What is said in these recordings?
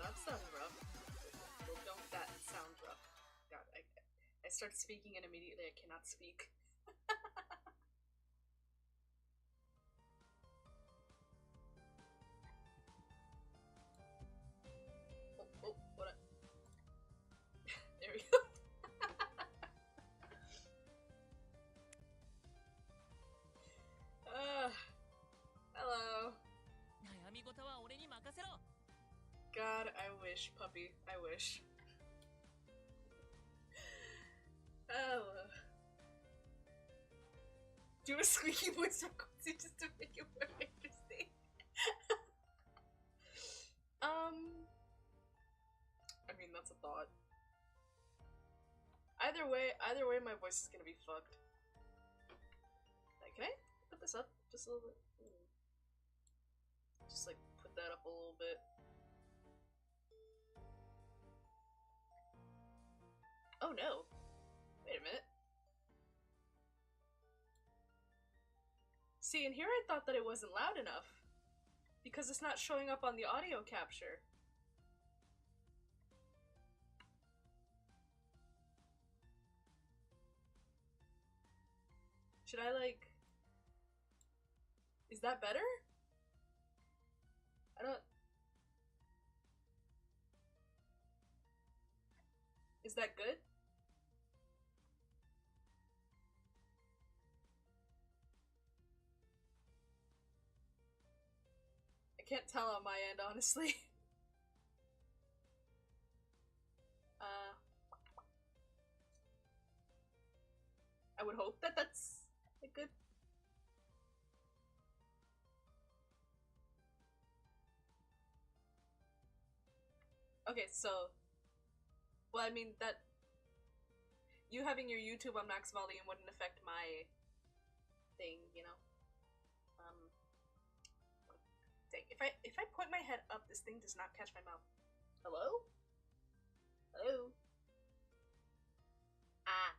that sounded rough. Well, don't that sound rough. God, I start speaking and immediately I cannot speak. Oh, what? There we go. Hello. God, I wish, puppy. I wish. Oh. Do a squeaky voice frequency just to make it more interesting. I mean, that's a thought. Either way, my voice is gonna be fucked. Like, can I put this up just a little bit? Just like put that up a little bit. Oh no! Wait a minute. See, and here I thought that it wasn't loud enough because it's not showing up on the audio capture. Should I, like... Is that better? I don't... Is that good? I can't tell on my end, honestly. I would hope that that's a good... Okay, so... Well, I mean, that... You having your YouTube on max volume wouldn't affect my thing, you know? Dang, if I point my head up, this thing does not catch my mouth. Hello? Hello? Ah.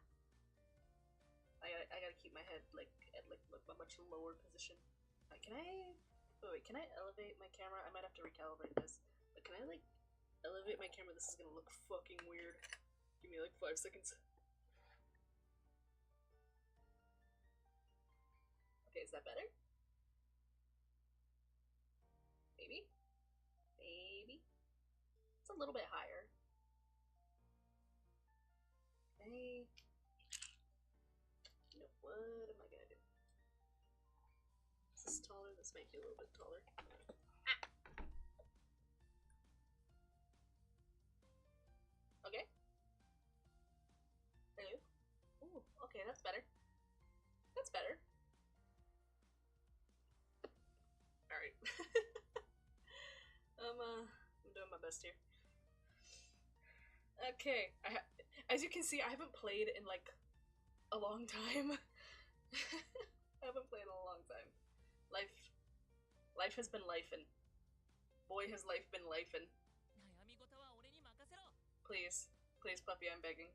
I gotta keep my head, like, at, like, a much lower position. Can I... Oh, wait, can I elevate my camera? I might have to recalibrate this. But can I, like, elevate my camera? This is gonna look fucking weird. Give me, like, 5 seconds. Okay, is that better? Maybe? Maybe? It's a little bit higher. Okay. You know, what am I gonna do? This is taller, this might be a little bit taller. Ah! Okay. Hello? Ooh, okay, that's better. That's better. Alright. I'm doing my best here. Okay, as you can see, I haven't played in like a long time. I haven't played in a long time. Life has been lifing. Boy, has life been lifing. Please, please, puppy, I'm begging.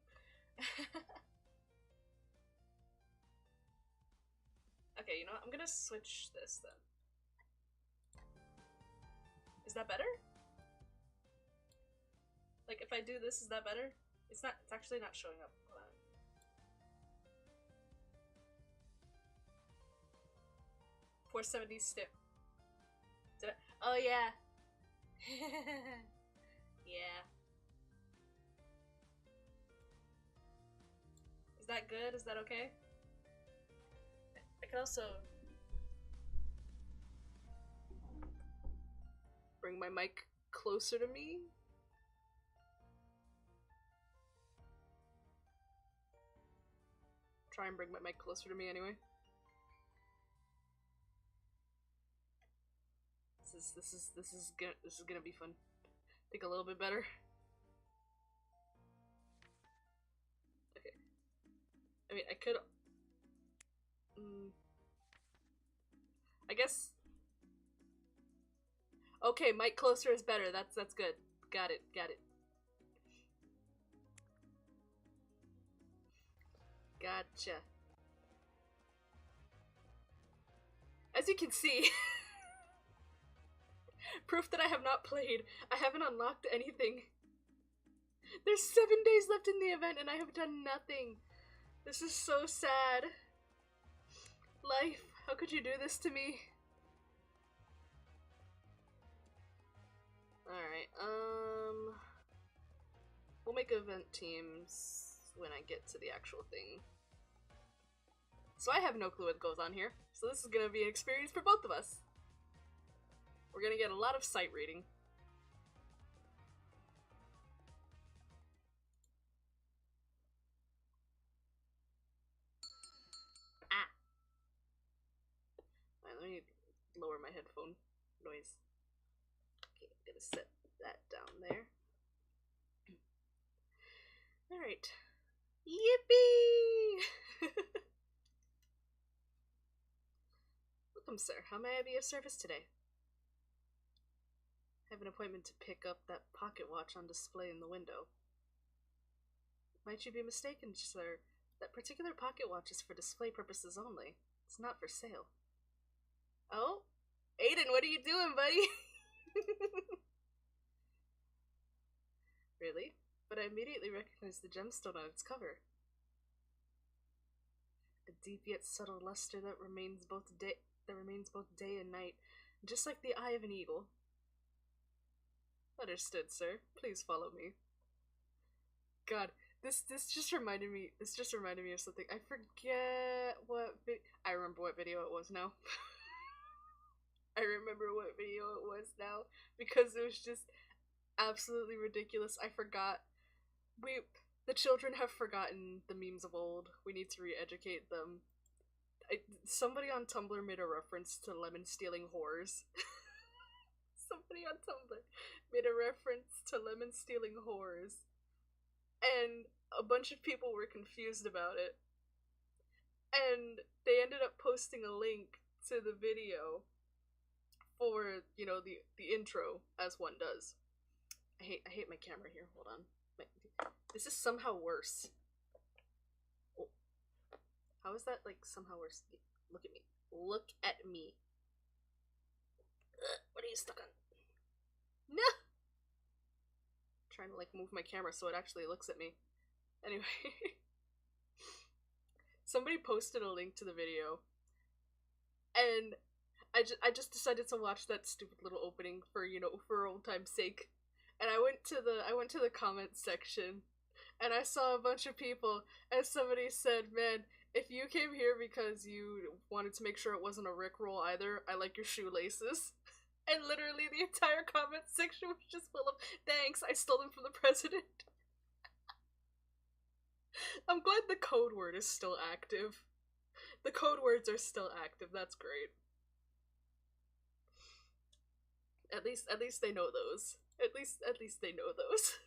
Okay, you know what? I'm gonna switch this then. Is that better? Like, if I do this, is that better? It's not, it's actually not showing up. Hold on. 470 stick. Did I? Oh, yeah. Yeah. Is that good? Is that okay? I could also bring my mic closer to me. Try and bring my mic closer to me anyway. This is gonna be fun. I think a little bit better. Okay. I mean, I could. I guess. Okay, mic closer is better. That's good. Got it. Got it. Gotcha. As you can see, Proof that I have not played. I haven't unlocked anything. There's 7 days left in the event and I have done nothing. This is so sad. Life, how could you do this to me? Alright, we'll make event teams when I get to the actual thing. So I have no clue what goes on here, so this is gonna be an experience for both of us. We're gonna get a lot of sight reading. Ah! Alright, let me lower my headphone noise. Okay, I'm gonna set that down there. Alright. Yippee! Welcome, sir. How may I be of service today? I have an appointment to pick up that pocket watch on display in the window. Might you be mistaken, sir? That particular pocket watch is for display purposes only. It's not for sale. Oh? Aiden, what are you doing, buddy? Really? But I immediately recognized the gemstone on its cover. A deep yet subtle luster that remains both day and night, just like the eye of an eagle. Understood, sir. Please follow me. God, this just reminded me. This just reminded me of something. I forget what. I remember what video it was now. I remember what video it was now because it was just absolutely ridiculous. I forgot. The children have forgotten the memes of old. We need to re-educate them. Somebody on Tumblr made a reference to lemon stealing whores. Somebody on Tumblr made a reference to lemon stealing whores. And a bunch of people were confused about it. And they ended up posting a link to the video for, you know, the intro, as one does. I hate my camera here. Hold on. This is somehow worse. Oh. How is that, like, somehow worse? Look at me. Look at me. What are you stuck on? No! I'm trying to, like, move my camera so it actually looks at me. Anyway. Somebody posted a link to the video. And I just decided to watch that stupid little opening for, you know, for old time's sake. And I went to the comments section, and I saw a bunch of people, and somebody said, "Man, if you came here because you wanted to make sure it wasn't a Rickroll either, I like your shoelaces." And literally the entire comment section was just full of, "Thanks, I stole them from the president." I'm glad the code word is still active. The code words are still active. That's great. At least they know those. At least they know those.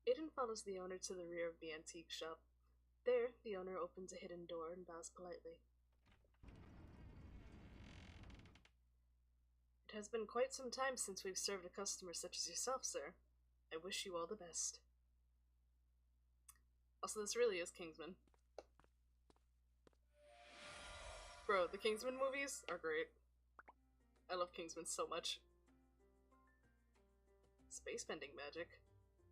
Aiden follows the owner to the rear of the antique shop. There, the owner opens a hidden door and bows politely. It has been quite some time since we've served a customer such as yourself, sir. I wish you all the best. Also, this really is Kingsman. Bro, the Kingsman movies are great. I love Kingsman so much. Space bending magic.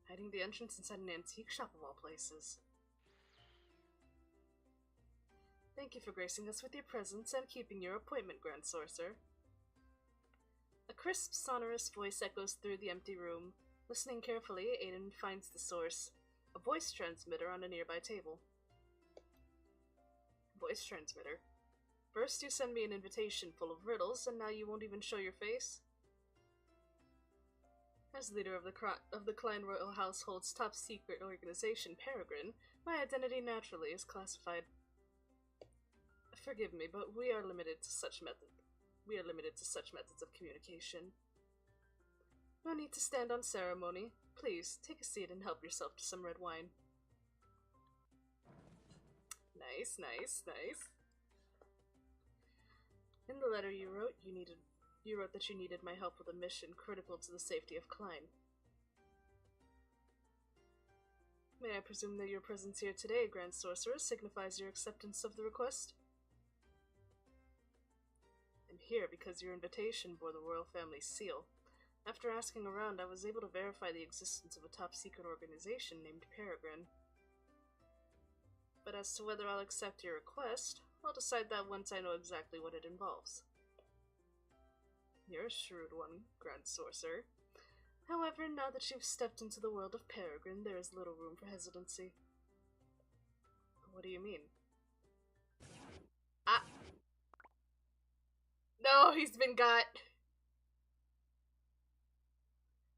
Hiding the entrance inside an antique shop of all places. Thank you for gracing us with your presence and keeping your appointment, Grand Sorcerer. A crisp, sonorous voice echoes through the empty room. Listening carefully, Aiden finds the source. A voice transmitter on a nearby table. Voice transmitter. First you send me an invitation full of riddles, and now you won't even show your face? As leader of the Klein Royal Household's top secret organization, Peregrine, my identity naturally is classified. Forgive me, but we are limited to such methods of communication. No need to stand on ceremony. Please, take a seat and help yourself to some red wine. Nice, nice, nice. In the letter you wrote that you needed my help with a mission critical to the safety of Klein. May I presume that your presence here today, Grand Sorcerer, signifies your acceptance of the request? I'm here because your invitation bore the royal family's seal. After asking around, I was able to verify the existence of a top-secret organization named Peregrine. But as to whether I'll accept your request, I'll decide that once I know exactly what it involves. You're a shrewd one, Grand Sorcerer. However, now that you've stepped into the world of Peregrine, there is little room for hesitancy. What do you mean? Ah! No, he's been got!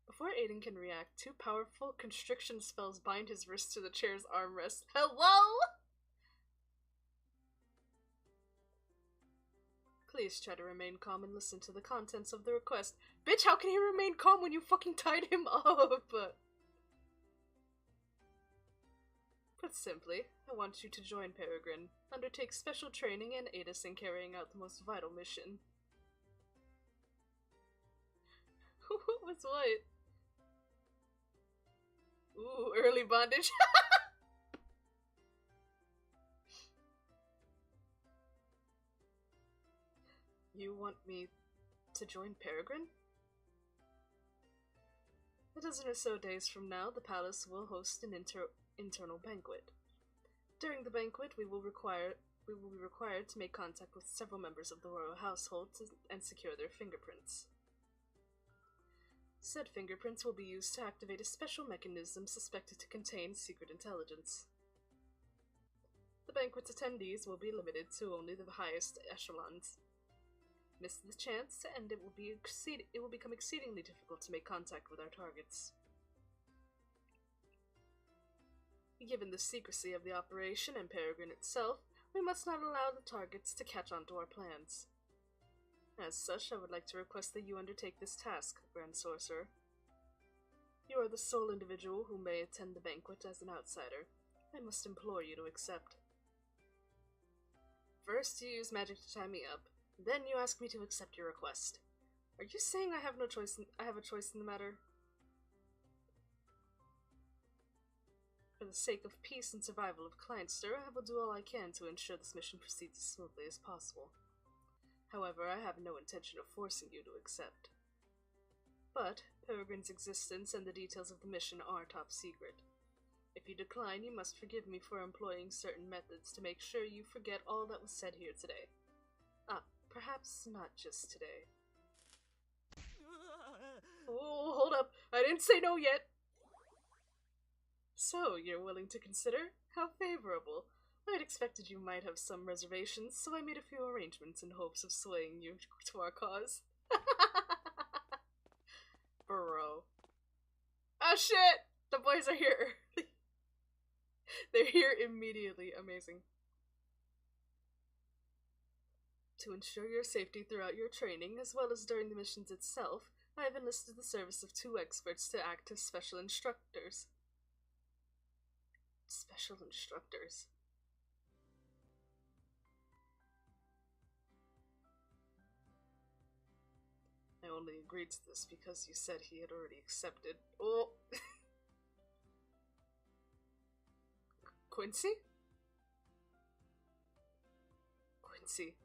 Before Aiden can react, two powerful constriction spells bind his wrist to the chair's armrest. Hello?! Please try to remain calm and listen to the contents of the request. Bitch, how can he remain calm when you fucking tied him up? Put simply, I want you to join Peregrine, undertake special training, and aid us in carrying out the most vital mission. What's what? Ooh, early bondage. You want me to join Peregrine? A dozen or so days from now, the palace will host an internal banquet. During the banquet, we will be required to make contact with several members of the royal household and secure their fingerprints. Said fingerprints will be used to activate a special mechanism suspected to contain secret intelligence. The banquet's attendees will be limited to only the highest echelons. Miss the chance, and it will become exceedingly difficult to make contact with our targets. Given the secrecy of the operation and Peregrine itself, we must not allow the targets to catch on to our plans. As such, I would like to request that you undertake this task, Grand Sorcerer. You are the sole individual who may attend the banquet as an outsider. I must implore you to accept. First, you use magic to tie me up. Then you ask me to accept your request. Are you saying I have a choice in the matter? For the sake of peace and survival of Kleinster, I will do all I can to ensure this mission proceeds as smoothly as possible. However, I have no intention of forcing you to accept. But Peregrine's existence and the details of the mission are top secret. If you decline, you must forgive me for employing certain methods to make sure you forget all that was said here today. Perhaps not just today. Oh, hold up. I didn't say no yet. So, you're willing to consider? How favorable. I'd expected you might have some reservations, so I made a few arrangements in hopes of swaying you to our cause. Bro. Oh shit! The boys are here! They're here immediately. Amazing. To ensure your safety throughout your training, as well as during the missions itself, I have enlisted the service of 2 experts to act as special instructors. Special instructors. I only agreed to this because you said he had already accepted. Oh! Quincy? Quincy.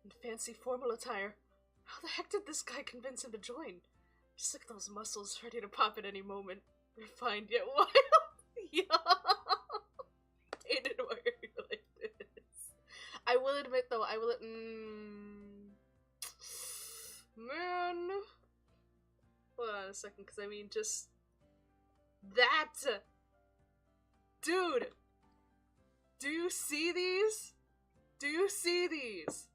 In fancy formal attire. How the heck did this guy convince him to join? Just look at those muscles ready to pop at any moment. Refined yet wild. Yo! Aiden, why are you like this? I will admit though, man. Hold on a second, because I mean, just that. Dude! Do you see these? Do you see these?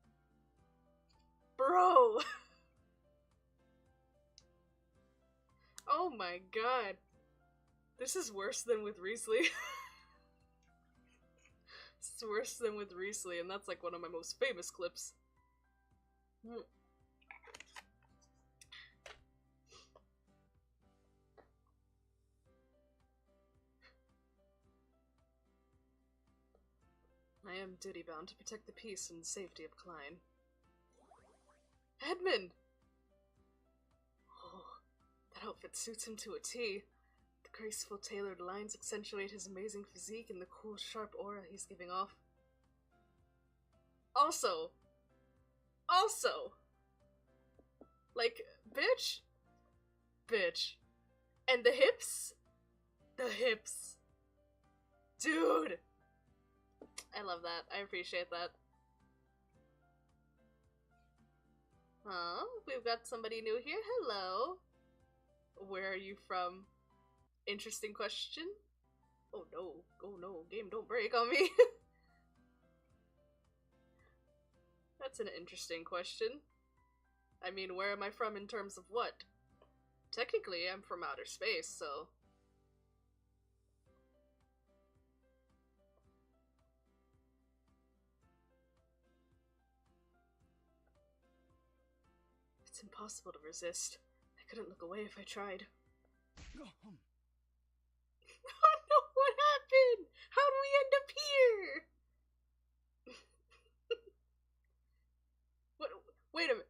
Bro! Oh my god. This is worse than with Riesli. It's worse than with Riesli, and that's like one of my most famous clips. I am duty-bound to protect the peace and safety of Klein. Edmund! Oh, that outfit suits him to a T. The graceful tailored lines accentuate his amazing physique and the cool, sharp aura he's giving off. Also, like, bitch. And the hips? Dude! I love that. I appreciate that. Huh? We've got somebody new here. Hello. Where are you from? Interesting question. Oh no, game don't break on me. That's an interesting question. I mean, where am I from in terms of what? Technically, I'm from outer space, so... It's impossible to resist. I couldn't look away if I tried. Oh no, what happened? How did we end up here? What? Wait a minute.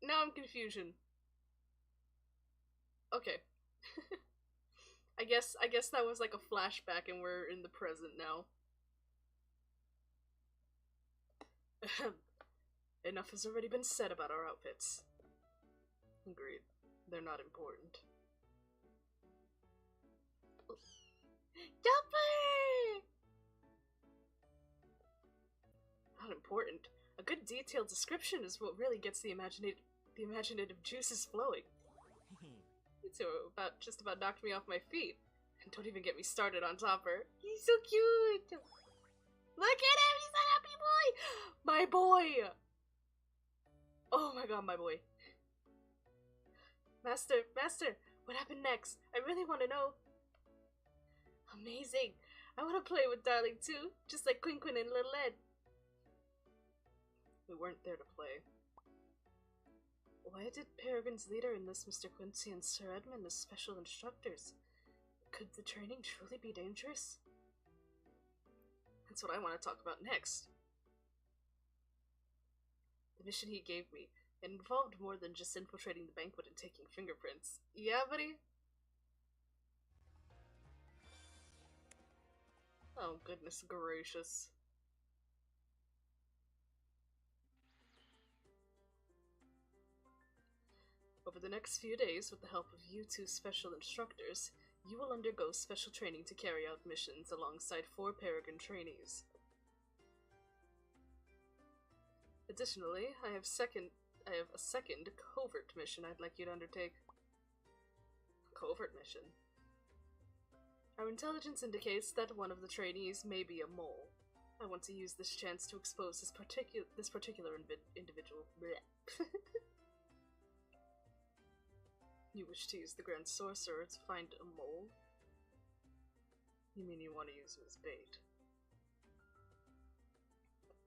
Now I'm confusion. Okay. I guess that was like a flashback and we're in the present now. Enough has already been said about our outfits. Agreed. They're not important. Jumper! Not important. A good detailed description is what really gets the imaginative juices flowing. You two just about knocked me off my feet. And don't even get me started on Topper. He's so cute! Look at him! He's a happy boy! My boy! Oh my god, my boy. Master, what happened next? I really want to know. Amazing! I want to play with Darling too, just like Quinn and Little Ed. We weren't there to play. Why did Peregrine's leader enlist Mr. Quincy and Sir Edmund as special instructors? Could the training truly be dangerous? That's what I want to talk about next. The mission he gave me, it involved more than just infiltrating the banquet and taking fingerprints. Yeah, buddy? Oh, goodness gracious. Over the next few days, with the help of you two special instructors, you will undergo special training to carry out missions alongside 4 Peregrine trainees. Additionally, I have a second covert mission I'd like you to undertake. Covert mission? Our intelligence indicates that one of the trainees may be a mole. I want to use this chance to expose this particular individual. Blech. You wish to use the Grand Sorcerer to find a mole? You mean you want to use him as bait?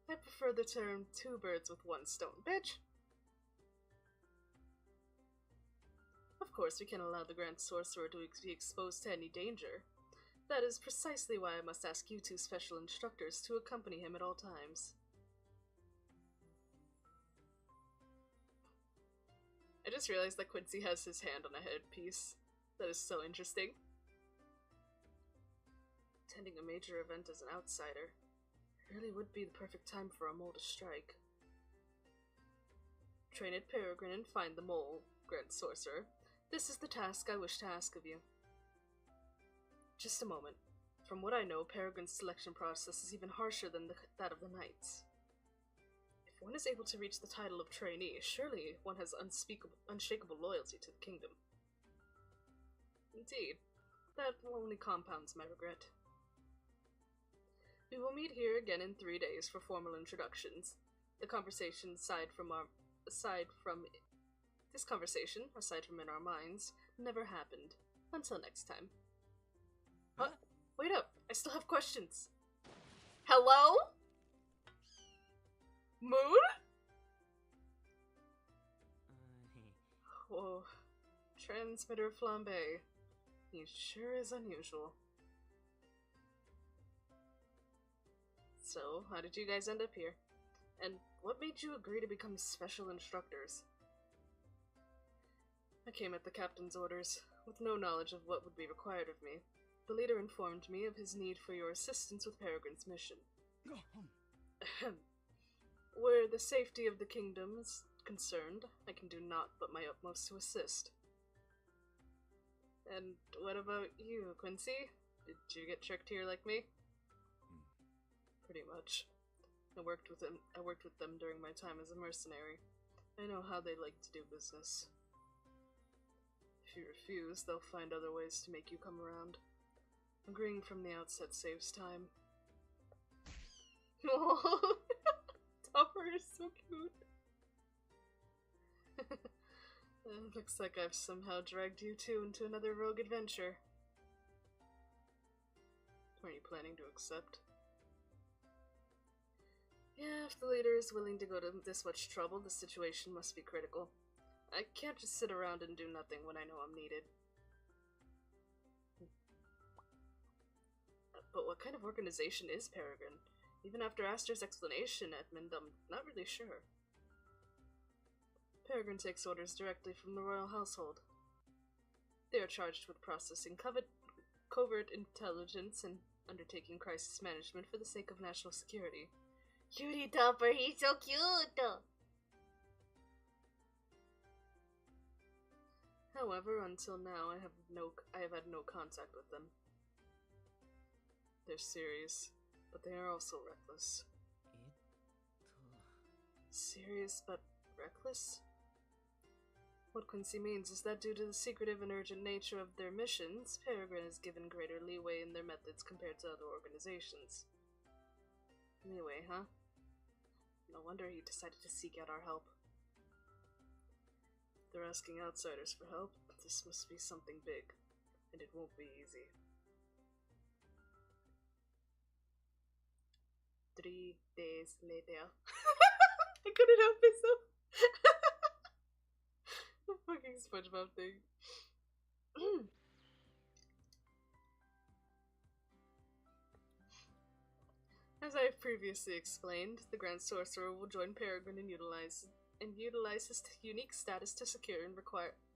I prefer the term 2 birds with 1 stone, bitch! Of course, we can't allow the Grand Sorcerer to be exposed to any danger. That is precisely why I must ask you 2 special instructors to accompany him at all times. I just realized that Quincy has his hand on a headpiece. That is so interesting. Attending a major event as an outsider really would be the perfect time for a mole to strike. Train at Peregrine and find the mole, Grand Sorcerer. This is the task I wish to ask of you. Just a moment. From what I know, Peregrine's selection process is even harsher than that of the Knights. If one is able to reach the title of trainee, surely one has unshakable loyalty to the kingdom. Indeed, that only compounds my regret. We will meet here again in 3 days for formal introductions. This conversation, aside from in our minds, never happened. Until next time. Huh? Wait up! I still have questions. Hello? Moon? Whoa. Transmitter flambe. He sure is unusual. So, how did you guys end up here? And what made you agree to become special instructors? I came at the captain's orders, with no knowledge of what would be required of me. The leader informed me of his need for your assistance with Peregrine's mission. Where the safety of the kingdom is concerned, I can do naught but my utmost to assist. And what about you, Quincy? Did you get tricked here like me? Pretty much. I worked with them during my time as a mercenary. I know how they like to do business. If you refuse, they'll find other ways to make you come around. Agreeing from the outset saves time. Oh, Topper is so cute. Looks like I've somehow dragged you two into another rogue adventure. Are you planning to accept? Yeah, if the leader is willing to go to this much trouble, the situation must be critical. I can't just sit around and do nothing when I know I'm needed. But what kind of organization is Peregrine? Even after Aster's explanation, Edmund, I'm not really sure. Peregrine takes orders directly from the royal household. They are charged with processing covert intelligence and undertaking crisis management for the sake of national security. Cutie Topper, he's so cute! However, until now, I have had no contact with them. They're serious, but they are also reckless. Serious, but reckless? What Quincy means is that due to the secretive and urgent nature of their missions, Peregrine is given greater leeway in their methods compared to other organizations. Leeway, huh? No wonder he decided to seek out our help. If they're asking outsiders for help, this must be something big, and it won't be easy. 3 days later. I couldn't help myself. The fucking SpongeBob thing. As I have previously explained, the Grand Sorcerer will join Peregrine and utilize his unique status to secure and the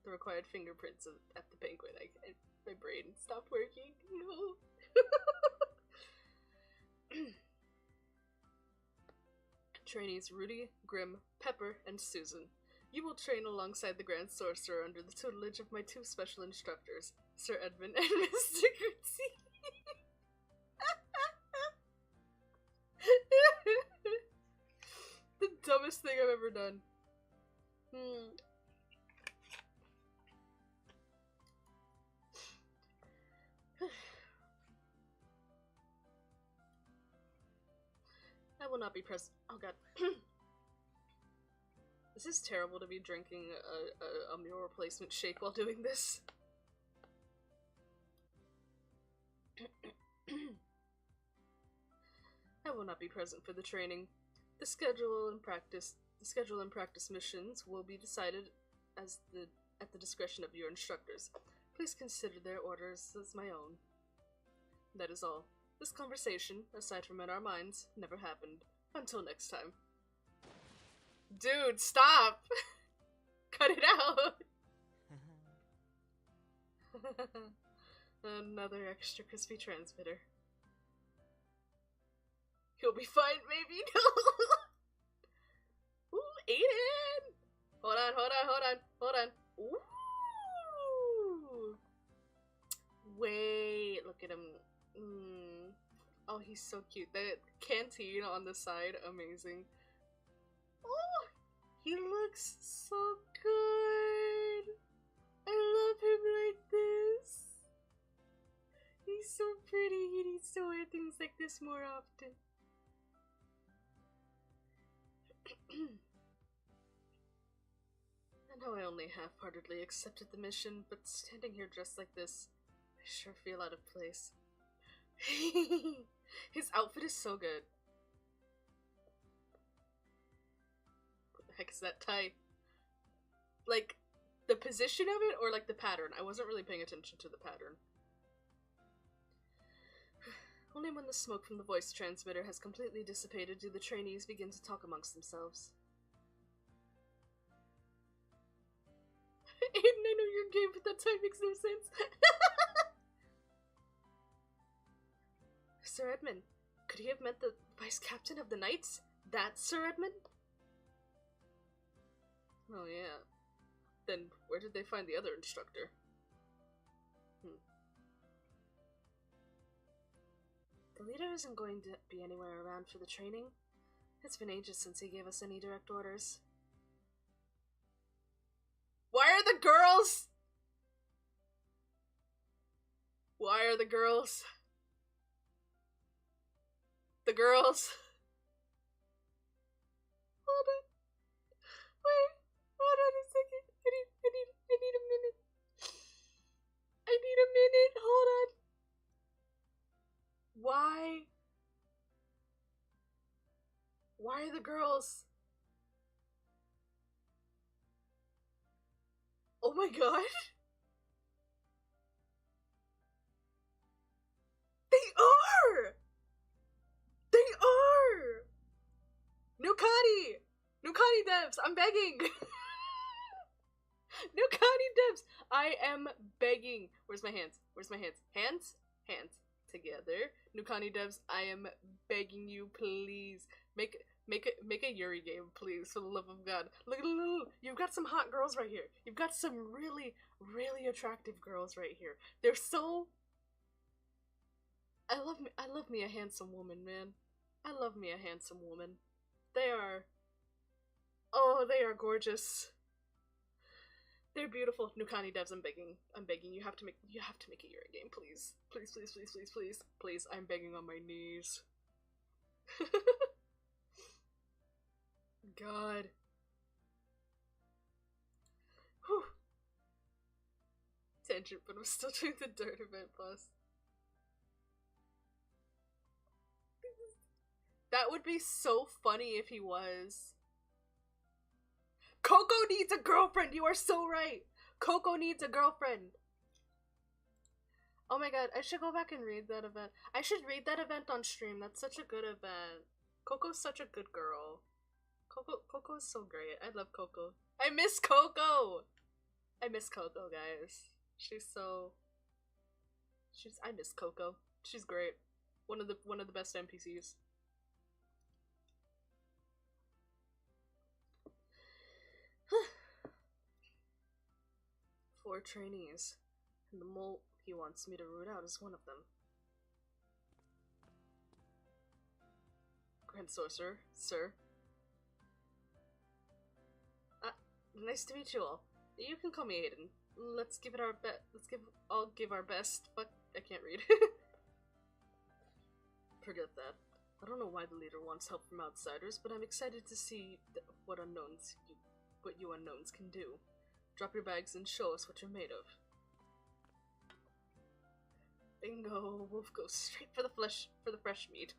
required fingerprints at the banquet. My brain stopped working. No. Trainees Rudy, Grim, Pepper, and Susan. You will train alongside the Grand Sorcerer under the tutelage of my 2 special instructors, Sir Edmund and Mr. Quincy. The dumbest thing I've ever done. I will not be present. Oh god. This is terrible to be drinking a meal replacement shake while doing this. I will not be present for the training. The schedule and practice missions will be decided at the discretion of your instructors. Please consider their orders as my own. That is all. This conversation, aside from in our minds, never happened. Until next time. Dude, stop! Cut it out! Another extra crispy transmitter. You'll be fine, maybe? No! Ooh, Aiden! Hold on. Ooh! Wait, look at him. Oh, he's so cute. The canteen on the side, amazing. Oh, he looks so good. I love him like this. He's so pretty. He needs to wear things like this more often. I know I only half-heartedly accepted the mission, but standing here dressed like this, I sure feel out of place. His outfit is so good. What the heck is that tie? Like, the position of it or like the pattern? I wasn't really paying attention to the pattern. Only when the smoke from the voice transmitter has completely dissipated do the trainees begin to talk amongst themselves. Aiden, I know your game, but that time makes no sense. Sir Edmund, could he have met the vice captain of the knights? That's Sir Edmund? Oh yeah. Then where did they find the other instructor? The leader isn't going to be anywhere around for the training. It's been ages since he gave us any direct orders. Why are the girls? Why are the girls? The girls? Hold on. Wait. Hold on a second. I need a minute. I need a minute. Hold on. Why? Why are the girls? Oh my god. They are! They are! Nukani devs, I'm begging! Nukani devs, I am begging. Where's my hands? Where's my hands? Hands? Hands. Together. Nukani devs, I am begging you, please. Make a Yuri game, please, for the love of God. Look, you've got some hot girls right here. You've got some really, really attractive girls right here. They're so... I love me a handsome woman, man. I love me a handsome woman. They are... Oh, they are gorgeous. They're beautiful. Nukani devs, I'm begging. You have to make a Yuri game, please. Please, I'm begging on my knees. God. Whew. Tangent, but I'm still doing the dirt event boss. That would be so funny if he was. Coco needs a girlfriend! You are so right! Coco needs a girlfriend! Oh my god, I should go back and read that event. I should read that event on stream. That's such a good event. Coco's such a good girl. Coco is so great. I love Coco. I miss Coco! I miss Coco, guys. I miss Coco. She's great. One of the best NPCs. Four trainees, and the mole he wants me to root out is one of them. Grand Sorcerer, sir. Nice to meet you all. You can call me Aiden. Let's give our best. But I can't read. Forget that. I don't know why the leader wants help from outsiders, but I'm excited to see what you unknowns can do. Drop your bags and show us what you're made of. Bingo! Wolf goes straight for the fresh meat.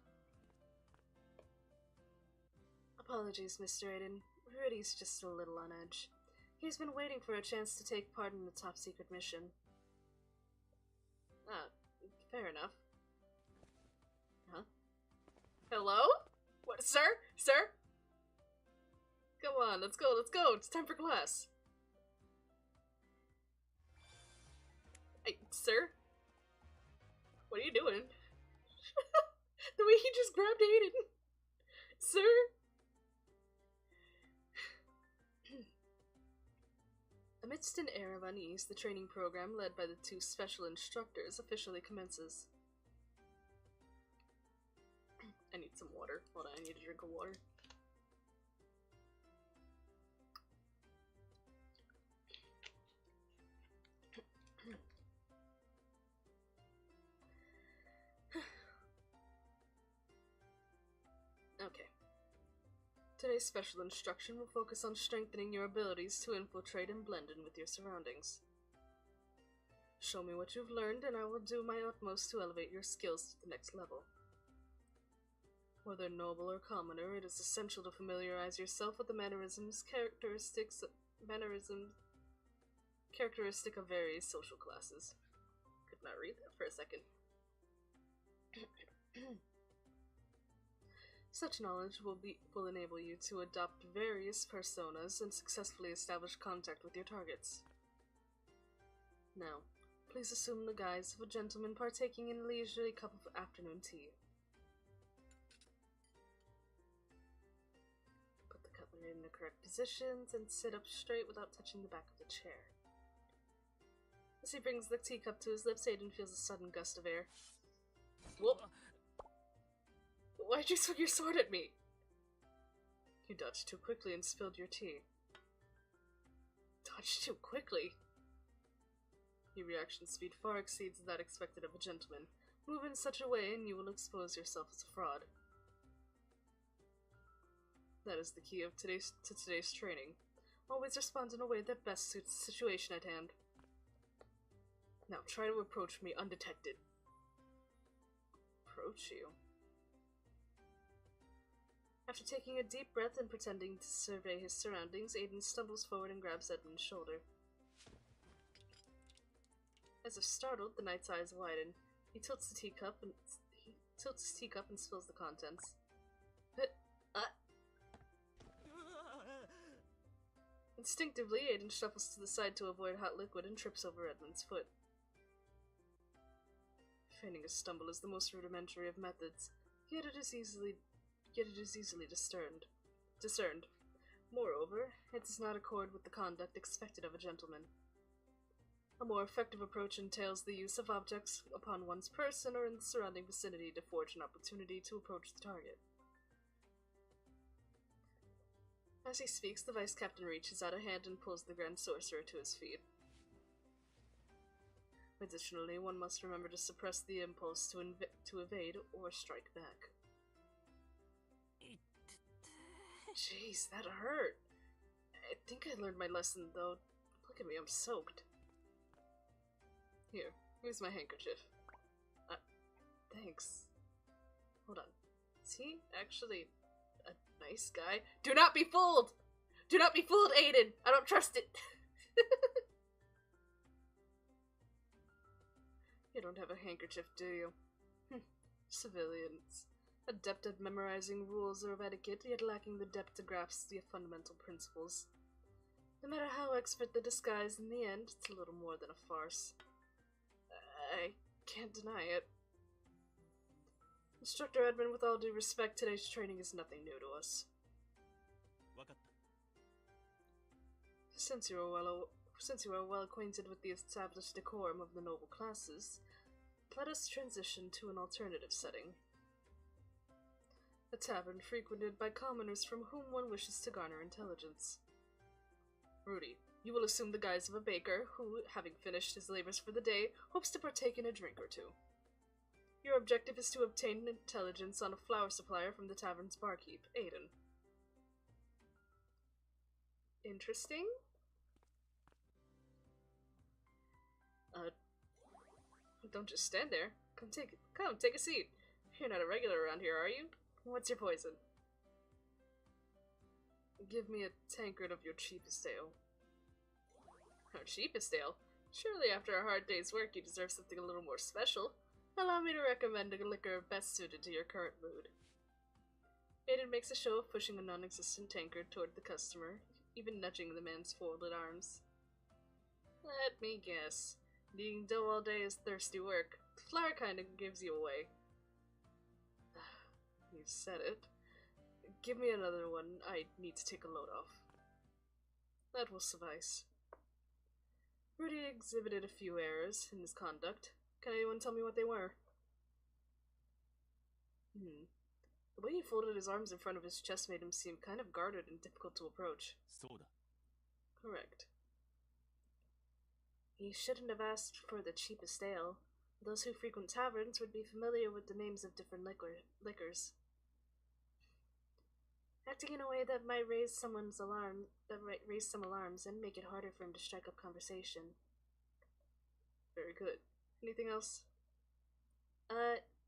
Apologies, Mr. Aiden. Rudy's just a little on edge. He's been waiting for a chance to take part in the top secret mission. Fair enough. Huh? Hello? What, sir? Sir? Come on, let's go. It's time for class. Hey, sir? What are you doing? The way he just grabbed Aiden. Sir? Amidst an air of unease, the training program, led by the two special instructors, officially commences. I need some water. Hold on, I need a drink of water. Okay. Today's special instruction will focus on strengthening your abilities to infiltrate and blend in with your surroundings. Show me what you've learned, and I will do my utmost to elevate your skills to the next level. Whether noble or commoner, it is essential to familiarize yourself with the characteristic of various social classes. Could not read that for a second. Such knowledge will enable you to adopt various personas and successfully establish contact with your targets. Now, please assume the guise of a gentleman partaking in a leisurely cup of afternoon tea. Put the cutlery in the correct positions and sit up straight without touching the back of the chair. As he brings the teacup to his lips, Aiden feels a sudden gust of air. Whoop! Why'd you swing your sword at me? You dodged too quickly and spilled your tea. Dodged too quickly? Your reaction speed far exceeds that expected of a gentleman. Move in such a way and you will expose yourself as a fraud. That is the key of today's training. Always respond in a way that best suits the situation at hand. Now try to approach me undetected. Approach you? After taking a deep breath and pretending to survey his surroundings, Aiden stumbles forward and grabs Edmund's shoulder. As if startled, the knight's eyes widen. He tilts his teacup and spills the contents. Instinctively, Aiden shuffles to the side to avoid hot liquid and trips over Edmund's foot. Feigning a stumble is the most rudimentary of methods, yet it is easily discerned. Moreover, it does not accord with the conduct expected of a gentleman. A more effective approach entails the use of objects upon one's person or in the surrounding vicinity to forge an opportunity to approach the target. As he speaks, the vice captain reaches out a hand and pulls the grand sorcerer to his feet. Additionally, one must remember to suppress the impulse to evade or strike back. Jeez, that hurt. I think I learned my lesson, though. Look at me, I'm soaked. Here's my handkerchief. Thanks. Hold on. Is he actually a nice guy? Do not be fooled! Do not be fooled, Aiden! I don't trust it! You don't have a handkerchief, do you? Civilians. Adept at memorizing rules of etiquette, yet lacking the depth to grasp the fundamental principles. No matter how expert the disguise, in the end, it's a little more than a farce. I can't deny it. Instructor Edmund, with all due respect, today's training is nothing new to us. Since you are well acquainted with the established decorum of the noble classes, let us transition to an alternative setting. A tavern frequented by commoners from whom one wishes to garner intelligence. Rudy, you will assume the guise of a baker who, having finished his labors for the day, hopes to partake in a drink or two. Your objective is to obtain intelligence on a flower supplier from the tavern's barkeep, Aiden. Interesting? Don't just stand there. Come, take a seat. You're not a regular around here, are you? What's your poison? Give me a tankard of your cheapest ale. Our cheapest ale? Surely after a hard day's work you deserve something a little more special. Allow me to recommend a liquor best suited to your current mood. Aiden makes a show of pushing a non-existent tankard toward the customer, even nudging the man's folded arms. Let me guess. Kneading dough all day is thirsty work. The flour kinda gives you away. You said it. Give me another one. I need to take a load off. That will suffice. Rudy exhibited a few errors in his conduct. Can anyone tell me what they were? The way he folded his arms in front of his chest made him seem kind of guarded and difficult to approach. Correct. He shouldn't have asked for the cheapest ale. Those who frequent taverns would be familiar with the names of different liquors. Acting in a way that might raise some alarms and make it harder for him to strike up conversation. Very good. Anything else?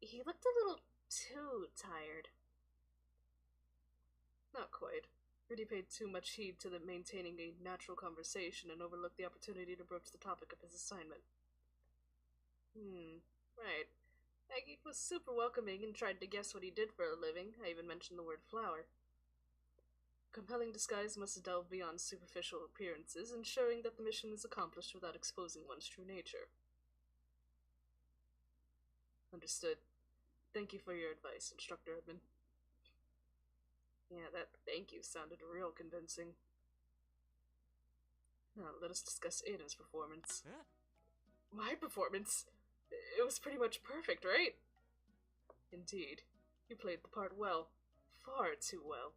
He looked a little too tired. Not quite. Rudy paid too much heed to maintaining a natural conversation and overlooked the opportunity to broach the topic of his assignment. Right. Aggie was super welcoming and tried to guess what he did for a living. I even mentioned the word flower. Compelling disguise must delve beyond superficial appearances, ensuring that the mission is accomplished without exposing one's true nature. Understood. Thank you for your advice, Instructor Edmund. Yeah, that thank you sounded real convincing. Now, let us discuss Ada's performance. Huh? My performance? It was pretty much perfect, right? Indeed. You played the part well. Far too well.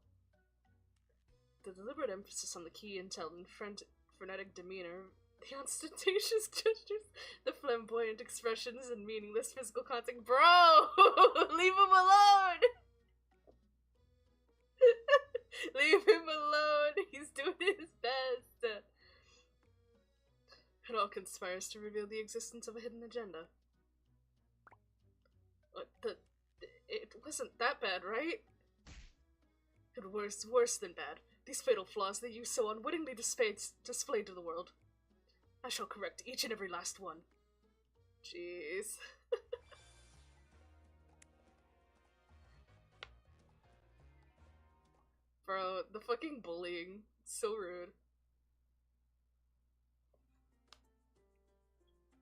The deliberate emphasis on the key intel and frenetic demeanor, the ostentatious gestures, the flamboyant expressions, and meaningless physical contact. Bro! Leave him alone! Leave him alone! He's doing his best! It all conspires to reveal the existence of a hidden agenda. It wasn't that bad, right? It was worse than bad. These fatal flaws that you so unwittingly displayed to the world. I shall correct each and every last one. Jeez. Bro, the fucking bullying. So rude.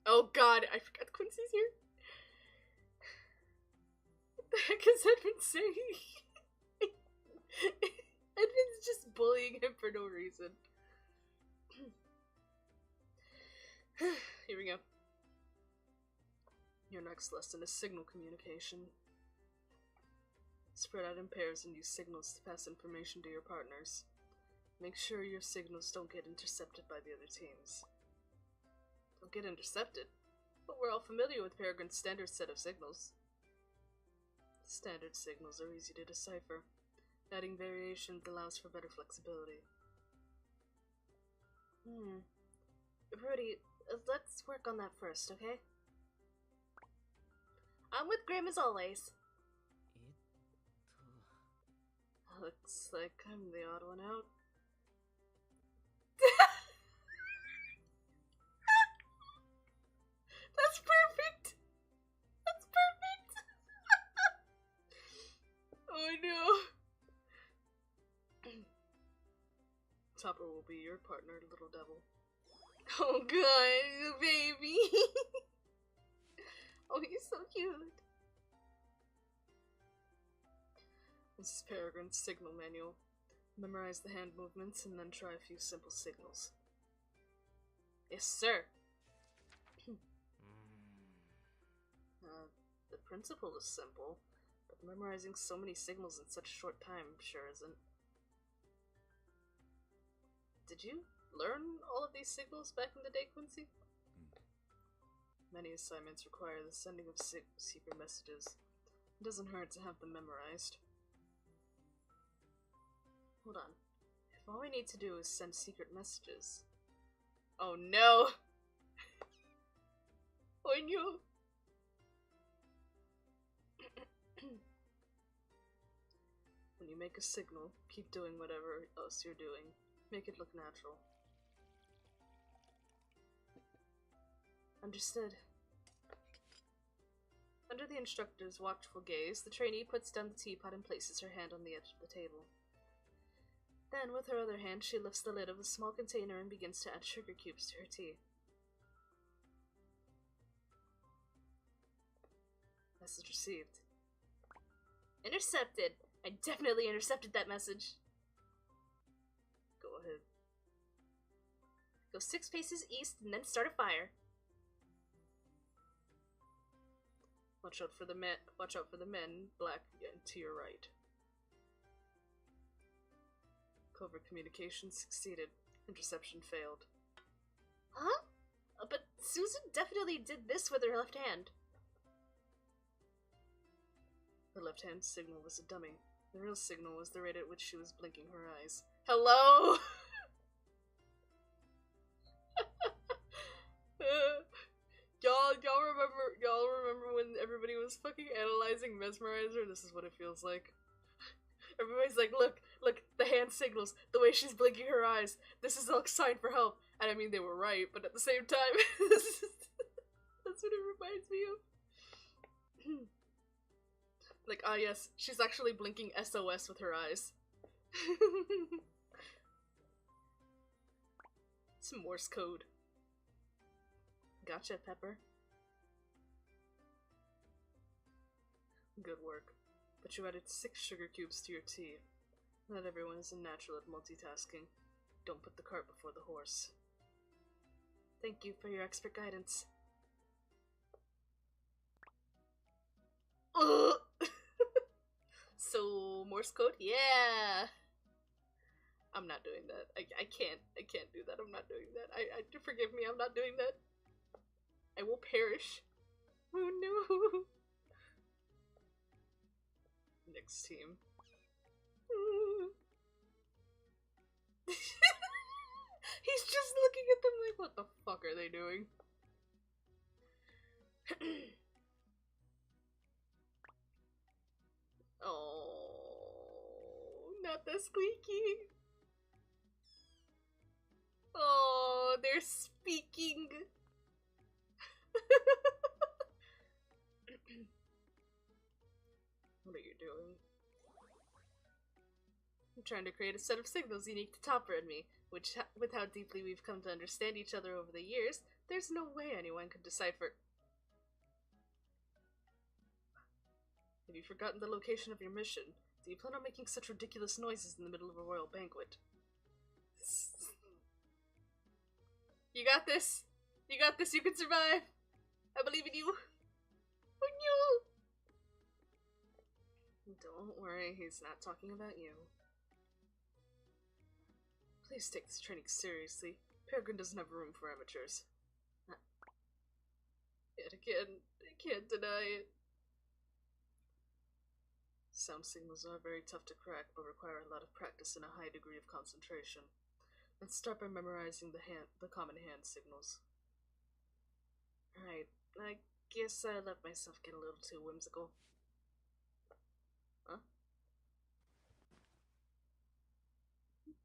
Oh god, I forgot Quincy's here. What the heck is Edmund saying? Edmund's just bullying him for no reason. Here we go. Your next lesson is signal communication. Spread out in pairs and use signals to pass information to your partners. Make sure your signals don't get intercepted by the other teams. Don't get intercepted? But we're all familiar with Peregrine's standard set of signals. Standard signals are easy to decipher. Adding variations allows for better flexibility. Rudy, let's work on that first, okay? I'm with Grim as always. Looks like I'm the odd one out. That's perfect! That's perfect! Oh no! Topper will be your partner, little devil. Oh god, baby! Oh, you're so cute! This is Peregrine's signal manual. Memorize the hand movements and then try a few simple signals. Yes, sir! The principle is simple, but memorizing so many signals in such a short time sure isn't. Did you learn all of these signals back in the day, Quincy? Many assignments require the sending of secret messages. It doesn't hurt to have them memorized. Hold on. If all we need to do is send secret messages... Oh no! Oh no! When you make a signal, keep doing whatever else you're doing. Make it look natural. Understood. Under the instructor's watchful gaze, the trainee puts down the teapot and places her hand on the edge of the table. Then, with her other hand, she lifts the lid of a small container and begins to add sugar cubes to her tea. Message received. Intercepted! I definitely intercepted that message. Go ahead. Go 6 paces east and then start a fire. Watch out for the men, black to your right. Covert communication succeeded. Interception failed. Huh? But Susan definitely did this with her left hand. Her left hand signal was a dummy. The real signal was the rate at which she was blinking her eyes. Hello? Y'all remember when everybody was fucking analyzing Mesmerizer? This is what it feels like. Everybody's like, look, the hand signals, the way she's blinking her eyes. This is a sign for help. And I mean, they were right, but at the same time, that's what it reminds me of. Like, ah yes, she's actually blinking SOS with her eyes. Some Morse code. Gotcha, Pepper. Good work. But you added 6 sugar cubes to your tea. Not everyone is a natural at multitasking. Don't put the cart before the horse. Thank you for your expert guidance. So, Morse code? Yeah! I'm not doing that. I can't do that. I'm not doing that. Forgive me, I'm not doing that. I will perish. Oh no! Next team. He's just looking at them like, what the fuck are they doing? Oh, not the squeaky. Oh, they're speaking. What are you doing? I'm trying to create a set of signals unique to Topper and me, which, with how deeply we've come to understand each other over the years, there's no way anyone could decipher. Have you forgotten the location of your mission? Do you plan on making such ridiculous noises in the middle of a royal banquet? You got this! You got this! You can survive! I believe in you! Oh no! Don't worry, he's not talking about you. Please take this training seriously. Peregrine doesn't have room for amateurs. Yet again, I can't deny it. Sound signals are very tough to crack, but require a lot of practice and a high degree of concentration. Let's start by memorizing the common hand signals. Alright, I guess I let myself get a little too whimsical. Huh?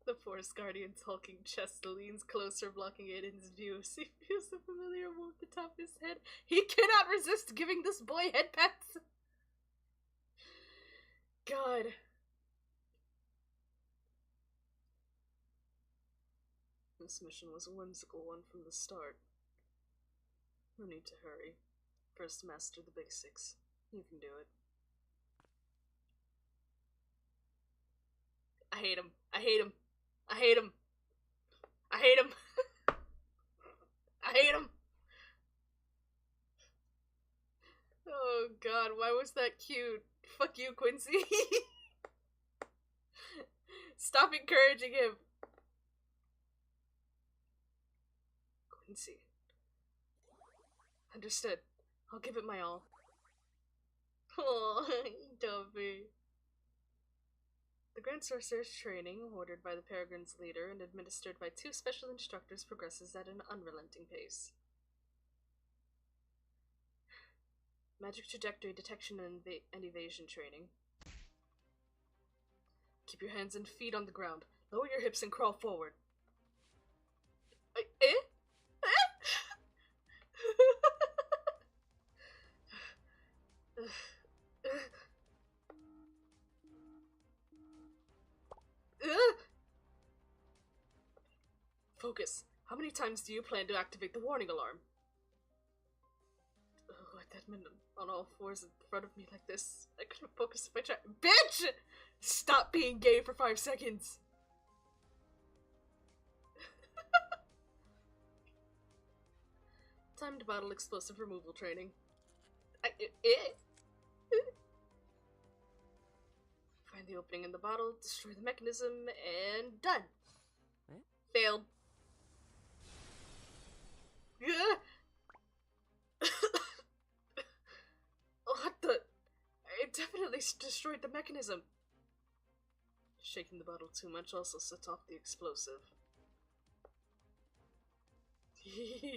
The Forest Guardian's hulking chest leans closer, blocking Aiden's view. As he feels the familiar warmth at the top of his head. He cannot resist giving this boy head pats! God. This mission was a whimsical one from the start. No need to hurry. First master the basics. You can do it. I hate him. I hate him. I hate him. I hate him. I hate him. Oh god, why was that cute? Fuck you, Quincy. Stop encouraging him. Quincy. Understood. I'll give it my all. Oh, Dubby. The Grand Sorcerer's training, ordered by the Peregrine's leader and administered by 2 special instructors, progresses at an unrelenting pace. Magic trajectory detection and evasion training. Keep your hands and feet on the ground. Lower your hips and crawl forward. Focus. How many times do you plan to activate the warning alarm? Oh, at that minute, on all fours in front of me like this, I couldn't focus if I tried. Bitch! Stop being gay for 5 seconds! Timed bottle explosive removal training. Find the opening in the bottle, destroy the mechanism, and done. Failed. What the? It definitely destroyed the mechanism. Shaking the bottle too much also sets off the explosive.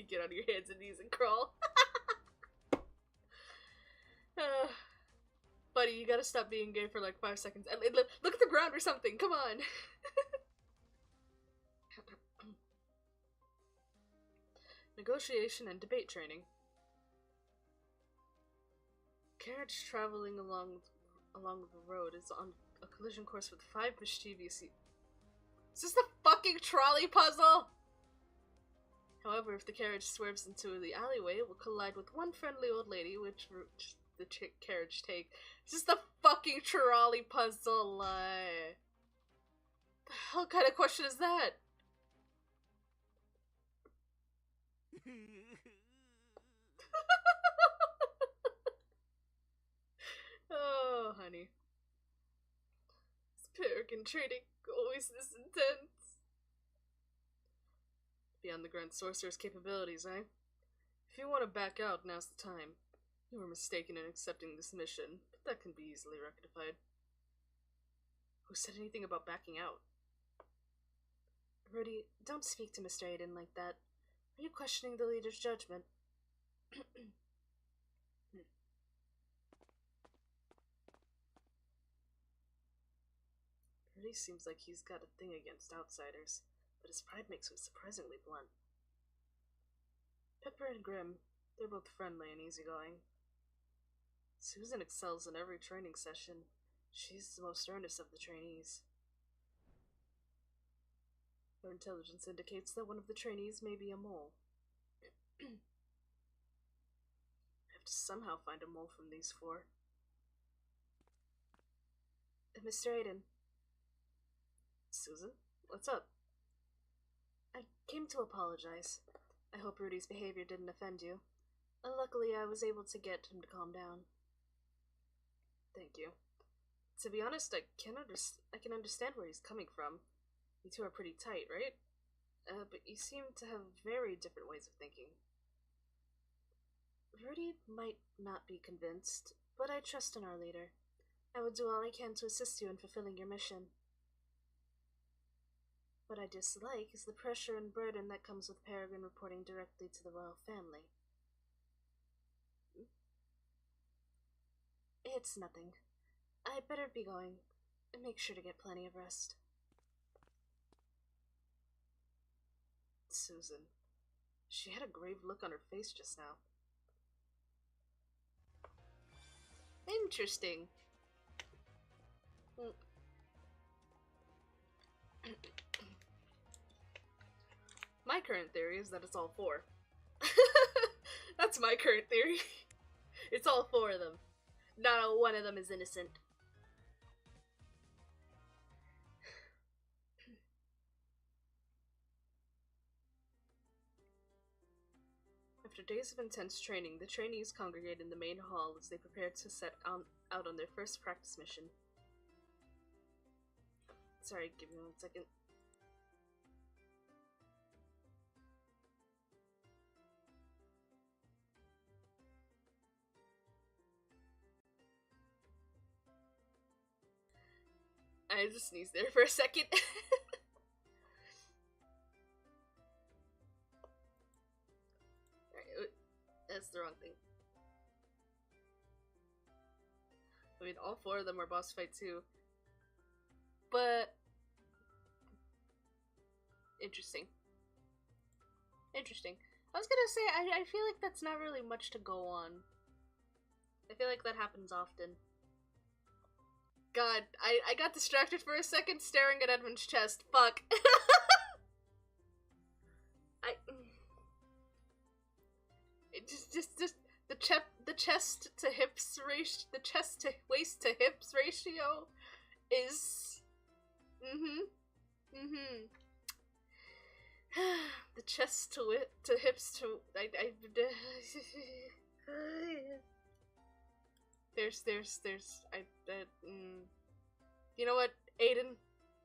Get on your hands and knees and crawl. Buddy, you gotta stop being gay for like 5 seconds. And look at the ground or something, come on! Negotiation and debate training. Carriage traveling along the road is A collision course with 5 mischievous... Is this the fucking trolley puzzle? However, if the carriage swerves into the alleyway, it will collide with one friendly old lady, which route the carriage take. Is this the fucking trolley puzzle? The hell kind of question is that? Oh, honey. This Peregrine trading always this intense. Beyond the Grand Sorcerer's capabilities, eh? If you want to back out, now's the time. You were mistaken in accepting this mission, but that can be easily rectified. Who said anything about backing out? Rudy, don't speak to Mr. Aiden like that. Are you questioning the leader's judgment? Rudy seems like he's got a thing against outsiders, but his pride makes him surprisingly blunt. Pepper and Grim, they're both friendly and easygoing. Susan excels in every training session. She's the most earnest of the trainees. Her intelligence indicates that one of the trainees may be a mole. I have to somehow find a mole from these 4. Mr. Aiden. Susan, what's up? I came to apologize. I hope Rudy's behavior didn't offend you. Luckily, I was able to get him to calm down. Thank you. To be honest, I can understand where he's coming from. You two are pretty tight, right? But you seem to have very different ways of thinking. Rudy might not be convinced, but I trust in our leader. I will do all I can to assist you in fulfilling your mission. What I dislike is the pressure and burden that comes with Peregrine reporting directly to the royal family. It's nothing. I'd better be going. Make sure to get plenty of rest. Susan. She had a grave look on her face just now. Interesting. My current theory is that it's all 4. That's my current theory. It's all 4 of them. Not one of them is innocent. After days of intense training, the trainees congregate in the main hall as they prepare to set out on their first practice mission. Sorry, give me 1 second. I just sneezed there for a second. Alright, that's the wrong thing. I mean, all 4 of them are boss fight too. But... Interesting. Interesting. I was gonna say, I feel like that's not really much to go on. I feel like that happens often. God, I got distracted for a second staring at Edmund's chest. Fuck. Just the chest to hips ratio, the chest to waist to hips ratio is the chest to hips to you know what, Aiden,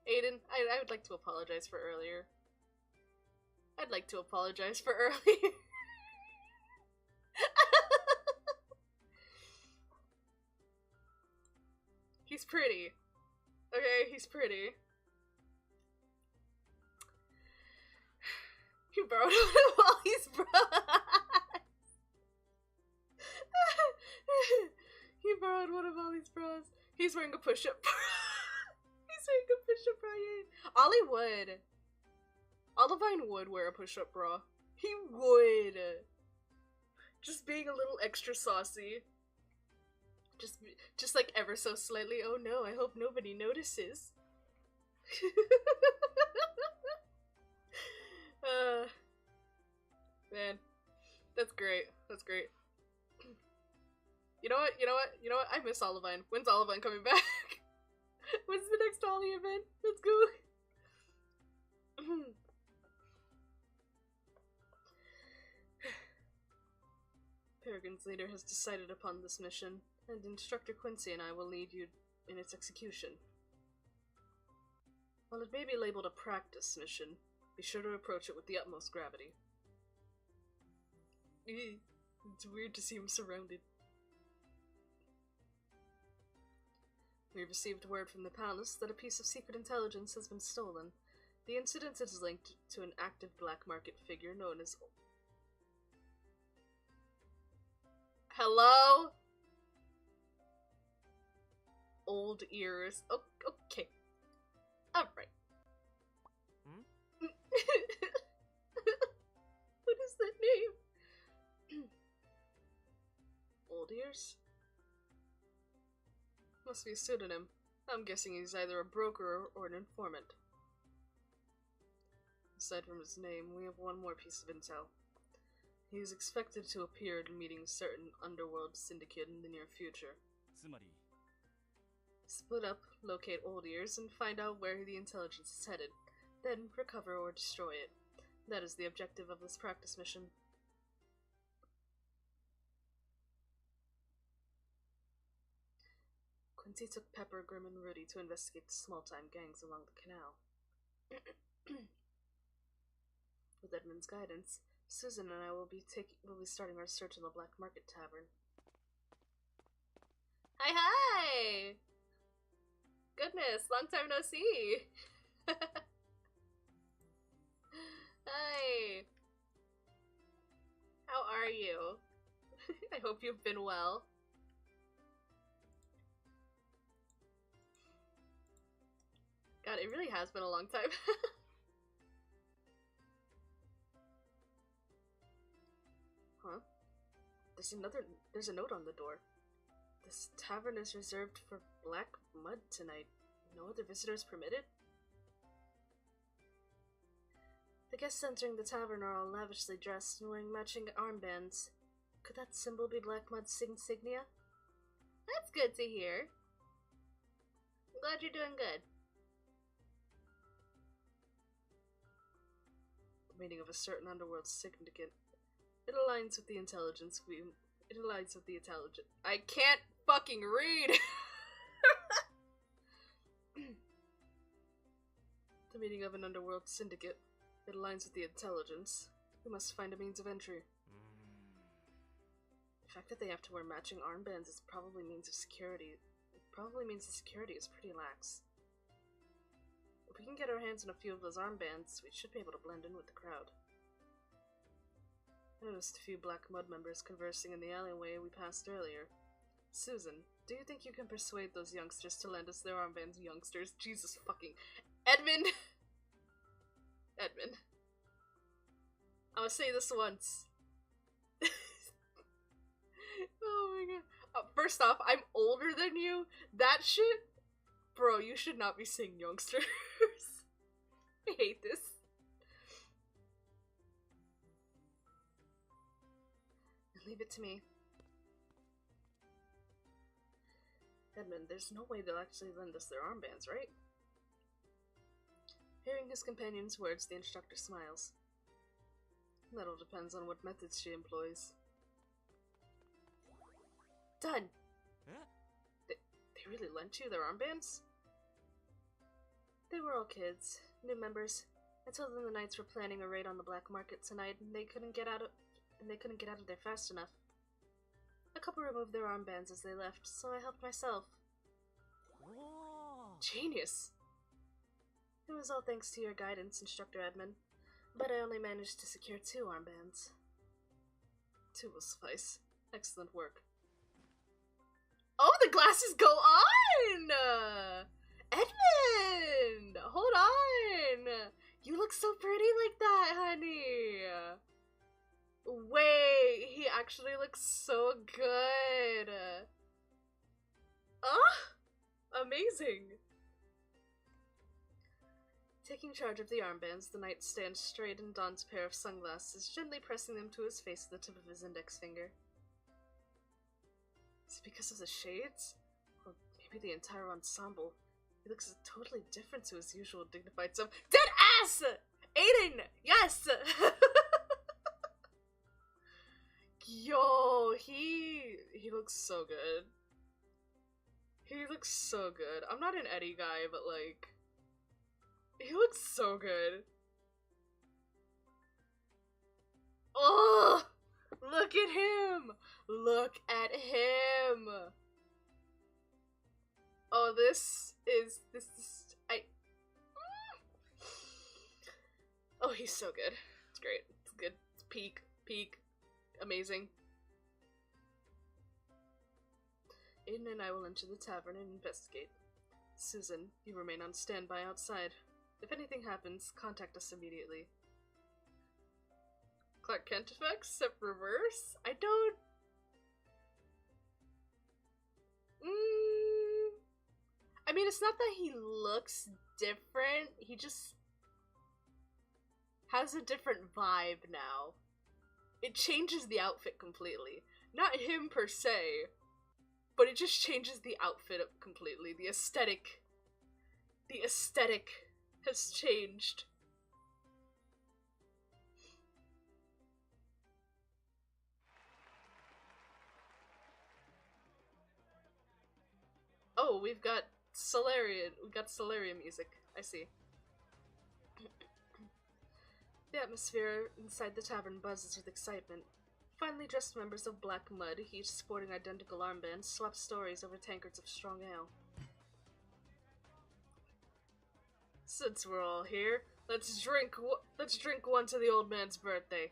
I would like to apologize for earlier. I'd like to apologize for earlier. He's pretty. Okay, he's pretty. He borrowed one of Wally's bras. He borrowed one of Ollie's bras. He's wearing a push-up bra. He's wearing a push-up bra, yay. Ollie would. Olivine would wear a push-up bra. He would. Just being a little extra saucy. Just like ever so slightly, oh no, I hope nobody notices. Man, that's great. That's great. You know what? I miss Olivine. When's Olivine coming back? When's the next Ollie event? Let's go. Peregrine's leader has decided upon this mission, and Instructor Quincy and I will lead you in its execution. While it may be labeled a practice mission, be sure to approach it with the utmost gravity. It's weird to see him surrounded. We received word from the palace that a piece of secret intelligence has been stolen. The incident is linked to an active black market figure known as... Hello? Old ears. Oh, okay. Alright. Hmm? What is that name? Old ears? Must be a pseudonym. I'm guessing he's either a broker or an informant. Aside from his name, we have one more piece of intel. He is expected to appear at a meeting certain underworld syndicate in the near future. Split up, locate Old Ears, and find out where the intelligence is headed. Then recover or destroy it. That is the objective of this practice mission. Quincy took Pepper, Grim, and Rudy to investigate the small-time gangs along the canal. With Edmund's guidance, Susan and I will be starting our search in the Black Market Tavern. Hi, hi! Goodness, long time no see! Hi! How are you? I hope you've been well. God, it really has been a long time. Huh? There's a note on the door. This tavern is reserved for black mud tonight. No other visitors permitted? The guests entering the tavern are all lavishly dressed and wearing matching armbands. Could that symbol be Black Mud's insignia? That's good to hear. I'm glad you're doing good. The meaning of a certain underworld syndicate. It aligns with the intelligence I can't fucking read! The meeting of an underworld syndicate. It aligns with the intelligence. We must find a means of entry. The fact that they have to wear matching armbands probably means the security is pretty lax. If we can get our hands on a few of those armbands, we should be able to blend in with the crowd. I noticed a few Black Mud members conversing in the alleyway we passed earlier. Susan, do you think you can persuade those youngsters to lend us their armbands? Youngsters? Jesus fucking... Edmund! Edmund. I'm gonna say this once. Oh my god. First off, I'm older than you. That shit? Bro, you should not be saying youngsters. I hate this. Leave it to me. Edmund, there's no way they'll actually lend us their armbands, right? Hearing his companion's words, the instructor smiles. That all depends on what methods she employs. Done! Huh? They really lent you their armbands? They were all kids, new members. I told them the Knights were planning a raid on the black market tonight, and they couldn't get out of there fast enough. A couple removed their armbands as they left, so I helped myself. Whoa. Genius! It was all thanks to your guidance, Instructor Edmund, but I only managed to secure 2 armbands. 2 will suffice. Excellent work. Oh, the glasses go on! Edmund! Hold on! You look so pretty like that, honey! Wait, he actually looks so good! Amazing! Taking charge of the armbands, the knight stands straight and dons a pair of sunglasses, gently pressing them to his face with the tip of his index finger. Is it because of the shades? Or maybe the entire ensemble? He looks totally different to his usual dignified self. Dead ass! Aiden! Yes! Yo, he looks so good. He looks so good. I'm not an Eddie guy, but like, he looks so good. Oh, look at him! Look at him! Oh, this is Oh, he's so good. It's great. It's good. It's peak. Amazing. Aiden and I will enter the tavern and investigate. Susan, you remain on standby outside. If anything happens, contact us immediately. Clark Kent effect, except reverse? I don't... I mean, it's not that he looks different, he just has a different vibe now. It changes the outfit completely. Not him per se, but it just changes the outfit up completely. The aesthetic has changed. Oh, we've got Solarian music. I see. The atmosphere inside the tavern buzzes with excitement. Finely dressed members of Black Mud, each sporting identical armbands, swap stories over tankards of strong ale. Since we're all here, let's drink one to the old man's birthday.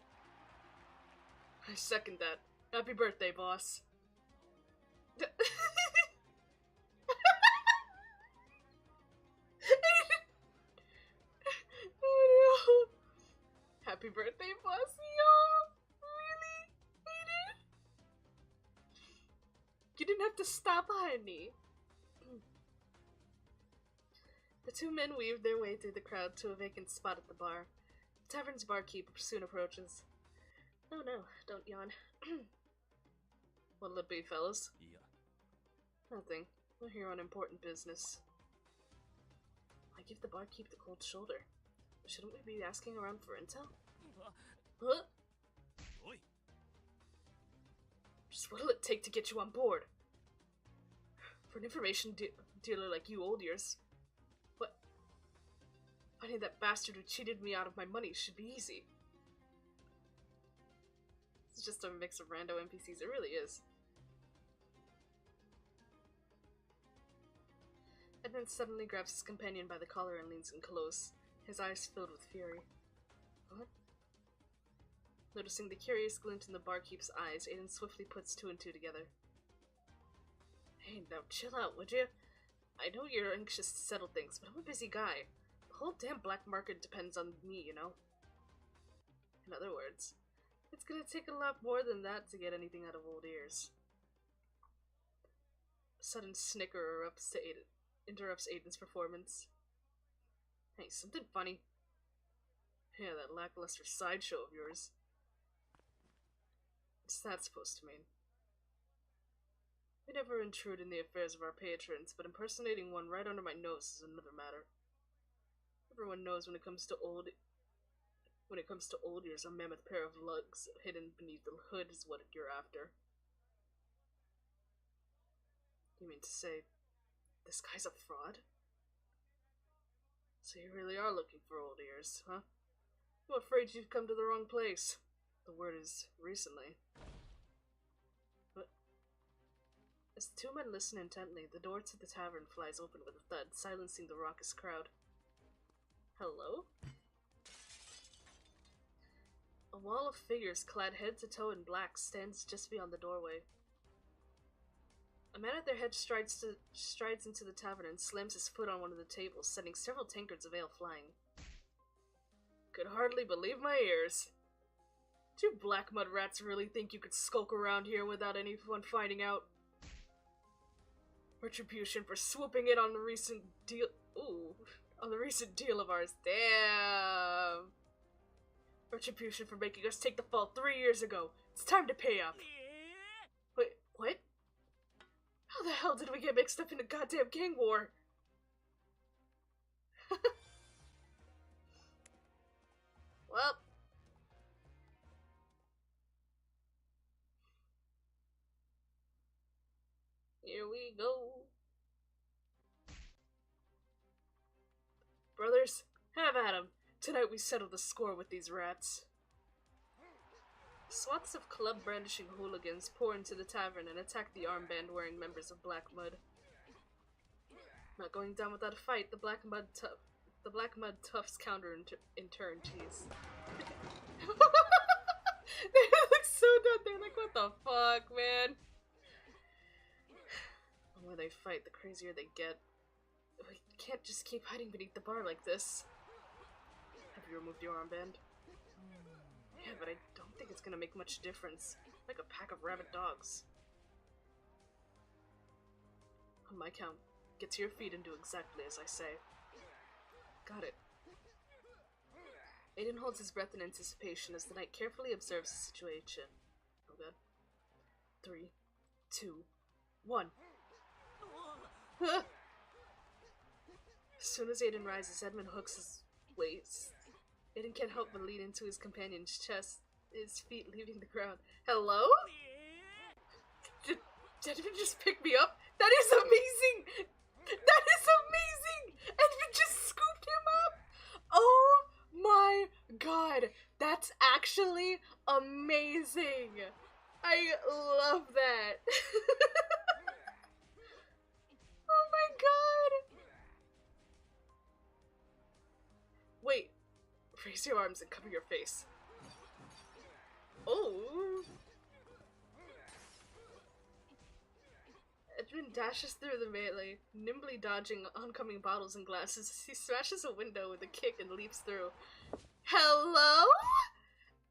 I second that. Happy birthday, boss. Oh no. Happy birthday, boss, yo! Really? Aiden? You didn't have to stop, honey. The two men weave their way through the crowd to a vacant spot at the bar. The tavern's barkeep soon approaches. Oh no, don't yawn. What'll it be, fellas? Yeah. Nothing. We're here on important business. I give the barkeep the cold shoulder. Shouldn't we be asking around for intel? Huh? Oi. Just what'll it take to get you on board? For an information dealer like you, old ears. What? Finding that bastard who cheated me out of my money should be easy. It's just a mix of rando NPCs, it really is. Edmund suddenly grabs his companion by the collar and leans in close, his eyes filled with fury. What? Noticing the curious glint in the barkeep's eyes, Aiden swiftly puts two and two together. Hey, now chill out, would you? I know you're anxious to settle things, but I'm a busy guy. The whole damn black market depends on me, you know? In other words, it's gonna take a lot more than that to get anything out of old ears. A sudden snicker interrupts Aiden's performance. Hey, something funny? Yeah, that lackluster sideshow of yours. What's that supposed to mean? We never intrude in the affairs of our patrons, but impersonating one right under my nose is another matter. Everyone knows when it comes to old ears, a mammoth pair of lugs hidden beneath the hood is what you're after. You mean to say, this guy's a fraud? So you really are looking for old ears, huh? I'm afraid you've come to the wrong place. The word is recently. What? As the two men listen intently, the door to the tavern flies open with a thud, silencing the raucous crowd. Hello? A wall of figures clad head to toe in black stands just beyond the doorway. A man at their head strides into the tavern and slams his foot on one of the tables, sending several tankards of ale flying. Could hardly believe my ears. Do you black mud rats really think you could skulk around here without anyone finding out? Retribution for swooping in on the recent deal. Ooh, on the recent deal of ours. Damn. Retribution for making us take the fall 3 years ago. It's time to pay up. Wait, what? How the hell did we get mixed up in a goddamn gang war? Well. Here we go. Brothers, have at 'em. Tonight we settle the score with these rats. Swaths of club-brandishing hooligans pour into the tavern and attack the armband-wearing members of Black Mud. Not going down without a fight, the Black Mud Toughs counter in turn, jeez. They look so done, they're like, what the fuck, man? The more they fight, the crazier they get. We can't just keep hiding beneath the bar like this. Have you removed your armband? Yeah, but I don't think it's gonna make much difference. Like a pack of rabid dogs. On my count, get to your feet and do exactly as I say. Got it. Aiden holds his breath in anticipation as the knight carefully observes the situation. Oh god. 3, 2, 1. As soon as Aiden rises, Edmund hooks his waist. Aiden can't help but lean into his companion's chest, his feet leaving the ground. Hello? Did Edmund just pick me up? That is amazing! That is amazing! Edmund just scooped him up! Oh my god! That's actually amazing! I love that! Oh my god! Wait. Raise your arms and cover your face. Oh! Edmund dashes through the melee, nimbly dodging oncoming bottles and glasses as he smashes a window with a kick and leaps through. Hello?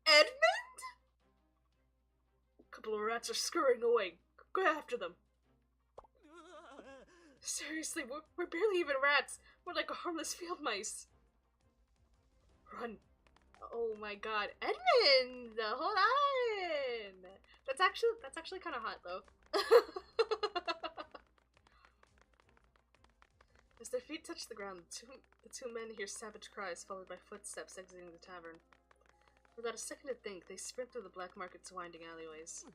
Edmund? A couple of rats are scurrying away. Go after them. Seriously, we're barely even rats. We're like a harmless field mice. Run. Oh my god. Edmund! Hold on! That's actually kind of hot, though. As their feet touch the ground, the two men hear savage cries followed by footsteps exiting the tavern. Without a second to think, they sprint through the black market's winding alleyways.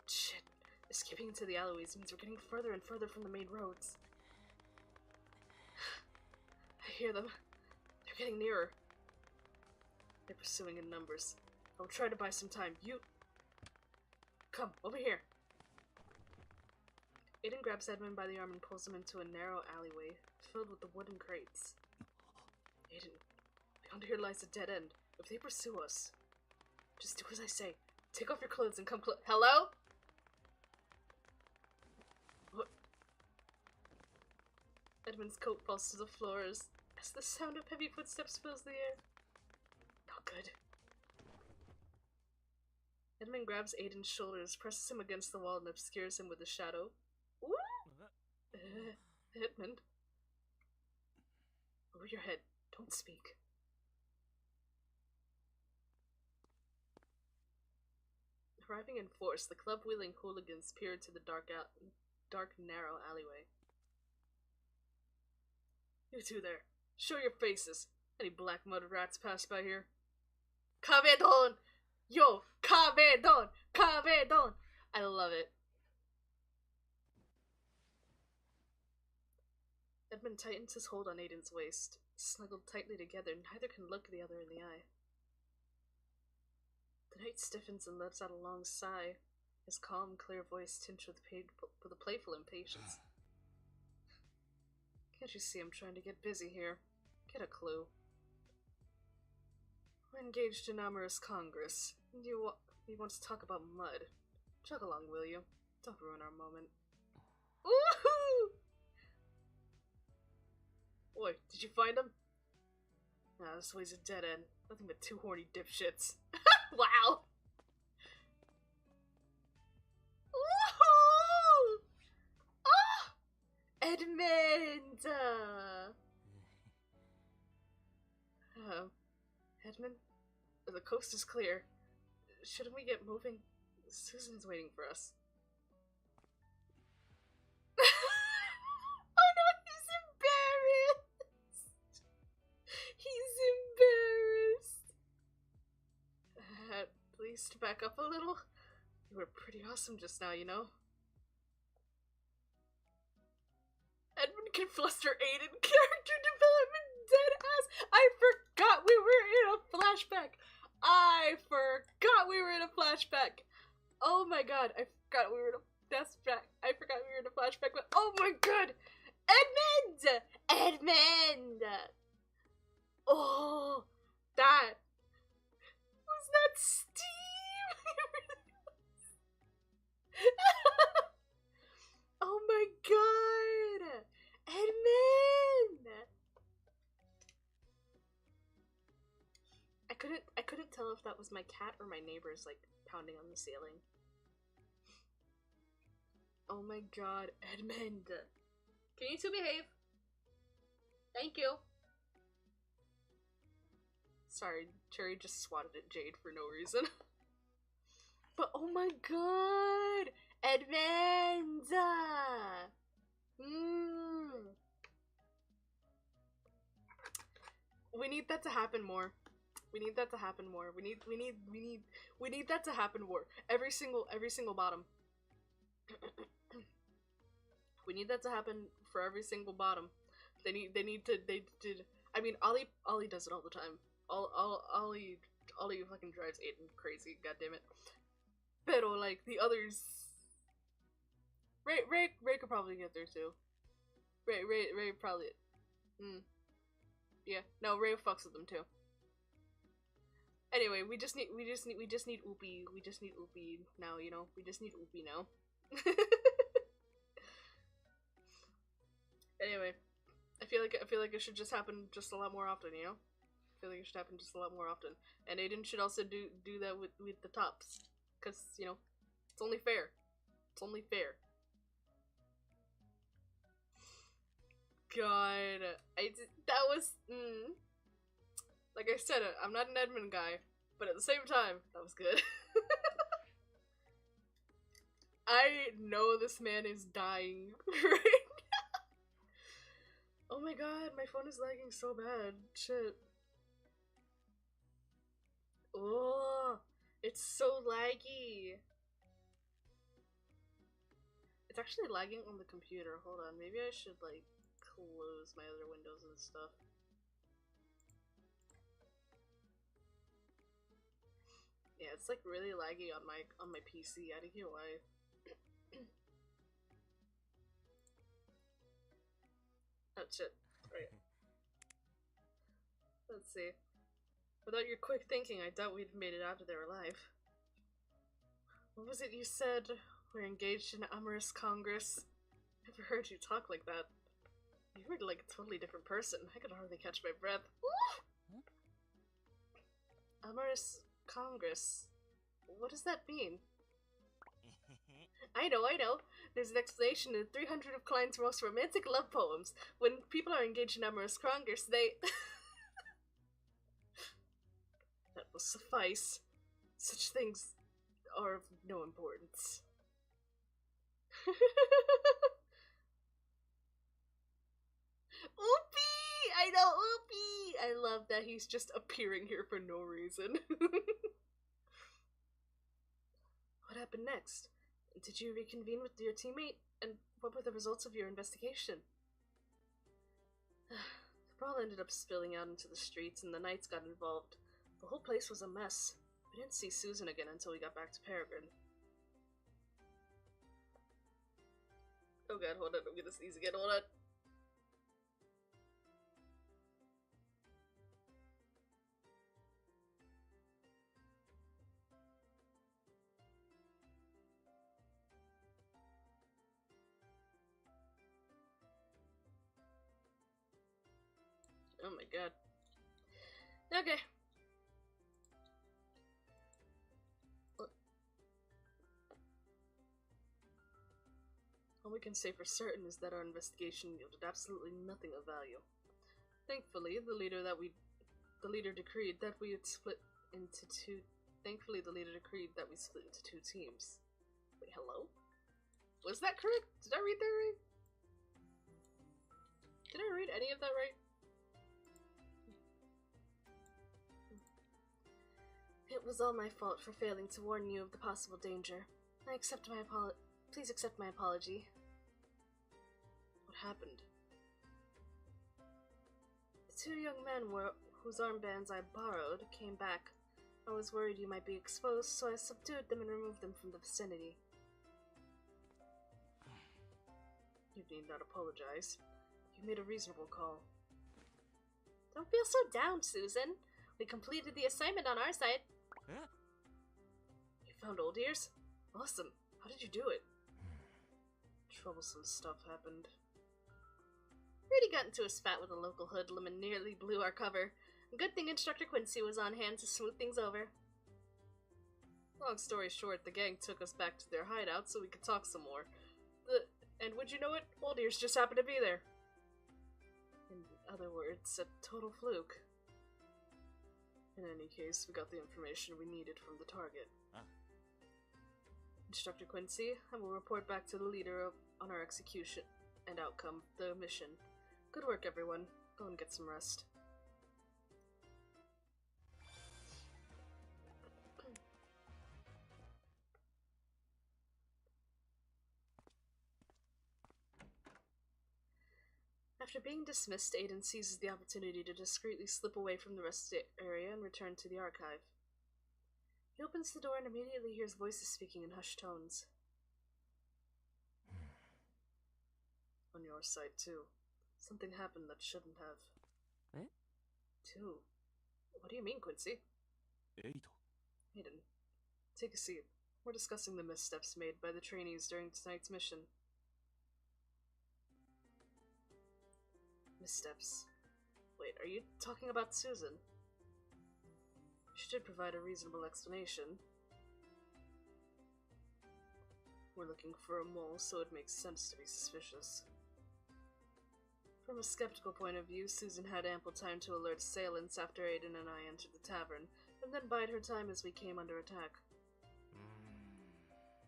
Shit. Escaping into the alleyways means we're getting further and further from the main roads. I hear them. They're getting nearer. They're pursuing in numbers. I will try to buy some time. You... Come, over here. Aiden grabs Edmund by the arm and pulls him into a narrow alleyway, filled with the wooden crates. Aiden, beyond here lies a dead end. If they pursue us, just do as I say. Take off your clothes and come close. Hello? What? Edmund's coat falls to the floor as the sound of heavy footsteps fills the air. Not good. Edmund grabs Aiden's shoulders, presses him against the wall, and obscures him with a shadow. Ooh! Edmund. Over your head. Don't speak. Arriving in force, the club-wheeling hooligans peer into the dark, narrow alleyway. You two there. Show your faces. Any black mud rats pass by here? Cabedon! Yo! Cabedon! Cabedon! I love it. Edmund tightens his hold on Aiden's waist. Snuggled tightly together, neither can look the other in the eye. The knight stiffens and lets out a long sigh, his calm, clear voice tinged with a playful impatience. Can't you see I'm trying to get busy here? Get a clue. We're engaged in amorous congress, and you want to talk about mud. Chug along, will you? Don't ruin our moment. Woohoo! Boy, did you find him? Nah, this way's a dead end. Nothing but two horny dipshits. Wow! Woohoo! Ah! Edmund! Edmund? The coast is clear. Shouldn't we get moving? Susan's waiting for us. Oh no, he's embarrassed! He's embarrassed! Please to back up a little. You were pretty awesome just now, you know? Edmund can fluster Aiden. Character development dead ass. I forgot we were in a flashback. Oh my god, I forgot we were in a flashback. But oh my god! Edmund! Edmund! Oh, that. Was that Steve? Oh my god! Edmund! I couldn't tell if that was my cat or my neighbors like pounding on the ceiling. Oh my god, Edmund. Can you two behave? Thank you. Sorry, Cherry just swatted at Jade for no reason. But oh my god! Edmund! We need that to happen more. We need that to happen more. We need that to happen more. Every single bottom. We need that to happen for every single bottom. They I mean, Ollie does it all the time. Ollie fucking drives Aiden crazy, goddammit. Pero like the others, Ray could probably get there too. Ray probably. Yeah, no, Ray fucks with them too. Anyway, we just need Oopie. We just need Oopie now, you know. We just need Oopie now. Anyway, I feel like it should just happen just a lot more often, you know. I feel like it should happen just a lot more often, and Aiden should also do that with the tops, cause you know, it's only fair. It's only fair. God, that was like I said, I'm not an Edmund guy, but at the same time, that was good. I know this man is dying right now. Oh my god, my phone is lagging so bad. Shit. Oh, it's so laggy. It's actually lagging on the computer. Hold on, maybe I should like close my other windows and stuff. Yeah, it's like really laggy on my PC. I don't know why. Oh shit. Right. Let's see. Without your quick thinking, I doubt we'd made it out of there alive. What was it you said? We're engaged in amorous congress? Never heard you talk like that. You were like a totally different person. I could hardly catch my breath. Amorous congress. What does that mean? I know. There's an explanation in 300 of Klein's most romantic love poems. When people are engaged in amorous congress, they... That will suffice. Such things are of no importance. Oopie! I know, Oopie! I love that he's just appearing here for no reason. What happened next? Did you reconvene with your teammate? And what were the results of your investigation? The brawl ended up spilling out into the streets and the Knights got involved. The whole place was a mess. We didn't see Susan again until we got back to Peregrine. Oh god, hold on, I'm gonna sneeze again, hold on. Oh my god. Okay. Oh my we can say for certain is that our investigation yielded absolutely nothing of value. Thankfully, the leader decreed that we would split into two. Thankfully, the leader decreed that we split into two teams. Wait, hello? Was that correct? Did I read that right? Did I read any of that right? It was all my fault for failing to warn you of the possible danger. Please accept my apology. What happened? The two young men whose armbands I borrowed came back. I was worried you might be exposed, so I subdued them and removed them from the vicinity. You need not apologize. You made a reasonable call. Don't feel so down, Susan. We completed the assignment on our side. You found Old Ears? Awesome. How did you do it? Troublesome stuff happened. Rudy got into a spat with a local hoodlum and nearly blew our cover. Good thing Instructor Quincy was on hand to smooth things over. Long story short, the gang took us back to their hideout so we could talk some more. And would you know it? Old Ears just happened to be there. In other words, a total fluke. In any case, we got the information we needed from the target. Instructor Quincy, I will report back to the leader on our execution and outcome, the mission. Good work, everyone. Go and get some rest. After being dismissed, Aiden seizes the opportunity to discreetly slip away from the rest of the area and return to the archive. He opens the door and immediately hears voices speaking in hushed tones. On your side, too. Something happened that shouldn't have. Eh? Two. What do you mean, Quincy? Aiden, take a seat. We're discussing the missteps made by the trainees during tonight's mission. Missteps. Wait, are you talking about Susan? She did provide a reasonable explanation. We're looking for a mole, so it makes sense to be suspicious. From a skeptical point of view, Susan had ample time to alert assailants after Aiden and I entered the tavern, and then bide her time as we came under attack.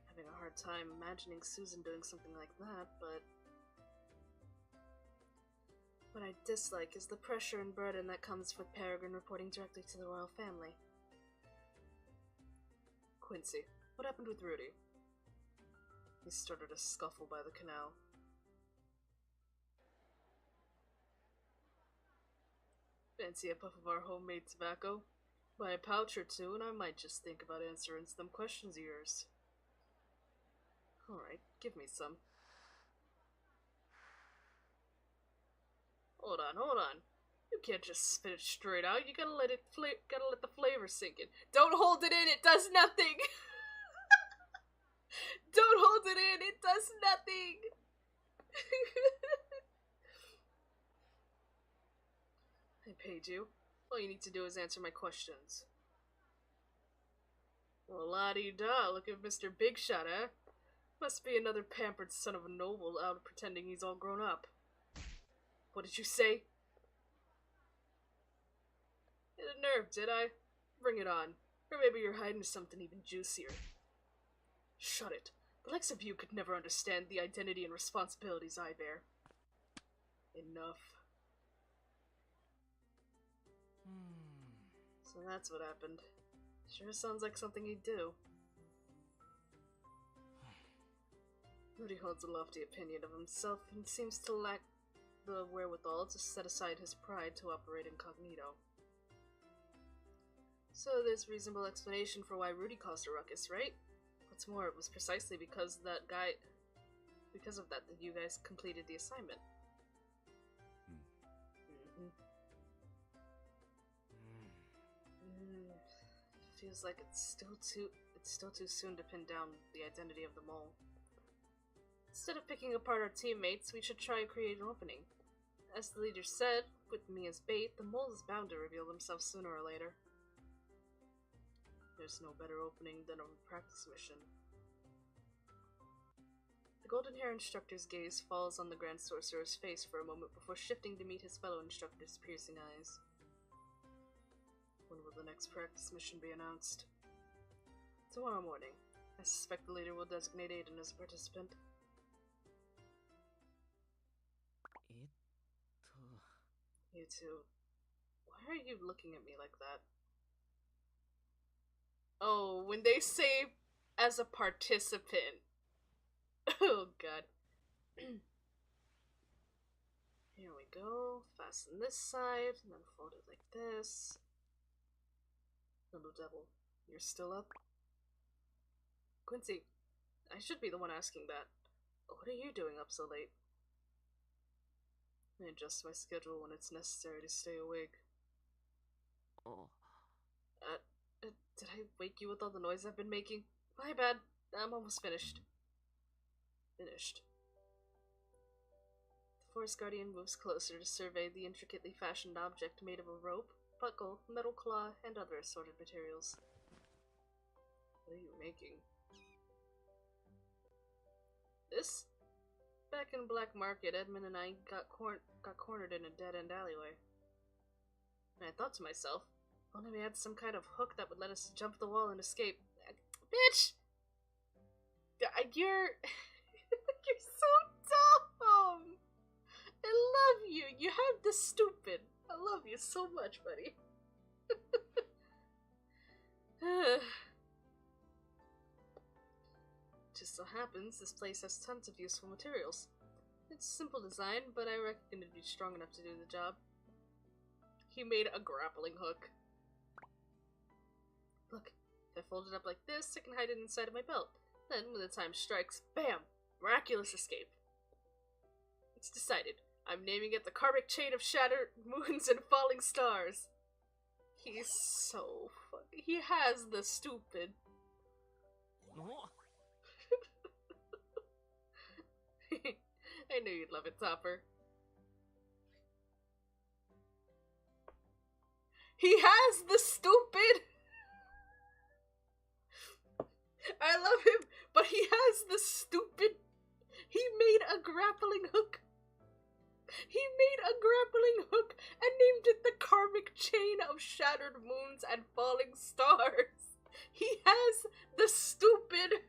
Having a hard time imagining Susan doing something like that, but what I dislike is the pressure and burden that comes with Peregrine reporting directly to the royal family. Quincy, what happened with Rudy? He started a scuffle by the canal. Fancy a puff of our homemade tobacco? Buy a pouch or two, and I might just think about answering some questions of yours. Alright, give me some. Hold on. You can't just spit it straight out. You gotta let the flavor sink in. Don't hold it in, it does nothing! Don't hold it in, it does nothing! I paid you. All you need to do is answer my questions. Well, la-dee-da, look at Mr. Big Shot, eh? Must be another pampered son of a noble out pretending he's all grown up. What did you say? Hit a nerve, did I? Bring it on. Or maybe you're hiding something even juicier. Shut it. The likes of you could never understand the identity and responsibilities I bear. Enough. So that's what happened. Sure sounds like something he'd do. Rudy holds a lofty opinion of himself and seems to lack the wherewithal to set aside his pride to operate incognito. So there's reasonable explanation for why Rudy caused a ruckus, right? What's more, it was precisely because of that that you guys completed the assignment. Feels like it's still too soon to pin down the identity of the mole. Instead of picking apart our teammates, we should try and create an opening. As the leader said, with me as bait, the mole is bound to reveal themselves sooner or later. There's no better opening than a practice mission. The golden-haired instructor's gaze falls on the Grand Sorcerer's face for a moment before shifting to meet his fellow instructor's piercing eyes. When will the next practice mission be announced? Tomorrow morning. I suspect the leader will designate Aiden as a participant. You two. Why are you looking at me like that? Oh, when they say as a participant. Oh god. Here we go. Fasten this side, and then fold it like this. Little devil, you're still up? Quincy, I should be the one asking that. What are you doing up so late? I adjust my schedule when it's necessary to stay awake. Oh. Did I wake you with all the noise I've been making? My bad. I'm almost finished. Finished. The Forest Guardian moves closer to survey the intricately fashioned object made of a rope, buckle, metal claw, and other assorted materials. What are you making? This? Back in Black Market, Edmund and I got cornered in a dead-end alleyway. And I thought to myself, if only we had some kind of hook that would let us jump the wall and escape. Bitch! You're... You're so dumb! I love you! You have the stupid! I love you so much, buddy. Just so happens, this place has tons of useful materials. It's simple design, but I reckon it'd be strong enough to do the job. He made a grappling hook. Look, if I fold it up like this, I can hide it inside of my belt. Then, when the time strikes, bam! Miraculous escape. It's decided. I'm naming it the Karmic Chain of Shattered Moons and Falling Stars. He's so funny. He has the stupid. No. I knew you'd love it, Topper. He has the stupid! I love him, but he has the stupid... He made a grappling hook. He made a grappling hook and named it the Karmic Chain of Shattered Moons and Falling Stars. He has the stupid...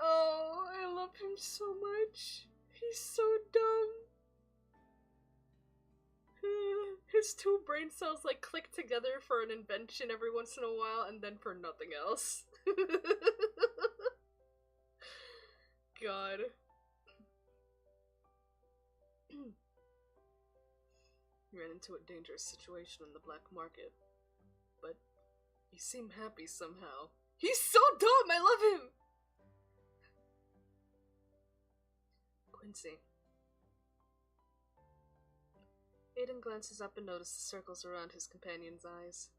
Oh, I love him so much. He's so dumb. His two brain cells like click together for an invention every once in a while and then for nothing else. God. You ran into a dangerous situation in the black market. But you seem happy somehow. He's so dumb! I love him! Quincy. Aiden glances up and notices the circles around his companion's eyes.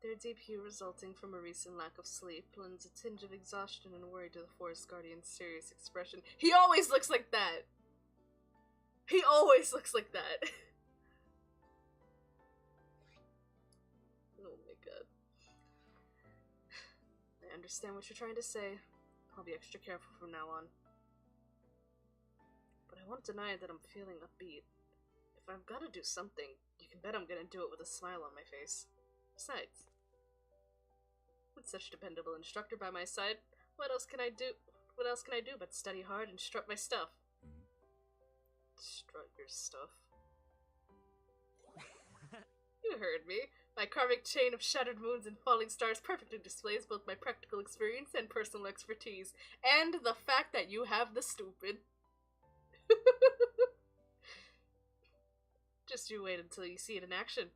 Their deep hue resulting from a recent lack of sleep lends a tinge of exhaustion and worry to the Forest Guardian's serious expression. He always looks like that! He always looks like that! Oh my god. I understand what you're trying to say. I'll be extra careful from now on. But I won't deny that I'm feeling upbeat. If I've got to do something, you can bet I'm gonna do it with a smile on my face. Besides, with such a dependable instructor by my side, what else can I do? What else can I do but study hard and strut my stuff? Strut your stuff? You heard me. My Karmic Chain of Shattered Moons and Falling Stars perfectly displays both my practical experience and personal expertise, and the fact that you have the stupid. Just you wait until you see it in action.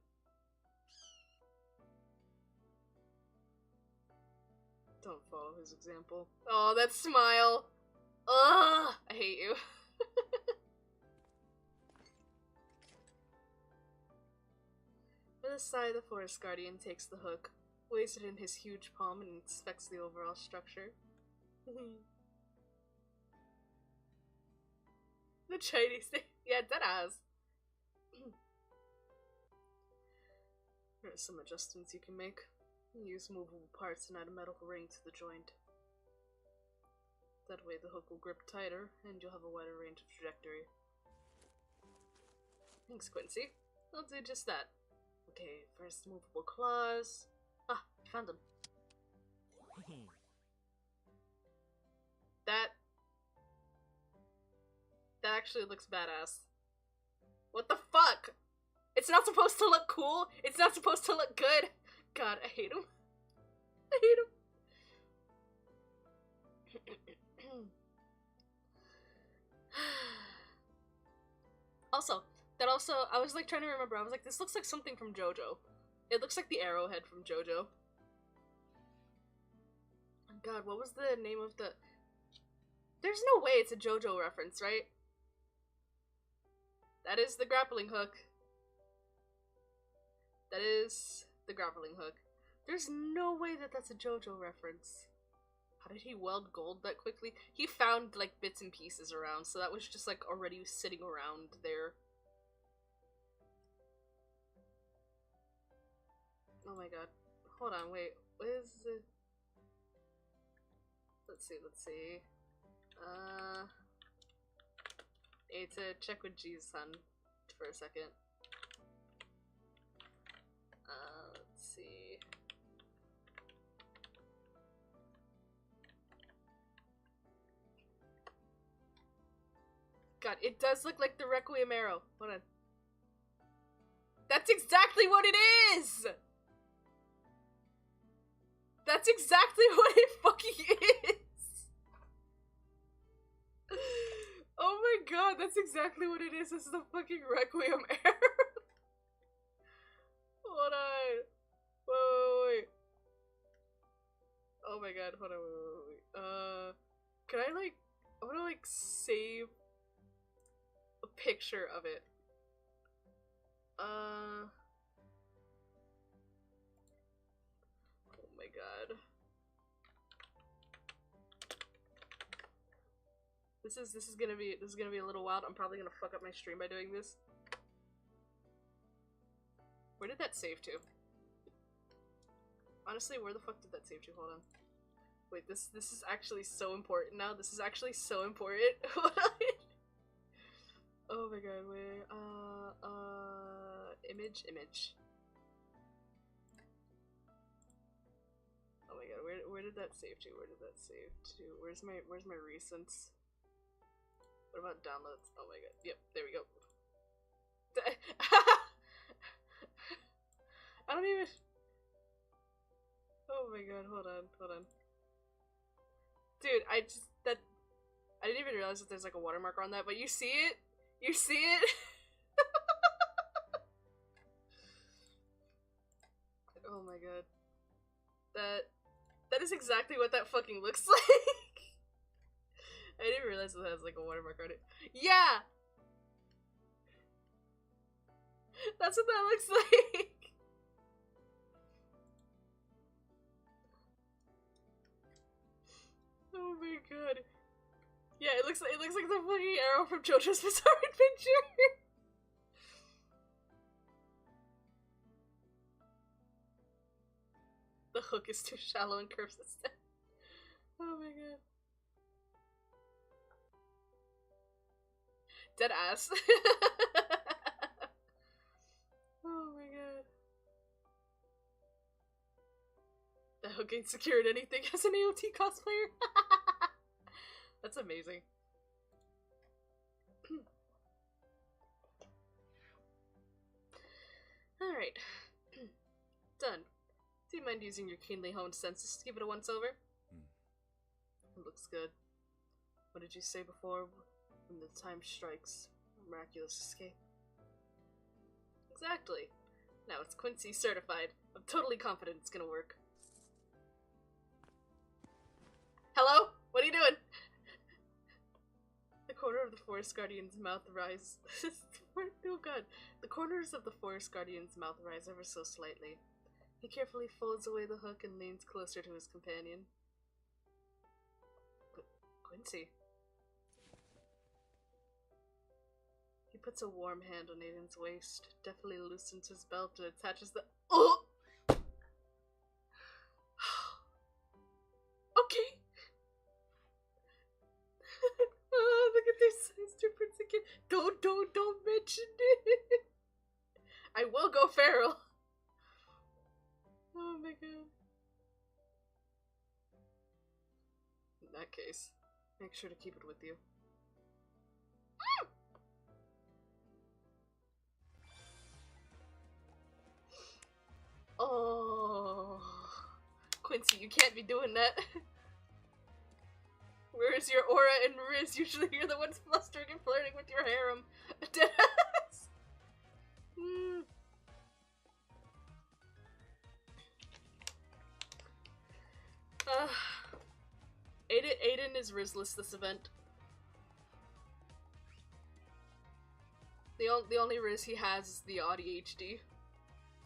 Don't follow his example. Oh, that smile! Ugh! I hate you. With a sigh, the Forest Guardian takes the hook, weighs it in his huge palm, and inspects the overall structure. The Chinese thing. Yeah, deadass. There are some adjustments you can make. Use movable parts and add a metal ring to the joint. That way the hook will grip tighter, and you'll have a wider range of trajectory. Thanks, Quincy. I'll do just that. Okay, first movable claws. Ah, I found them. That actually looks badass. What the fuck? It's not supposed to look cool. It's not supposed to look good. God, I hate him. I hate him. Also, I was like trying to remember. I was like, this looks like something from JoJo. It looks like the arrowhead from JoJo. God, what was the name of the... There's no way it's a JoJo reference, right? That is the grappling hook. That is the grappling hook. There's no way that that's a JoJo reference. How did he weld gold that quickly? He found, like, bits and pieces around, so that was just, like, already sitting around there. Oh my god. Hold on, wait. What is it? Let's see. Need to check with G-Sun for a second. Let's see. God, it does look like the Requiem arrow. Hold on. That's exactly what it is! That's exactly what it fucking is! Oh my god, that's exactly what it is. This is the fucking Requiem arrow. Hold on. Wait. Oh my god, hold on, wait. Can I, like... I wanna, like, save a picture of it. Oh my god. This is gonna be a little wild. I'm probably gonna fuck up my stream by doing this. Where did that save to? Honestly, where the fuck did that save to? Hold on. Wait, this is actually so important now. This is actually so important. Hold on. Oh my god, where image. Oh my god, where did that save to? Where did that save to? Where's my recents? What about downloads? Oh my god. Yep, there we go. I don't even... Oh my god, hold on. Dude, I didn't even realize that there's like a watermark on that, but you see it? You see it? Oh my god. That is exactly what that fucking looks like. I didn't realize that has like a watermark on it. Yeah! That's what that looks like. Oh my god. Yeah, it looks like the fucking arrow from JoJo's Bizarre Adventure. The hook is too shallow and curves instead. Oh my god. Dead ass. Oh my god. The hook ain't secured anything as an AOT cosplayer. That's amazing. Alright. Done. Do you mind using your keenly honed senses to give it a once-over? It looks good. What did you say before? When the time strikes, miraculous escape. Exactly. Now it's Quincy certified. I'm totally confident it's gonna work. Hello? What are you doing? The corner of the Forest Guardian's mouth rise. Oh god. The corners of the Forest Guardian's mouth rise ever so slightly. He carefully folds away the hook and leans closer to his companion. Quincy. He puts a warm hand on Aiden's waist, deftly loosens his belt and attaches the— Oh! Don't mention it. I will go feral. Oh my god. In that case, make sure to keep it with you. Oh, Quincy, you can't be doing that. Where's your aura and Riz? Usually you're the ones flustering and flirting with your harem. Deadass. Aiden is Rizless this event. The only Riz he has is the ADHD.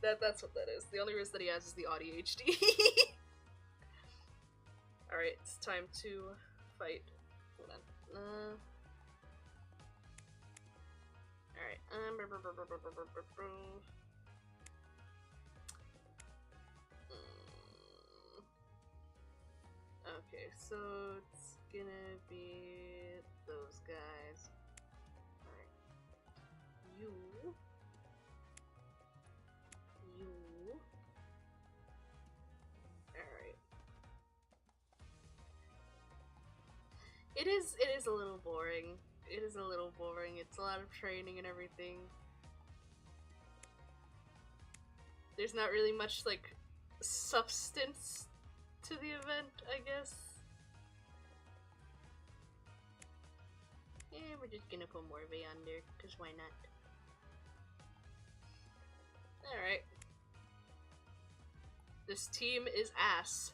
That's what that is. The only Riz that he has is the ADHD. Alright, it's time to fight. Hold on. Alright. Okay, so it's gonna be those guys. Alright. You. Alright. It is a little boring. It is a little boring. It's a lot of training and everything. There's not really much, like, substance to the event, I guess. Yeah, we're just gonna put Morve on there, because why not? Alright. This team is ass.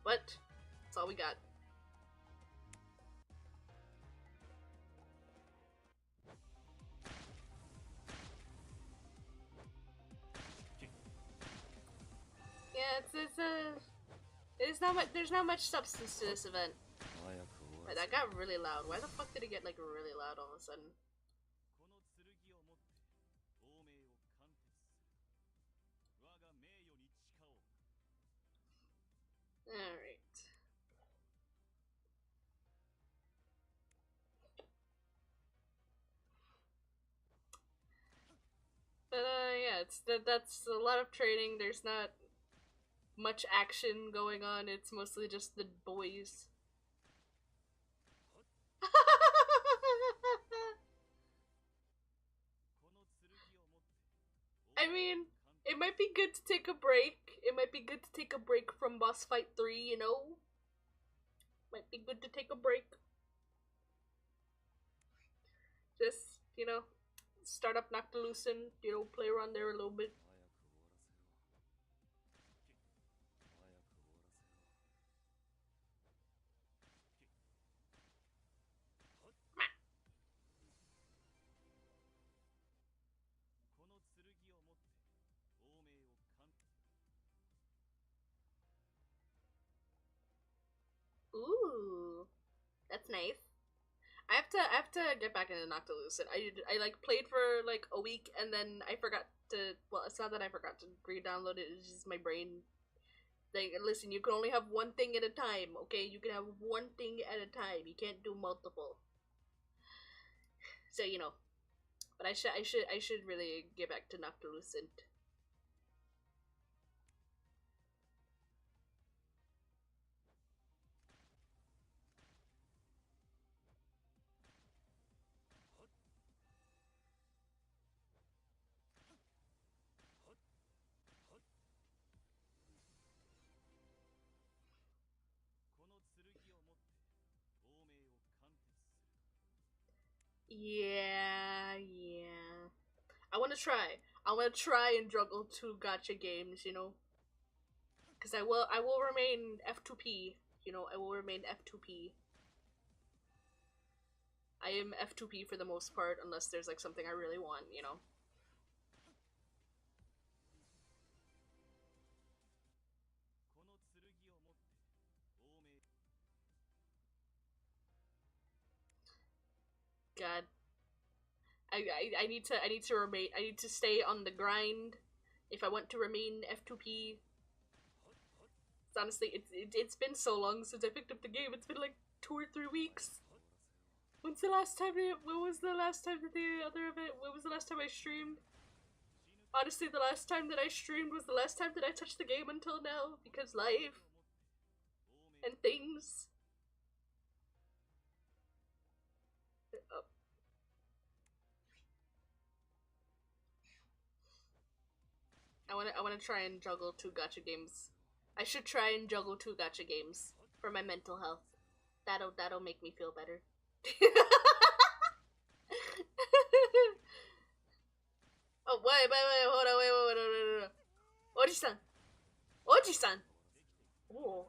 But, that's all we got. Yeah, there's not much substance to this event. Wait, that got really loud. Why the fuck did it get like really loud all of a sudden? Alright. But yeah, that's a lot of training. There's not much action going on. It's mostly just the boys. I mean, it might be good to take a break. It might be good to take a break from boss fight 3, you know? Might be good to take a break. Just, you know, start up Noctilucent, you know, play around there a little bit. Ooh, that's nice. I have to get back into Noctilucent. I like played for like a week and then I forgot to. Well, it's not that I forgot to re-download it. It's just my brain. Like, listen, you can only have one thing at a time. Okay, you can have one thing at a time. You can't do multiple. So you know, but I should really get back to Noctilucent. Yeah. I want to try. I want to try and juggle 2 gacha games, you know? Because I will remain F2P, you know, I will remain F2P. I am F2P for the most part, unless there's like something I really want, you know? God. I need to remain, I need to stay on the grind if I want to remain F2P. Honestly, it's been so long since I picked up the game. It's been like 2 or 3 weeks. When was the last time that the other event? When was the last time I streamed? Honestly, the last time that I streamed was the last time that I touched the game until now, because life and things. Oh. I wanna try and juggle 2 gacha games. I should try and juggle 2 gacha games for my mental health. That'll make me feel better. Oh, wait, hold on, wait. Oji-san! Oji-san! Ooh.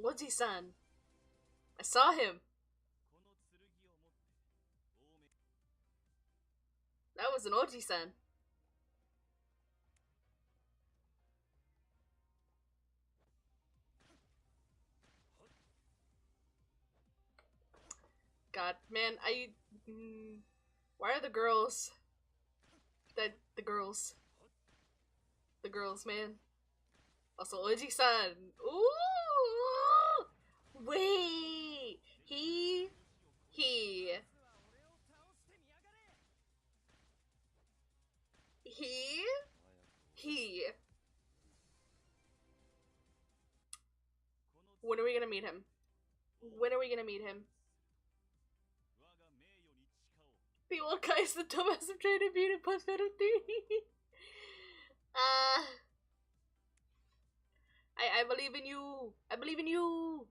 Oji-san! I saw him! That was an Oji-san. God, man, why are the girls... The girls, man. Also, Oji-san. Ooh! Wait! He... When are we gonna meet him? When are we gonna meet him? The old guy is the dumbass of trying to beat a plus metal theory. I believe in you. I believe in you.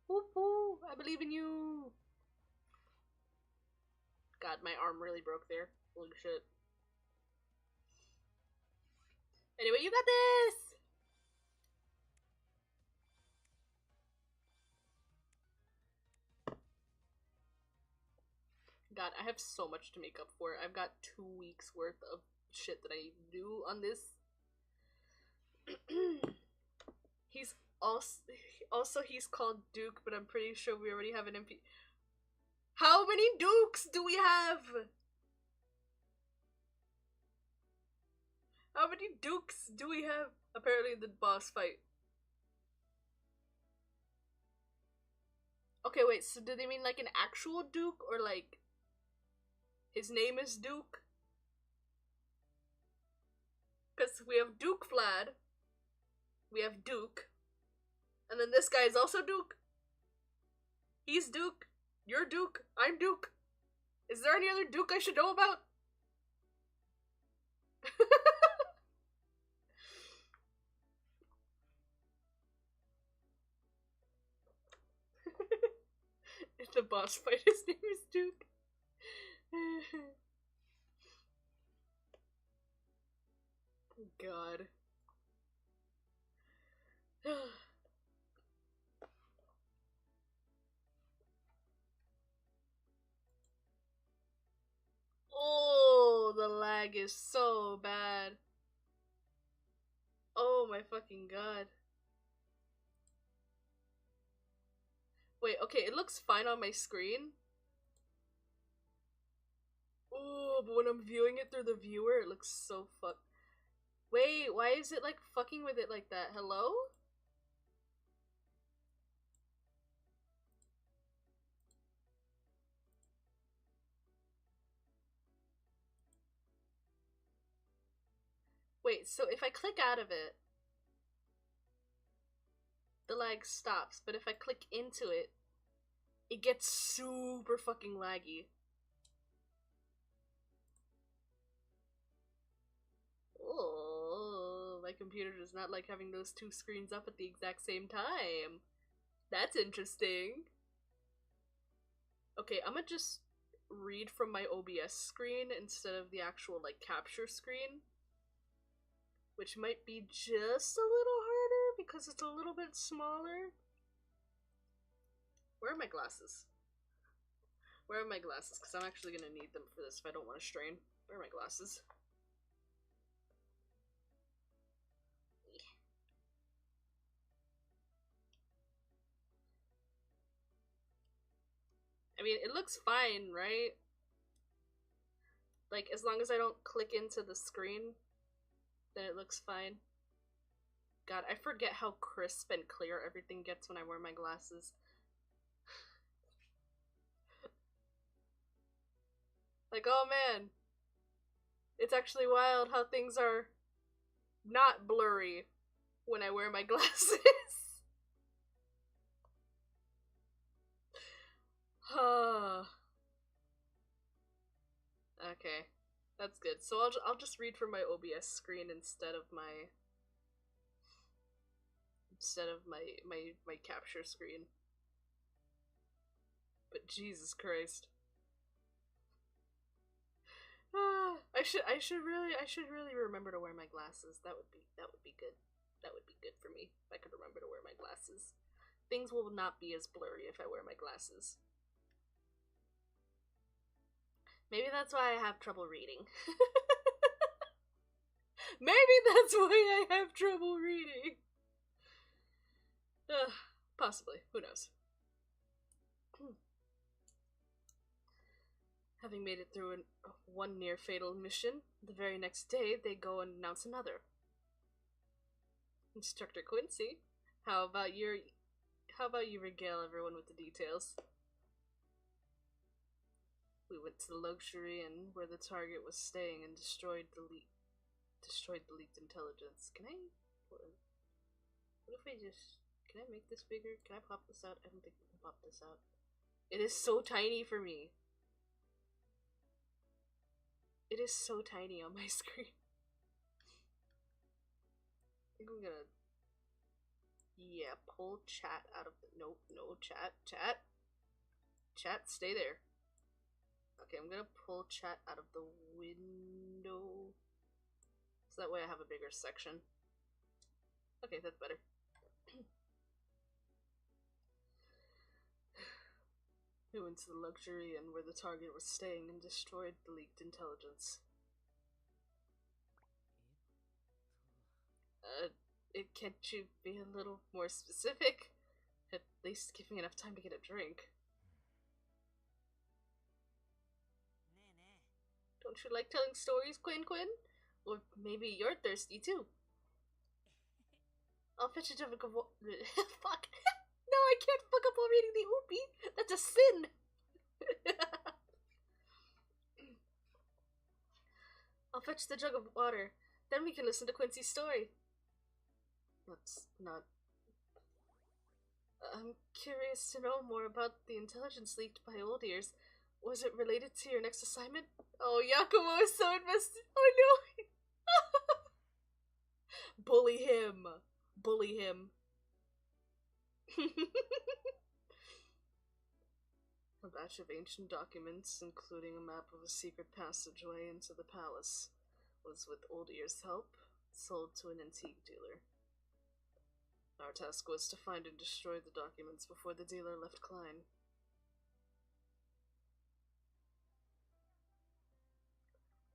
Whoop whoop. I believe in you. God, my arm really broke there. Holy shit. Anyway, you got this! God, I have so much to make up for. I've got 2 weeks worth of shit that I do on this. He's also he's called Duke, but I'm pretty sure we already have an MP. How many Dukes do we have? How many Dukes do we have? Apparently the boss fight. Okay, wait, so do they mean like an actual Duke or like his name is Duke? Because we have Duke Vlad, we have Duke, and then this guy is also Duke. He's Duke, you're Duke, I'm Duke. Is there any other Duke I should know about? If the boss fight, his name is Duke. God. Oh, the lag is so bad. Oh my fucking god. Wait, okay, it looks fine on my screen. Oh, but when I'm viewing it through the viewer, it looks so fucked. Wait, why is it like fucking with it like that? Hello? Wait, so if I click out of it, the lag stops, but if I click into it, it gets super fucking laggy. Oh, my computer does not like having those 2 screens up at the exact same time. That's interesting. Okay, I'm gonna just read from my OBS screen instead of the actual, like, capture screen. Which might be just a little harder because it's a little bit smaller. Where are my glasses? Where are my glasses? Because I'm actually gonna need them for this if I don't want to strain. Where are my glasses? I mean, it looks fine, right? Like, as long as I don't click into the screen, then it looks fine. God, I forget how crisp and clear everything gets when I wear my glasses. Like, oh man, it's actually wild how things are not blurry when I wear my glasses. Okay, that's good. So I'll just read from my OBS screen instead of my capture screen. But Jesus Christ. I should really remember to wear my glasses. That would be good. That would be good for me if I could remember to wear my glasses. Things will not be as blurry if I wear my glasses. Maybe that's why I have trouble reading. Maybe that's why I have trouble reading. Possibly. Who knows? Having made it through one near-fatal mission, the very next day they go and announce another. Instructor Quincy, how about you regale everyone with the details? We went to the luxury inn where the target was staying and destroyed the leaked intelligence. What if I can I make this bigger? Can I pop this out? I don't think we can pop this out. It is so tiny for me. It is so tiny on my screen. I think I'm gonna... Yeah, pull chat out of the... Nope, no, chat. Chat, stay there. Okay, I'm gonna pull chat out of the window. So that way I have a bigger section. Okay, that's better. We went to the luxury inn where the target was staying and destroyed the leaked intelligence. Can't you be a little more specific? At least give me enough time to get a drink. Don't you like telling stories, Quinn? Or maybe you're thirsty too. I'll fetch a drink of water. Fuck! No, I can't fuck up while reading the Oopie! That's a sin! I'll fetch the jug of water. Then we can listen to Quincy's story. That's not... I'm curious to know more about the intelligence leaked by Old Ears. Was it related to your next assignment? Oh, Yakumo is so invested. Oh no! Bully him. Bully him. A batch of ancient documents, including a map of a secret passageway into the palace, was with Old Ear's help sold to an antique dealer. Our task was to find and destroy the documents before the dealer left Klein.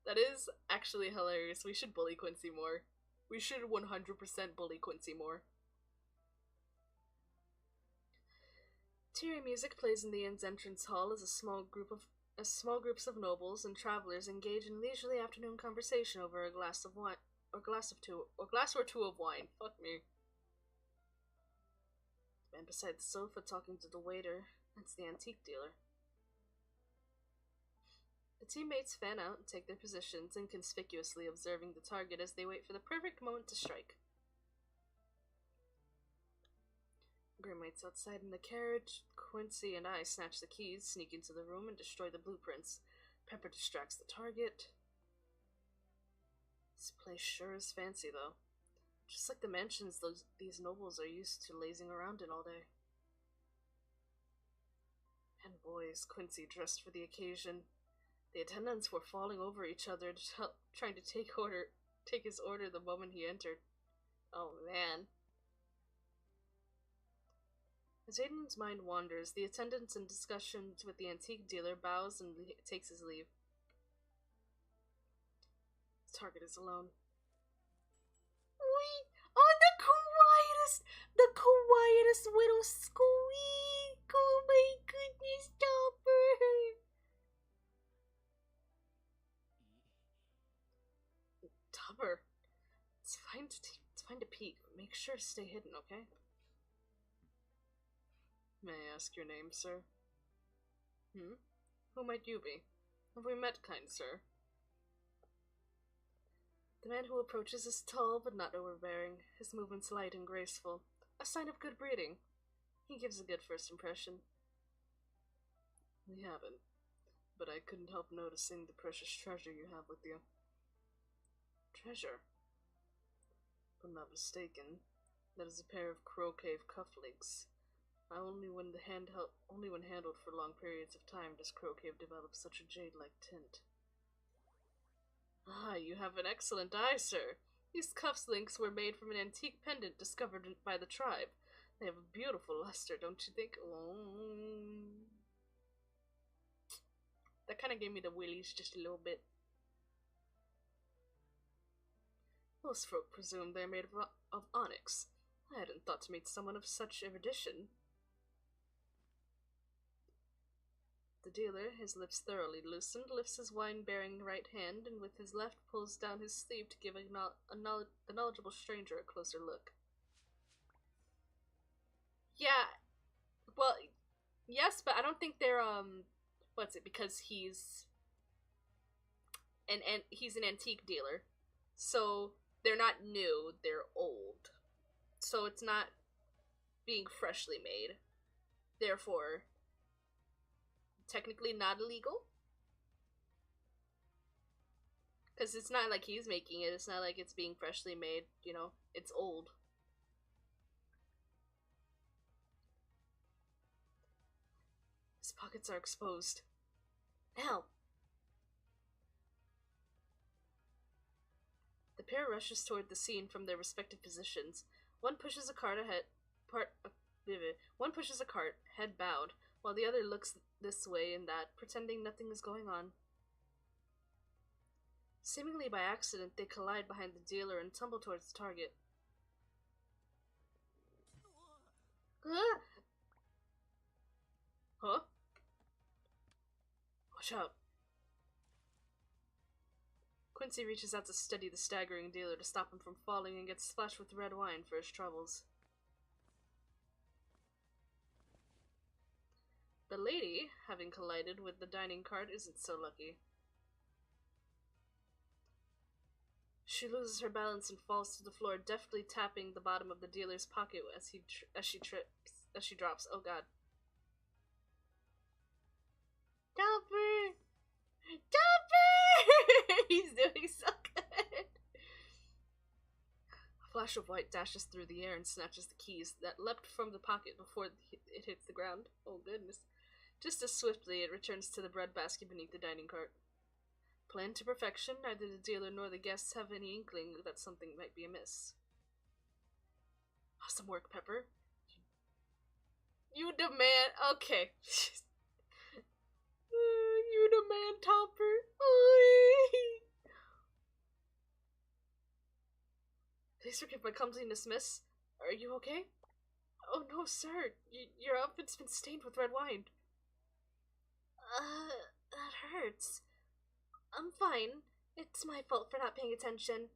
That is actually hilarious. We should bully Quincy more. We should 100% bully Quincy more. Teary music plays in the inn's entrance hall as small groups of nobles and travelers engage in leisurely afternoon conversation over a glass of wine, or glass or two of wine. Fuck me. The man beside the sofa talking to the waiter. That's the antique dealer. The teammates fan out and take their positions, inconspicuously observing the target as they wait for the perfect moment to strike. Grim waits outside in the carriage. Quincy and I snatch the keys, sneak into the room, and destroy the blueprints. Pepper distracts the target. This place sure is fancy, though. Just like the mansions these nobles are used to lazing around in all day. And boy, is Quincy dressed for the occasion. The attendants were falling over each other, trying to take his order the moment he entered. Oh man. As Aiden's mind wanders, the attendant in discussions with the antique dealer bows and takes his leave. The target is alone. Wee! Oh, the quietest little squeak! Oh my goodness, Topper! Topper, it's fine to peek. Make sure to stay hidden, okay? May I ask your name, sir? Who might you be? Have we met, kind sir? The man who approaches is tall but not overbearing, his movements light and graceful, a sign of good breeding. He gives a good first impression. We haven't, but I couldn't help noticing the precious treasure you have with you. Treasure? If I'm not mistaken, that is a pair of crow cave cufflinks. Only when handled for long periods of time does crow cave develop such a jade-like tint. Ah, you have an excellent eye, sir. These cufflinks were made from an antique pendant discovered by the tribe. They have a beautiful luster, don't you think? Oh. That kind of gave me the willies just a little bit. Most folk presume they're made of onyx. I hadn't thought to meet someone of such erudition. The dealer, his lips thoroughly loosened, lifts his wine-bearing right hand and with his left pulls down his sleeve to give the knowledgeable stranger a closer look. Yeah, well, yes, but I don't think they're, what's it, because he's an antique dealer. So, they're not new, they're old. So it's not being freshly made. Therefore, technically not illegal. Because it's not like he's making it, it's not like it's being freshly made, you know, it's old. His pockets are exposed. Now! The pair rushes toward the scene from their respective positions. One pushes a cart, head bowed, while the other looks this way and that, pretending nothing is going on. Seemingly by accident, they collide behind the dealer and tumble towards the target. Huh? Watch out. Quincy reaches out to steady the staggering dealer to stop him from falling and gets splashed with red wine for his troubles. The lady, having collided with the dining cart, isn't so lucky. She loses her balance and falls to the floor, deftly tapping the bottom of the dealer's pocket as she drops. Oh god. Dumper! Dumper! He's doing so good. A flash of white dashes through the air and snatches the keys that leapt from the pocket before it hits the ground. Oh goodness. Just as swiftly, it returns to the breadbasket beneath the dining cart. Planned to perfection, neither the dealer nor the guests have any inkling that something might be amiss. Awesome work, Pepper. You demand. Okay. You demand, Topper. Please forgive my clumsiness, miss. Are you okay? Oh no, sir. Your outfit's been stained with red wine. That hurts. I'm fine. It's my fault for not paying attention.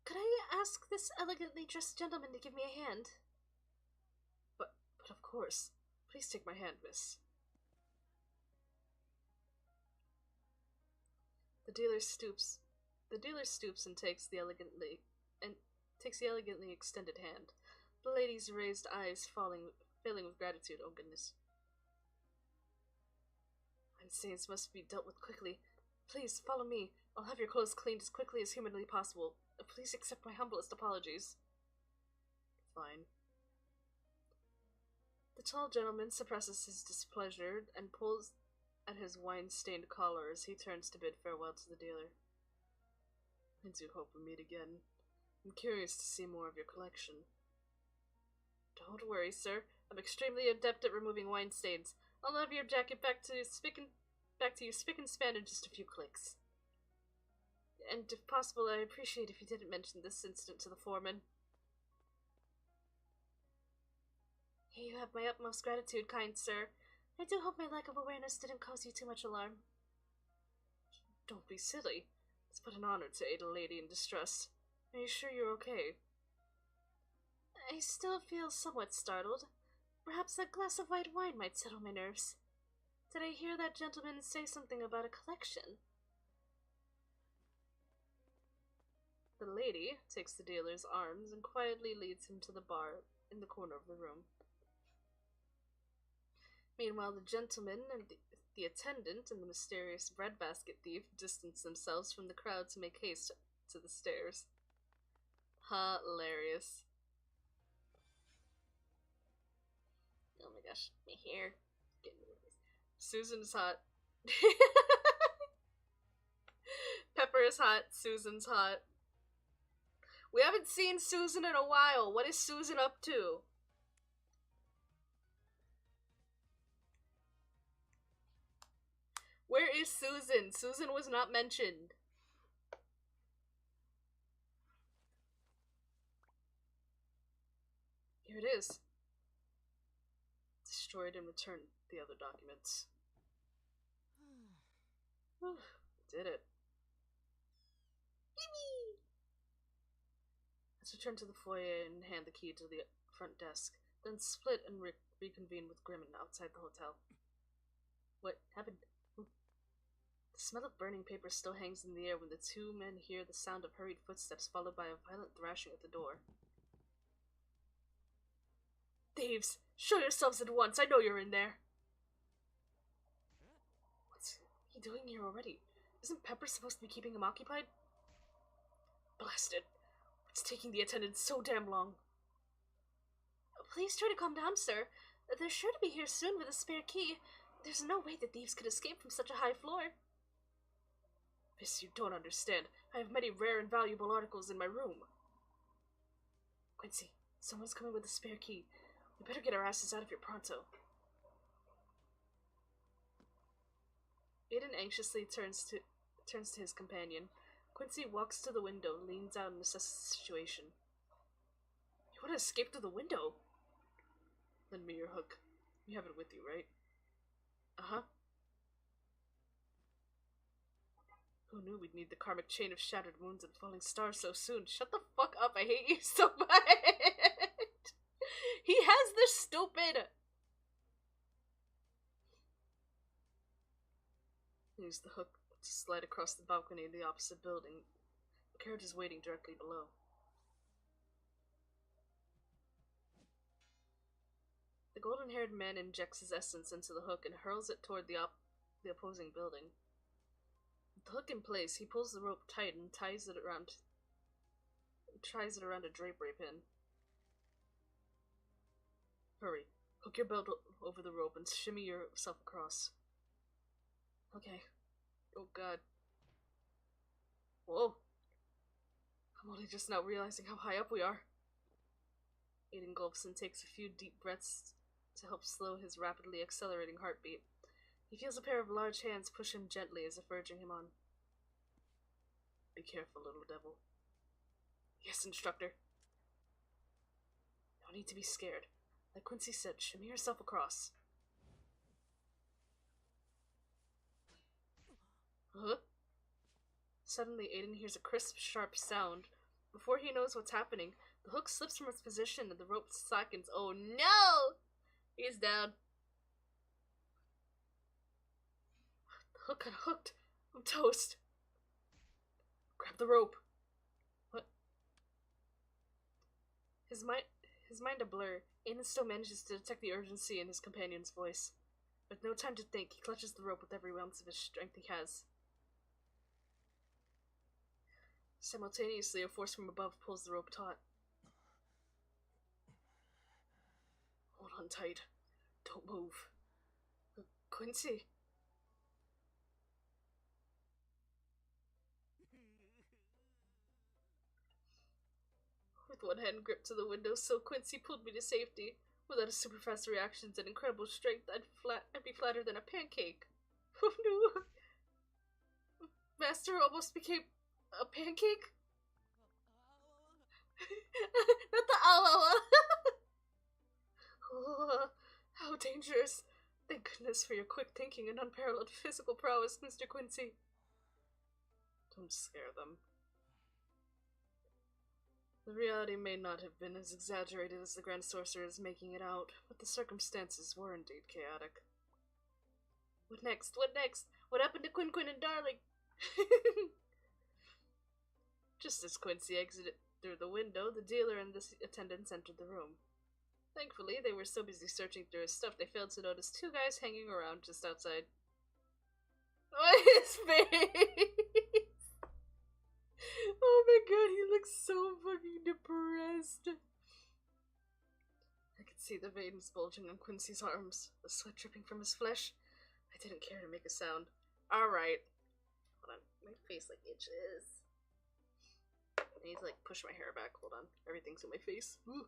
Could I ask this elegantly dressed gentleman to give me a hand? But of course. Please take my hand, miss. The dealer stoops and takes the elegantly extended hand. The lady's raised eyes filling with gratitude. Oh goodness. Wine stains must be dealt with quickly. Please, follow me. I'll have your clothes cleaned as quickly as humanly possible. Please accept my humblest apologies. Fine. The tall gentleman suppresses his displeasure and pulls at his wine-stained collar as he turns to bid farewell to the dealer. I do hope we meet again. I'm curious to see more of your collection. Don't worry, sir. I'm extremely adept at removing wine stains. I'll have your jacket back to you spick and span in just a few clicks. And if possible, I appreciate if you didn't mention this incident to the foreman. You have my utmost gratitude, kind sir. I do hope my lack of awareness didn't cause you too much alarm. Don't be silly. It's but an honor to aid a lady in distress. Are you sure you're okay? I still feel somewhat startled. Perhaps a glass of white wine might settle my nerves. Did I hear that gentleman say something about a collection? The lady takes the dealer's arms and quietly leads him to the bar in the corner of the room. Meanwhile, the gentleman and the attendant and the mysterious breadbasket thief distance themselves from the crowd to make haste to the stairs. Hilarious. Oh my gosh, my hair. Susan's hot. Pepper is hot. Susan's hot. We haven't seen Susan in a while. What is Susan up to? Where is Susan? Susan was not mentioned. Here it is. Destroyed and returned the other documents. Whew, did it. Let's return to the foyer and hand the key to the front desk, then split and reconvene with Grimmin outside the hotel. What happened? The smell of burning paper still hangs in the air when the two men hear the sound of hurried footsteps followed by a violent thrashing at the door. Thieves! Show yourselves at once! I know you're in there! What's he doing here already? Isn't Pepper supposed to be keeping him occupied? Blasted! What's taking the attendant so damn long? Please try to calm down, sir. They're sure to be here soon with a spare key. There's no way the thieves could escape from such a high floor. Miss, you don't understand. I have many rare and valuable articles in my room. Quincy, someone's coming with a spare key. We better get our asses out of here pronto. Aiden anxiously turns to his companion. Quincy walks to the window, leans out, and assesses the situation. You want to escape through the window? Lend me your hook. You have it with you, right? Uh-huh. Who knew we'd need the karmic chain of shattered wounds and falling stars so soon? Shut the fuck up, I hate you so much! He has the stupid! Use the hook to slide across the balcony in the opposite building. The carriage is waiting directly below. The golden-haired man injects his essence into the hook and hurls it toward the opposing building. With the hook in place, he pulls the rope tight and tries it around a drapery pin. Hurry. Hook your belt over the rope and shimmy yourself across. Okay. Oh god. Whoa. I'm only just now realizing how high up we are. Aiden gulps and takes a few deep breaths to help slow his rapidly accelerating heartbeat. He feels a pair of large hands push him gently as if urging him on. Be careful, little devil. Yes, instructor. No need to be scared. Like Quincy said, shimmy yourself across. Huh? Suddenly, Aiden hears a crisp, sharp sound. Before he knows what's happening, the hook slips from its position and the rope slackens. Oh no! He's down. The hook got hooked. I'm toast. Grab the rope. What? His mind a blur, Aiden still manages to detect the urgency in his companion's voice. With no time to think, he clutches the rope with every ounce of his strength he has. Simultaneously, a force from above pulls the rope taut. Hold on tight. Don't move. Quincy. With one hand gripped to the window-sill, Quincy pulled me to safety. Without his super fast reactions and incredible strength, I'd be flatter than a pancake. Oh no! Master almost became a pancake? Not the owl. Oh, how dangerous. Thank goodness for your quick thinking and unparalleled physical prowess, Mr. Quincy. Don't scare them. The reality may not have been as exaggerated as the Grand Sorcerer is making it out, but the circumstances were indeed chaotic. What next? What next? What happened to Quinn and Darling? Just as Quincy exited through the window, the dealer and the attendants entered the room. Thankfully, they were so busy searching through his stuff they failed to notice two guys hanging around just outside. Oh, his face! Oh my god, he looks so fucking depressed. I could see the veins bulging on Quincy's arms, the sweat dripping from his flesh. I didn't care to make a sound. Alright. Hold on, my face like itches. I need to like push my hair back. Hold on, everything's in my face. Ooh.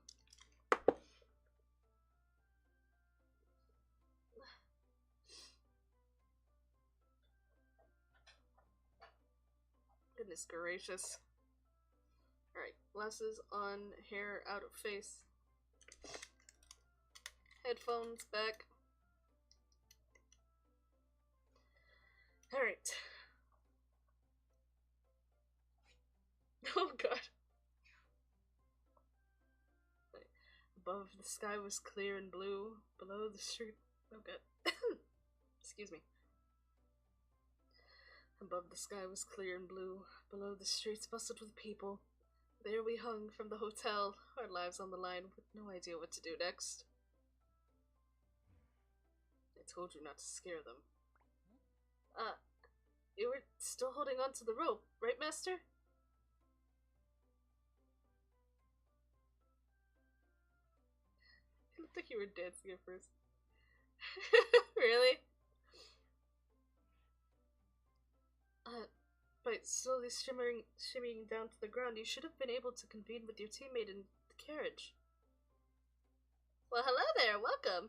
Goodness gracious. Alright, glasses on, hair out of face. Headphones back. Alright. Oh god. Above, the sky was clear and blue. Below, the street... Oh god. Excuse me. Above, the sky was clear and blue. Below, the streets bustled with people. There we hung from the hotel, our lives on the line, with no idea what to do next. I told you not to scare them. You were still holding on to the rope, right, Master? It looked like you were dancing at first. Really? By slowly shimmying down to the ground, you should have been able to convene with your teammate in the carriage. Well, hello there, welcome!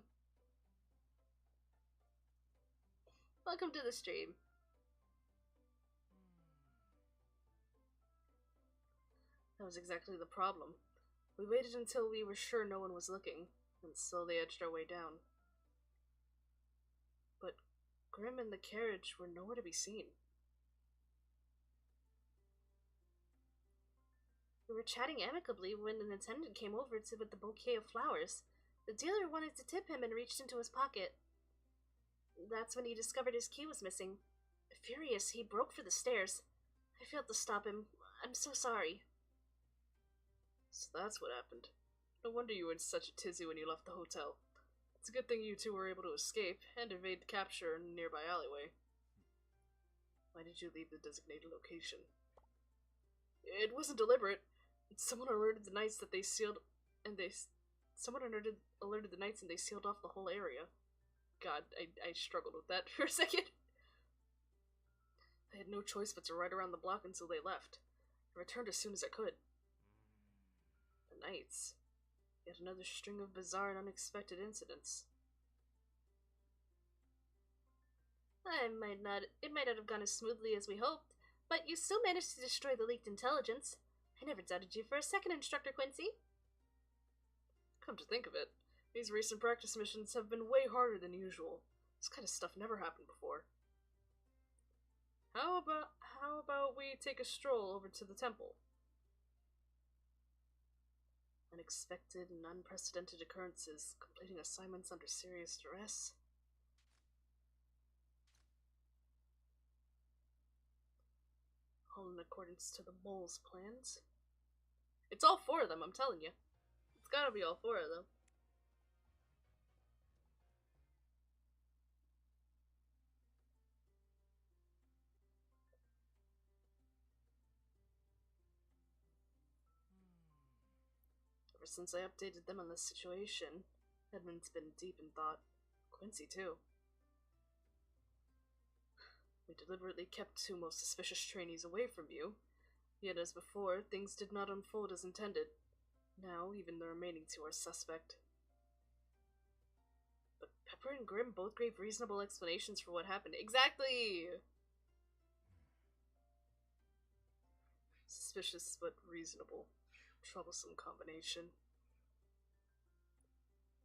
Welcome to the stream. That was exactly the problem. We waited until we were sure no one was looking, and slowly edged our way down. But Grim and the carriage were nowhere to be seen. We were chatting amicably when an attendant came over with the bouquet of flowers. The dealer wanted to tip him and reached into his pocket. That's when he discovered his key was missing. Furious, he broke for the stairs. I failed to stop him. I'm so sorry. So that's what happened. No wonder you were in such a tizzy when you left the hotel. It's a good thing you two were able to escape and evade capture in a nearby alleyway. Why did you leave the designated location? It wasn't deliberate. Someone alerted the knights that they sealed, and someone alerted the knights and they sealed off the whole area. God, I struggled with that for a second. I had no choice but to ride around the block until they left. I returned as soon as I could. The knights. Yet another string of bizarre and unexpected incidents. It might not have gone as smoothly as we hoped, but you still managed to destroy the leaked intelligence. I never doubted you for a second, Instructor Quincy. Come to think of it, these recent practice missions have been way harder than usual. This kind of stuff never happened before. How about we take a stroll over to the temple? Unexpected and unprecedented occurrences, completing assignments under serious duress. All in accordance to the mole's plans. It's all four of them, I'm telling you. It's gotta be all four of them. Ever since I updated them on the situation, Edmund's been deep in thought. Quincy, too. We deliberately kept two most suspicious trainees away from you, yet as before, things did not unfold as intended. Now, even the remaining two are suspect. But Pepper and Grim both gave reasonable explanations for what happened. Exactly! Suspicious but reasonable. Troublesome combination.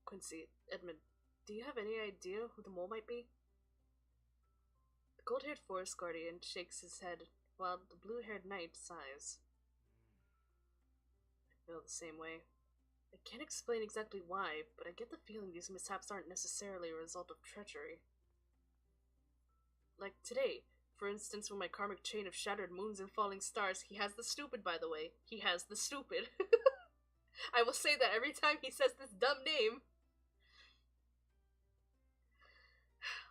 Quincy, Edmund, do you have any idea who the mole might be? The gold-haired forest guardian shakes his head, while the blue-haired knight sighs. feel the same way. I can't explain exactly why, but I get the feeling these mishaps aren't necessarily a result of treachery. Like today, for instance, when my karmic chain of shattered moons and falling stars, he has the stupid, by the way. He has the stupid. I will say that every time he says this dumb name.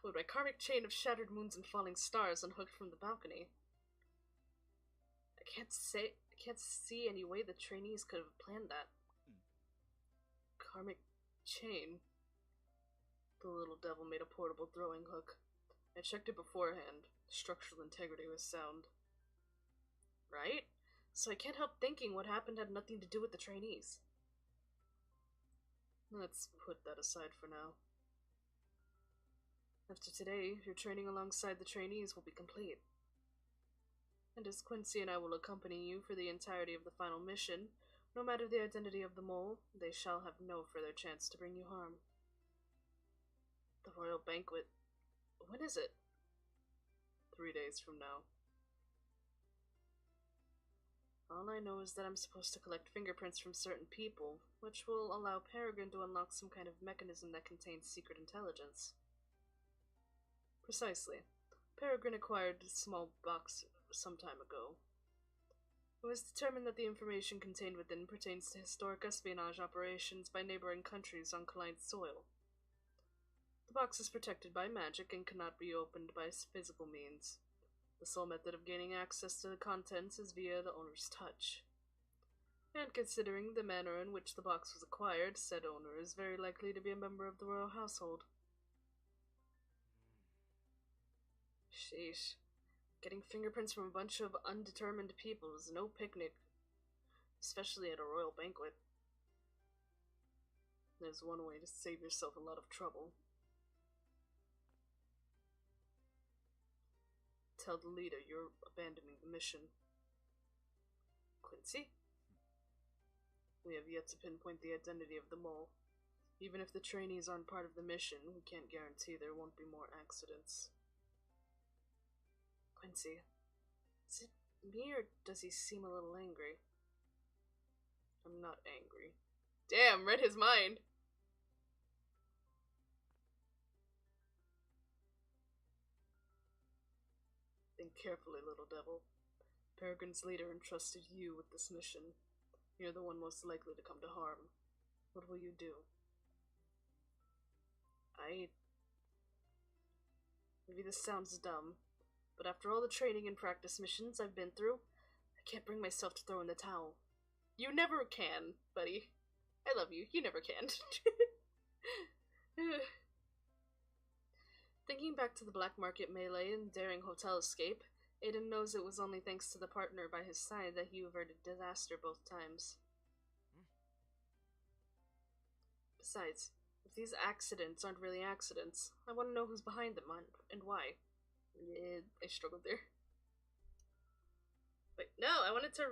When my karmic chain of shattered moons and falling stars unhooked from the balcony. I can't see any way the trainees could have planned that. Karmic chain. The little devil made a portable throwing hook. I checked it beforehand. Structural integrity was sound. Right? So I can't help thinking what happened had nothing to do with the trainees. Let's put that aside for now. After today, your training alongside the trainees will be complete. And as Quincy and I will accompany you for the entirety of the final mission, no matter the identity of the mole, they shall have no further chance to bring you harm. The royal banquet. When is it? 3 days from now. All I know is that I'm supposed to collect fingerprints from certain people, which will allow Peregrine to unlock some kind of mechanism that contains secret intelligence. Precisely. Peregrine acquired a small box some time ago. It was determined that the information contained within pertains to historic espionage operations by neighboring countries on Collide soil. The box is protected by magic and cannot be opened by physical means. The sole method of gaining access to the contents is via the owner's touch. And considering the manner in which the box was acquired, said owner is very likely to be a member of the royal household. Sheesh. Getting fingerprints from a bunch of undetermined people is no picnic, especially at a royal banquet. There's one way to save yourself a lot of trouble. Tell the leader you're abandoning the mission. Quincy? We have yet to pinpoint the identity of the mole. Even if the trainees aren't part of the mission, we can't guarantee there won't be more accidents. Quincy, is it me or does he seem a little angry? I'm not angry. Damn, read his mind! Think carefully, little devil. Peregrine's leader entrusted you with this mission. You're the one most likely to come to harm. What will you do? Maybe this sounds dumb, but after all the training and practice missions I've been through, I can't bring myself to throw in the towel. You never can, buddy. I love you. You never can. Thinking back to the black market melee and daring hotel escape, Aiden knows it was only thanks to the partner by his side that he averted disaster both times. Besides, if these accidents aren't really accidents, I want to know who's behind them and why. I struggled there. Wait, no, I wanted to I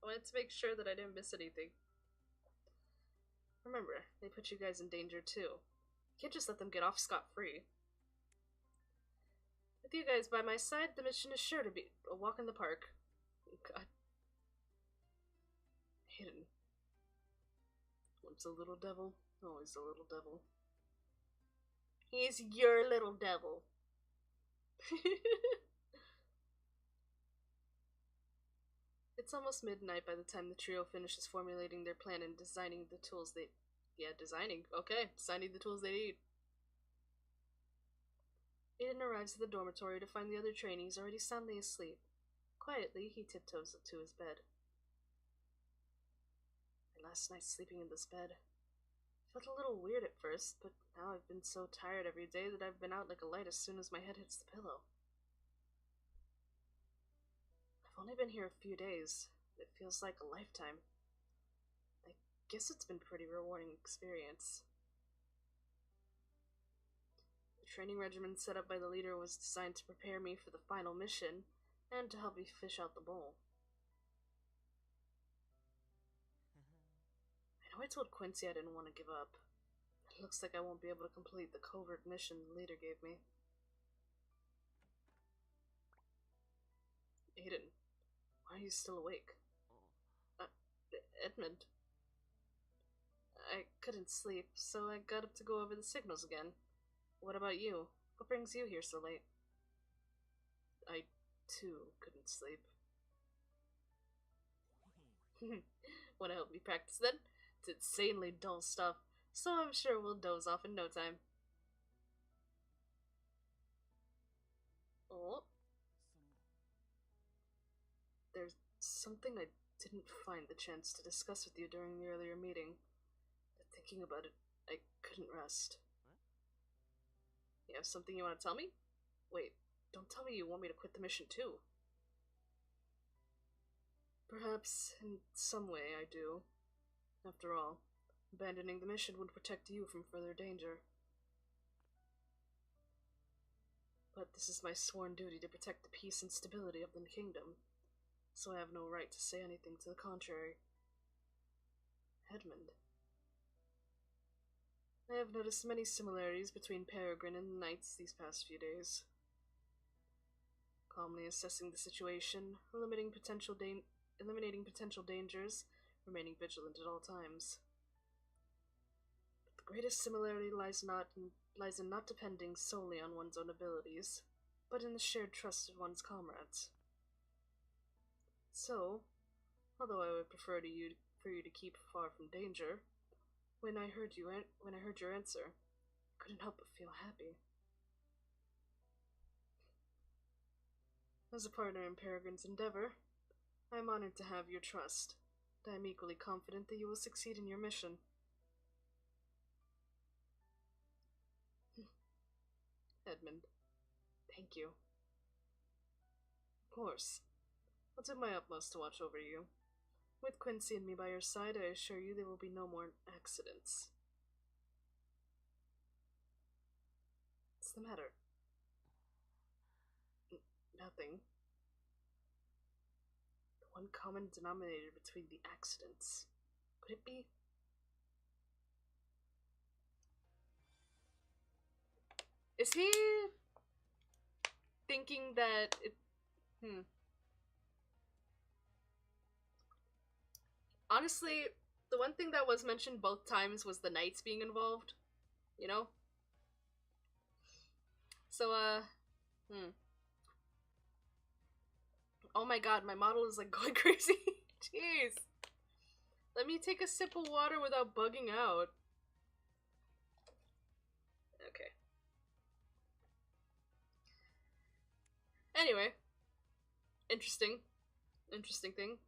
wanted to make sure that I didn't miss anything. Remember, they put you guys in danger too. You can't just let them get off scot-free. With you guys by my side, the mission is sure to be a walk in the park. God. Hidden. Once a little devil, always a little devil. He's your little devil. It's almost midnight by the time the trio finishes formulating their plan and designing the tools they... designing the tools they need. Aiden arrives at the dormitory to find the other trainees already soundly asleep. Quietly, he tiptoes up to his bed. My last night sleeping in this bed. Felt a little weird at first, but now I've been so tired every day that I've been out like a light as soon as my head hits the pillow. I've only been here a few days. It feels like a lifetime. I guess it's been a pretty rewarding experience. The training regimen set up by the leader was designed to prepare me for the final mission, and to help me fish out the bowl. I know I told Quincy I didn't want to give up. It looks like I won't be able to complete the covert mission the leader gave me. Aiden, why are you still awake? Edmund. I couldn't sleep, so I got up to go over the signals again. What about you? What brings you here so late? I, too, couldn't sleep. Wanna help me practice then? It's insanely dull stuff, so I'm sure we'll doze off in no time. Oh. There's something I didn't find the chance to discuss with you during the earlier meeting. But thinking about it, I couldn't rest. You have something you want to tell me? Wait, don't tell me you want me to quit the mission too. Perhaps in some way I do. After all, abandoning the mission would protect you from further danger. But this is my sworn duty to protect the peace and stability of the kingdom, so I have no right to say anything to the contrary. Edmund. I have noticed many similarities between Peregrine and the Knights these past few days. Calmly assessing the situation, eliminating potential dangers, remaining vigilant at all times. But the greatest similarity lies in not depending solely on one's own abilities, but in the shared trust of one's comrades. So, although I would prefer for you to keep far from danger, when I heard your answer, I couldn't help but feel happy. As a partner in Peregrine's endeavor, I am honored to have your trust, and I am equally confident that you will succeed in your mission. Edmund, thank you. Of course. I'll do my utmost to watch over you. With Quincy and me by your side, I assure you there will be no more accidents. What's the matter? Nothing. The one common denominator between the accidents. Could it be? Is he thinking that it... Honestly, the one thing that was mentioned both times was the knights being involved. You know? So, Oh my god, my model is like going crazy. Jeez. Let me take a sip of water without bugging out. Okay. Anyway. Interesting thing.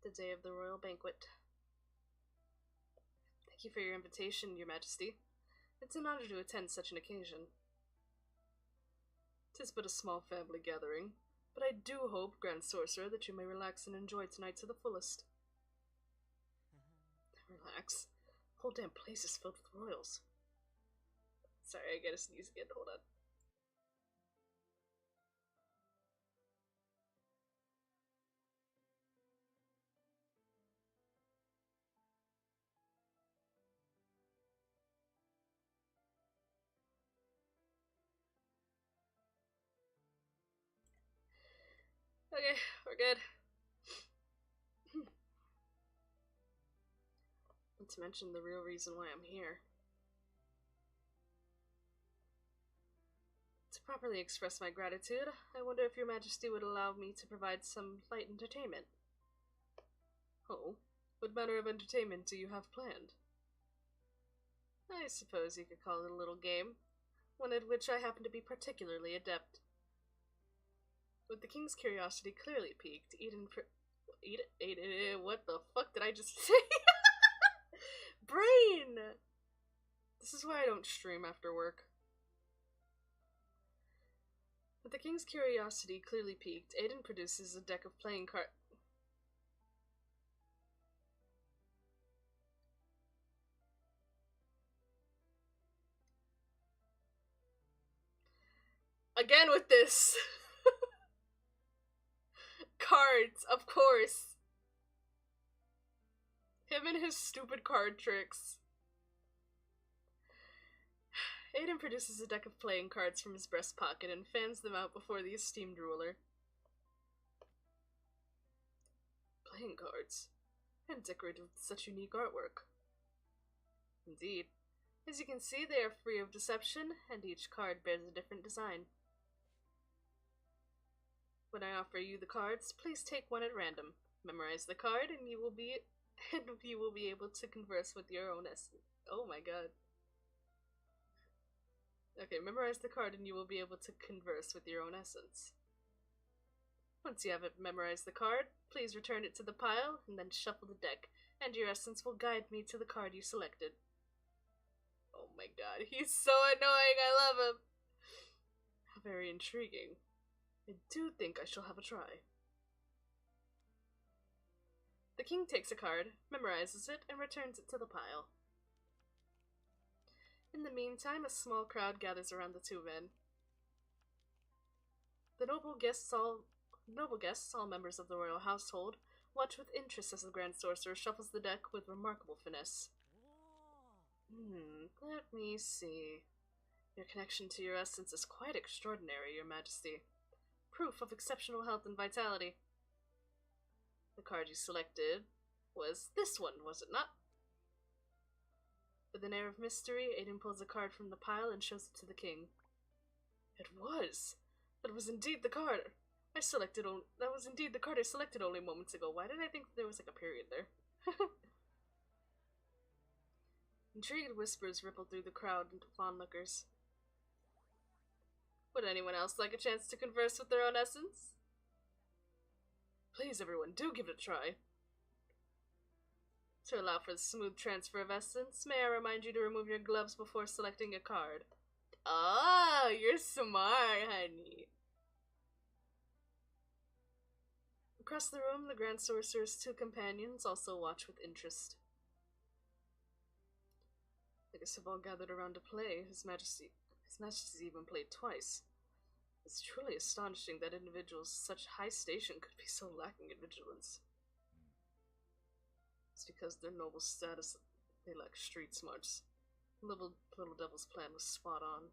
The day of the royal banquet. Thank you for your invitation, Your Majesty. It's an honor to attend such an occasion. 'Tis but a small family gathering, but I do hope, Grand Sorcerer, that you may relax and enjoy tonight to the fullest. Relax? The whole damn place is filled with royals. Sorry, I gotta sneeze again, hold on. Okay, we're good. Not to mention the real reason why I'm here. To properly express my gratitude, I wonder if Your Majesty would allow me to provide some light entertainment. Oh, what manner of entertainment do you have planned? I suppose you could call it a little game, one at which I happen to be particularly adept. With the king's curiosity clearly piqued, what the fuck did I just say? Brain! This is why I don't stream after work. With the king's curiosity clearly piqued, Aiden produces a deck of playing cards. Again with this! Cards, of course. Him and his stupid card tricks. Aiden produces a deck of playing cards from his breast pocket and fans them out before the esteemed ruler. Playing cards? And decorated with such unique artwork. Indeed. As you can see, they are free of deception, and each card bears a different design. When I offer you the cards, please take one at random. Memorize the card, and you will be able to converse with your own essence. Oh my god. Okay, memorize the card, and you will be able to converse with your own essence. Once you have memorized the card, please return it to the pile, and then shuffle the deck, and your essence will guide me to the card you selected. Oh my god, he's so annoying, I love him! How very intriguing. I do think I shall have a try. The king takes a card, memorizes it, and returns it to the pile. In the meantime, a small crowd gathers around the two men. The noble guests, all members of the royal household, watch with interest as the Grand Sorcerer shuffles the deck with remarkable finesse. Let me see. Your connection to your essence is quite extraordinary, Your Majesty. Proof of exceptional health and vitality. The card you selected was this one, was it not? With an air of mystery, Aiden pulls a card from the pile and shows it to the king. It was! That was indeed the card! That was indeed the card I selected only moments ago. Why did I think there was like a period there? Intrigued whispers rippled through the crowd into onlookers. Would anyone else like a chance to converse with their own essence? Please, everyone, do give it a try. To allow for the smooth transfer of essence, may I remind you to remove your gloves before selecting a card? Oh, you're smart, honey. Across the room, the Grand Sorcerer's two companions also watch with interest. I guess have all gathered around to play. His Majesty's even played twice. It's truly astonishing that individuals of such high station could be so lacking in vigilance. It's because their noble status, they lack street smarts. Little Devil's plan was spot on.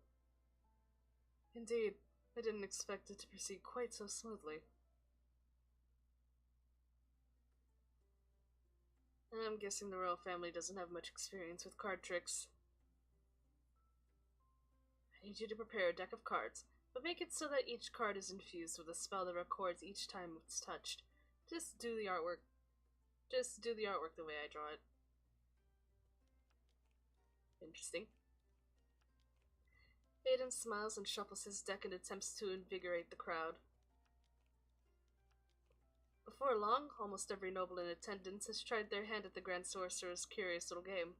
Indeed, I didn't expect it to proceed quite so smoothly. I'm guessing the royal family doesn't have much experience with card tricks. I need you to prepare a deck of cards, but make it so that each card is infused with a spell that records each time it's touched. Just do the artwork the way I draw it. Interesting. Aiden smiles and shuffles his deck and attempts to invigorate the crowd. Before long, almost every noble in attendance has tried their hand at the Grand Sorcerer's curious little game.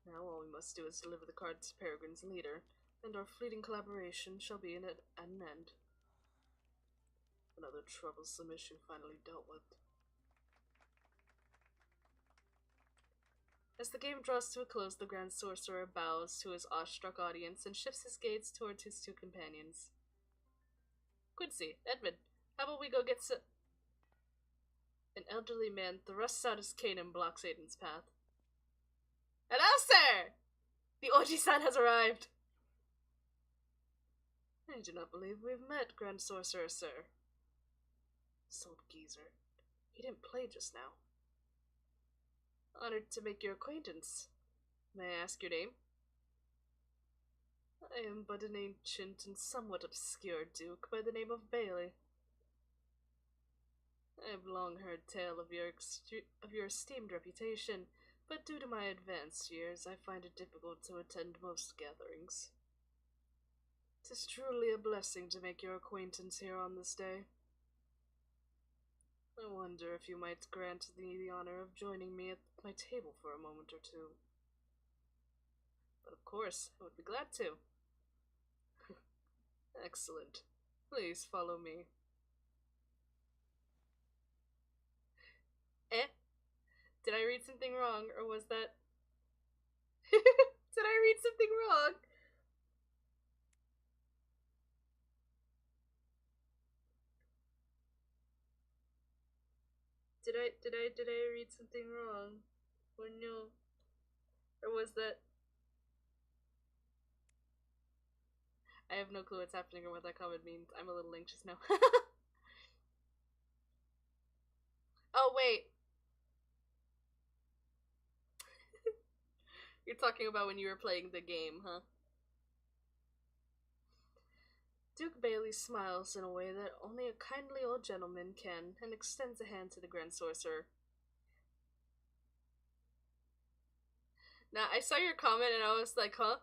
Now all we must do is deliver the card to Peregrine's leader, and our fleeting collaboration shall be at an end. Another troublesome issue finally dealt with. As the game draws to a close, the Grand Sorcerer bows to his awestruck audience and shifts his gaze towards his two companions. Quincy, Edmund, how about we go get An elderly man thrusts out his cane and blocks Aiden's path. Hello, sir! The Oji-san has arrived! I do not believe we've met, Grand Sorcerer, sir. This old geezer. He didn't play just now. Honored to make your acquaintance. May I ask your name? I am but an ancient and somewhat obscure duke by the name of Bailey. I have long heard tale of your esteemed reputation, but due to my advanced years, I find it difficult to attend most gatherings. 'Tis truly a blessing to make your acquaintance here on this day. I wonder if you might grant me the honor of joining me at my table for a moment or two. But of course, I would be glad to. Excellent. Please follow me. Did I read something wrong, or was that... Did I read something wrong? Did I read something wrong? Or no? Or was that... I have no clue what's happening or what that comment means. I'm a little anxious now. Oh, wait. You're talking about when you were playing the game, huh? Duke Bailey smiles in a way that only a kindly old gentleman can and extends a hand to the Grand Sorcerer. Now, I saw your comment and I was like, huh?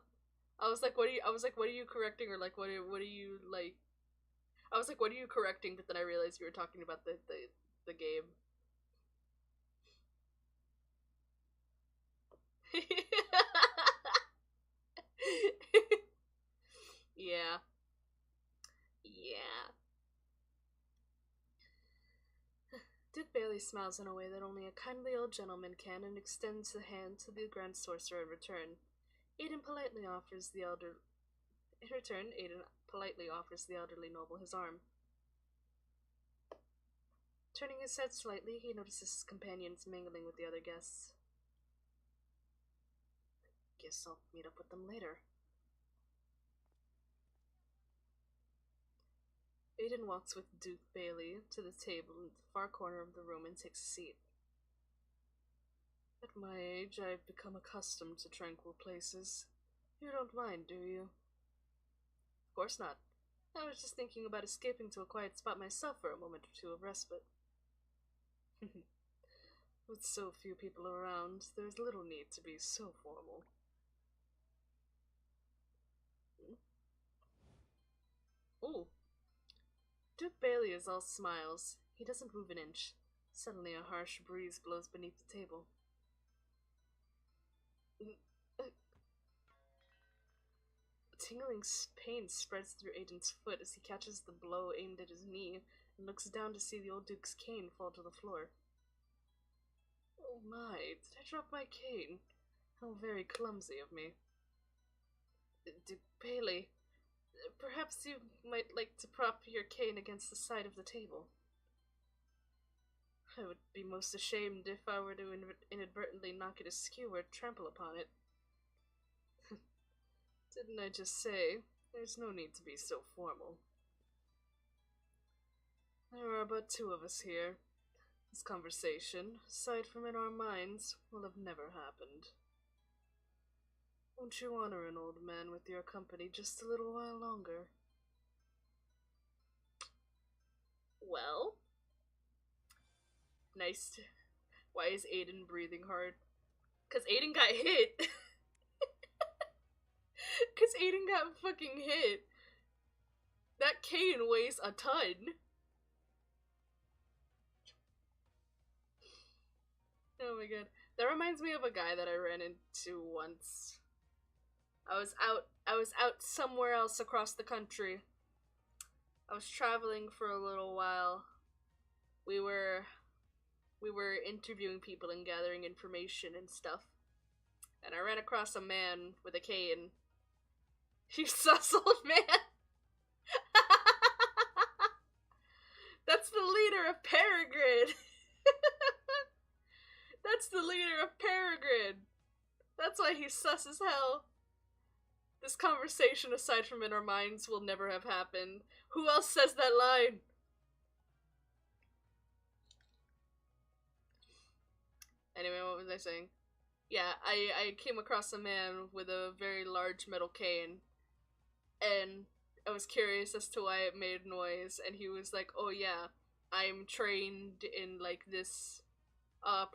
I was like, what are you correcting? Or like, what are you, like, I was like, what are you correcting? But then I realized you were talking about the game. Yeah. Yeah. Duke Bailey smiles in a way that only a kindly old gentleman can and extends the hand to the Grand Sorcerer in return. Aiden politely offers the elder. In return, Aiden politely offers the elderly noble his arm. Turning his head slightly, he notices his companions mingling with the other guests. Guess I'll meet up with them later. Aiden walks with Duke Bailey to the table in the far corner of the room and takes a seat. At my age, I've become accustomed to tranquil places. You don't mind, do you? Of course not. I was just thinking about escaping to a quiet spot myself for a moment or two of respite. With so few people around, there's little need to be so formal. Ooh. Duke Bailey is all smiles. He doesn't move an inch. Suddenly a harsh breeze blows beneath the table. A tingling pain spreads through Aiden's foot as he catches the blow aimed at his knee and looks down to see the old Duke's cane fall to the floor. Oh my, did I drop my cane? How very clumsy of me. Duke Bailey, perhaps you might like to prop your cane against the side of the table. I would be most ashamed if I were to inadvertently knock it askew or trample upon it. Didn't I just say, there's no need to be so formal. There are but two of us here. This conversation, aside from in our minds, will have never happened. Won't you honor an old man with your company just a little while longer? Well? Nice. Why is Aiden breathing hard? Because Aiden got hit. Because Aiden got fucking hit. That cane weighs a ton. Oh my god. That reminds me of a guy that I ran into once. I was out somewhere else across the country. I was traveling for a little while. We were interviewing people and gathering information and stuff. And I ran across a man with a cane. You sus old man. That's the leader of Peregrine. That's the leader of Peregrine. That's why he's sus as hell. This conversation, aside from in our minds, will never have happened. Who else says that line? Anyway, what was I saying? Yeah, I came across a man with a very large metal cane, and I was curious as to why it made noise, and he was like, oh yeah, I'm trained in, like, this I'm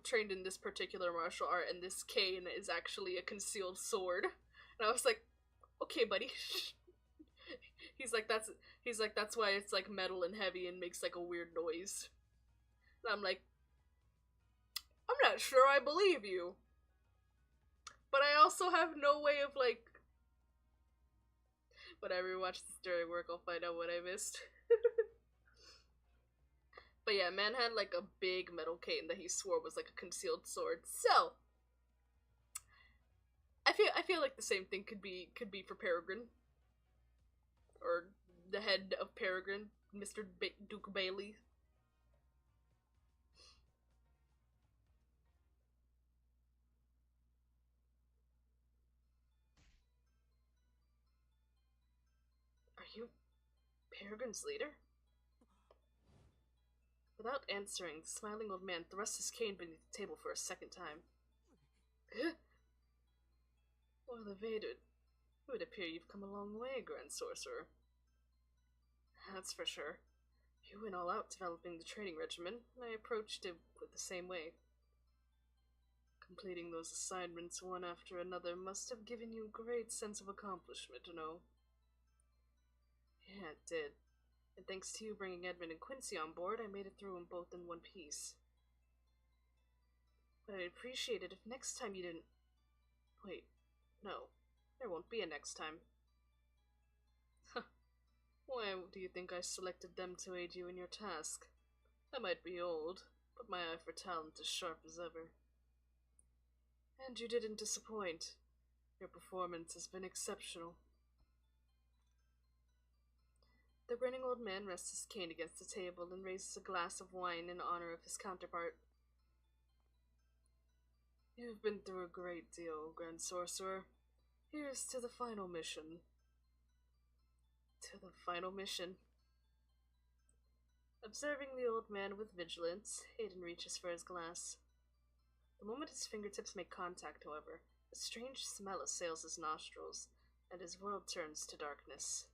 trained in this particular martial art, and this cane is actually a concealed sword. And I was like, okay, buddy. He's like, that's why it's, like, metal and heavy and makes, like, a weird noise. And I'm like, I'm not sure I believe you. But I also have no way of, like... When I rewatch this during work, I'll find out what I missed. But yeah, man had, like, a big metal cane that he swore was, like, a concealed sword. So, I feel like the same thing could be for Peregrine. Or the head of Peregrine, Mr. Duke Bailey. You Peregrine's leader? Without answering, the smiling old man thrust his cane beneath the table for a second time. Well, evaded. It would appear you've come a long way, Grand Sorcerer. That's for sure. You went all out developing the training regimen, and I approached it with the same way. Completing those assignments one after another must have given you a great sense of accomplishment, you know. Yeah, it did. And thanks to you bringing Edmund and Quincy on board, I made it through them both in one piece. But I'd appreciate it if next time you didn't... Wait, no. There won't be a next time. Why do you think I selected them to aid you in your task? I might be old, but my eye for talent is sharp as ever. And you didn't disappoint. Your performance has been exceptional. The grinning old man rests his cane against the table and raises a glass of wine in honor of his counterpart. You've been through a great deal, Grand Sorcerer. Here's to the final mission. To the final mission. Observing the old man with vigilance, Hayden reaches for his glass. The moment his fingertips make contact, however, a strange smell assails his nostrils, and his world turns to darkness.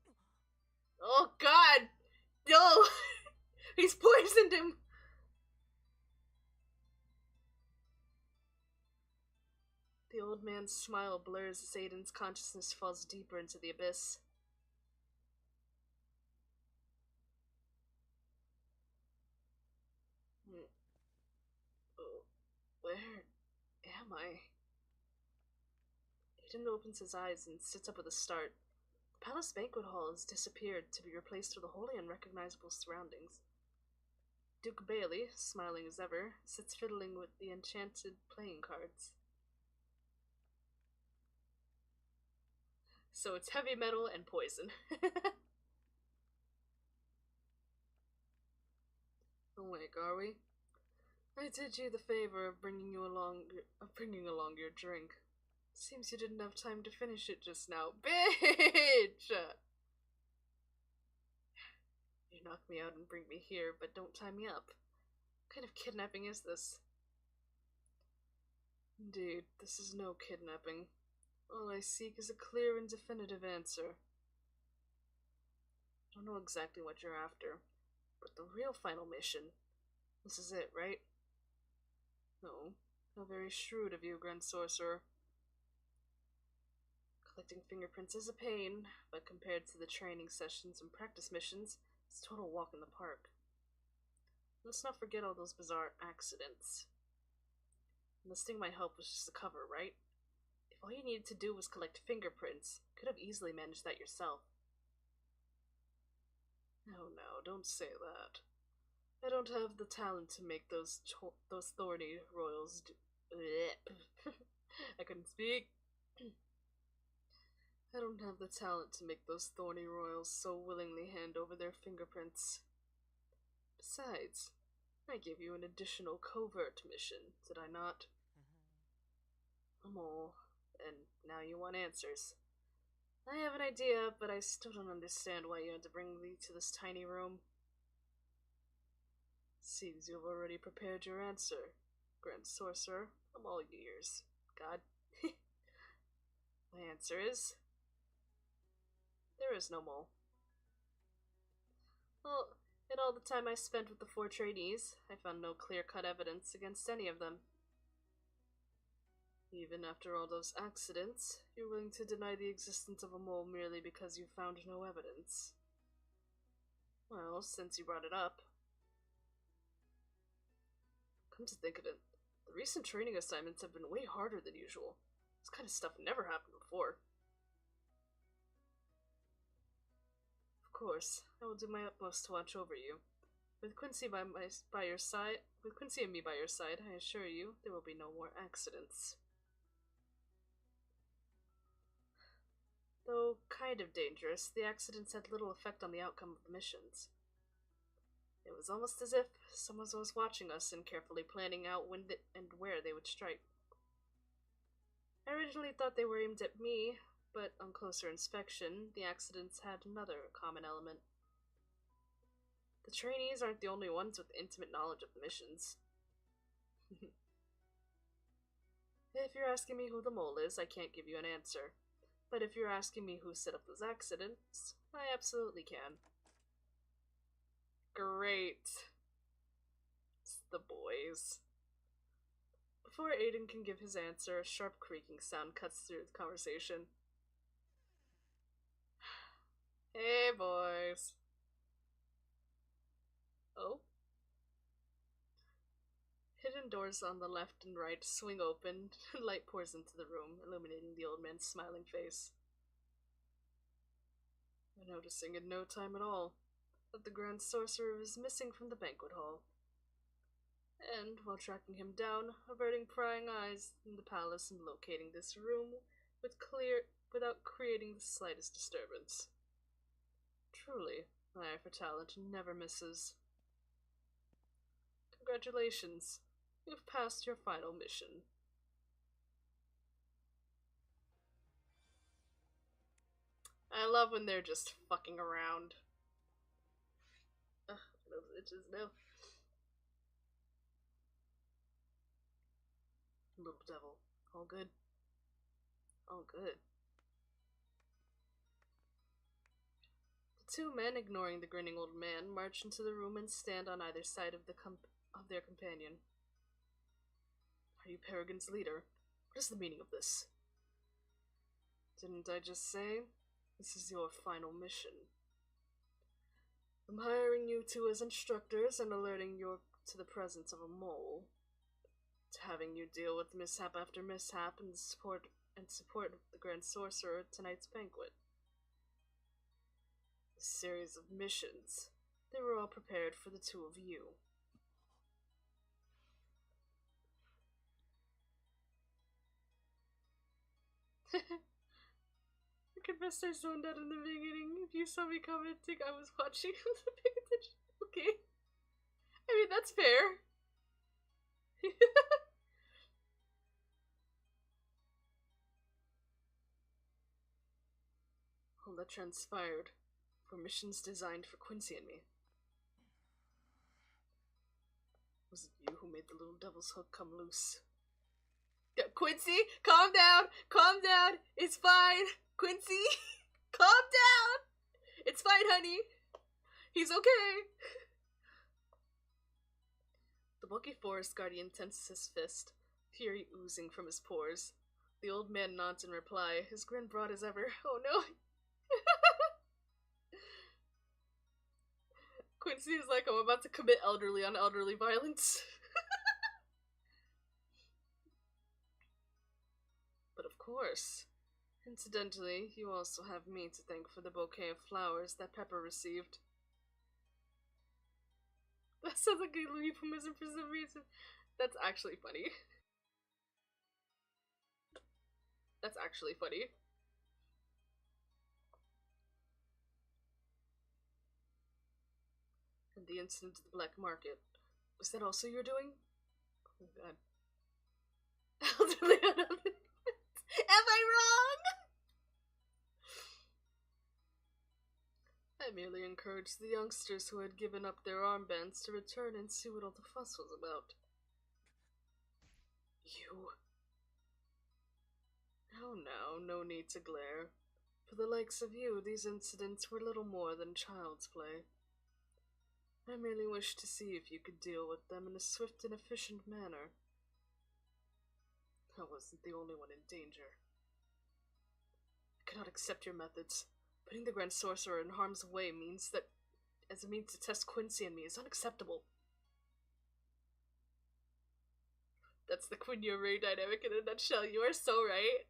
Oh God! No! He's poisoned him! The old man's smile blurs as Aiden's consciousness falls deeper into the abyss. Where am I? Aiden opens his eyes and sits up with a start. The palace banquet hall has disappeared to be replaced with a wholly unrecognizable surroundings. Duke Bailey, smiling as ever, sits fiddling with the enchanted playing cards. So it's heavy metal and poison. Awake, are we? I did you the favor of bringing along your drink. Seems you didn't have time to finish it just now, bitch. You knock me out and bring me here, but don't tie me up. What kind of kidnapping is this? Indeed, this is no kidnapping. All I seek is a clear and definitive answer. I don't know exactly what you're after, but the real final mission, this is it, right? No, how very shrewd of you, Grand Sorcerer. Collecting fingerprints is a pain, but compared to the training sessions and practice missions, it's a total walk in the park. Let's not forget all those bizarre accidents. Enlisting my help was just a cover, right? If all you needed to do was collect fingerprints, you could have easily managed that yourself. Oh no, don't say that. I don't have the talent to make those thorny royals do... I couldn't speak. I don't have the talent to make those thorny royals so willingly hand over their fingerprints. Besides, I gave you an additional covert mission, did I not? And now you want answers. I have an idea, but I still don't understand why you had to bring me to this tiny room. Seems you've already prepared your answer, Grand Sorcerer. I'm all ears. God. My answer is... there is no mole. Well, in all the time I spent with the 4 trainees, I found no clear-cut evidence against any of them. Even after all those accidents, you're willing to deny the existence of a mole merely because you found no evidence. Well, since you brought it up, come to think of it, the recent training assignments have been way harder than usual. This kind of stuff never happened before. Of course, I will do my utmost to watch over you. With Quincy and me by your side, I assure you there will be no more accidents. Though kind of dangerous, the accidents had little effect on the outcome of the missions. It was almost as if someone was watching us and carefully planning out when and where they would strike. I originally thought they were aimed at me, but on closer inspection, the accidents had another common element. The trainees aren't the only ones with intimate knowledge of the missions. If you're asking me who the mole is, I can't give you an answer. But if you're asking me who set up those accidents, I absolutely can. Great. It's the boys. Before Aiden can give his answer, a sharp creaking sound cuts through the conversation. Hey, boys. Oh? Hidden doors on the left and right swing open, and light pours into the room, illuminating the old man's smiling face. We're noticing in no time at all that the Grand Sorcerer is missing from the banquet hall. And, while tracking him down, averting prying eyes in the palace and locating this room without creating the slightest disturbance. Truly, my eye for talent never misses. Congratulations, you've passed your final mission. I love when they're just fucking around. Ugh, those itches now. Little devil. All good. All good. The two men, ignoring the grinning old man, march into the room and stand on either side of their companion. Are you Peregrine's leader? What is the meaning of this? Didn't I just say? This is your final mission. I'm hiring you two as instructors and alerting you to the presence of a mole. To having you deal with mishap after mishap and support the Grand Sorcerer at tonight's banquet. A series of missions. They were all prepared for the two of you. I confess I zoned out in the beginning. If you saw me commenting, I was watching with paying attention. Okay. I mean, that's fair. All that transpired were missions designed for Quincy and me. Was it you who made the little devil's hook come loose? Yeah, Quincy, calm down! Calm down! It's fine! Quincy, calm down! It's fine, honey! He's okay! The bulky forest guardian tenses his fist, fury oozing from his pores. The old man nods in reply, his grin broad as ever. Oh no! Quincy is like, I'm about to commit elderly on elderly violence. But of course. Incidentally, you also have me to thank for the bouquet of flowers that Pepper received. That sounds like a euphemism for some reason. That's actually funny. That's actually funny. And the incident at the black market. Was that also your doing? Oh god. Elderly on elderly. Am I wrong? I merely encouraged the youngsters who had given up their armbands to return and see what all the fuss was about. You. Oh no need to glare. For the likes of you, these incidents were little more than child's play. I merely wished to see if you could deal with them in a swift and efficient manner. I wasn't the only one in danger. I cannot accept your methods. Putting the Grand Sorcerer in harm's way means that, as a means to test Quincy and me, is unacceptable. That's the Quinn Ray dynamic in a nutshell. You are so right.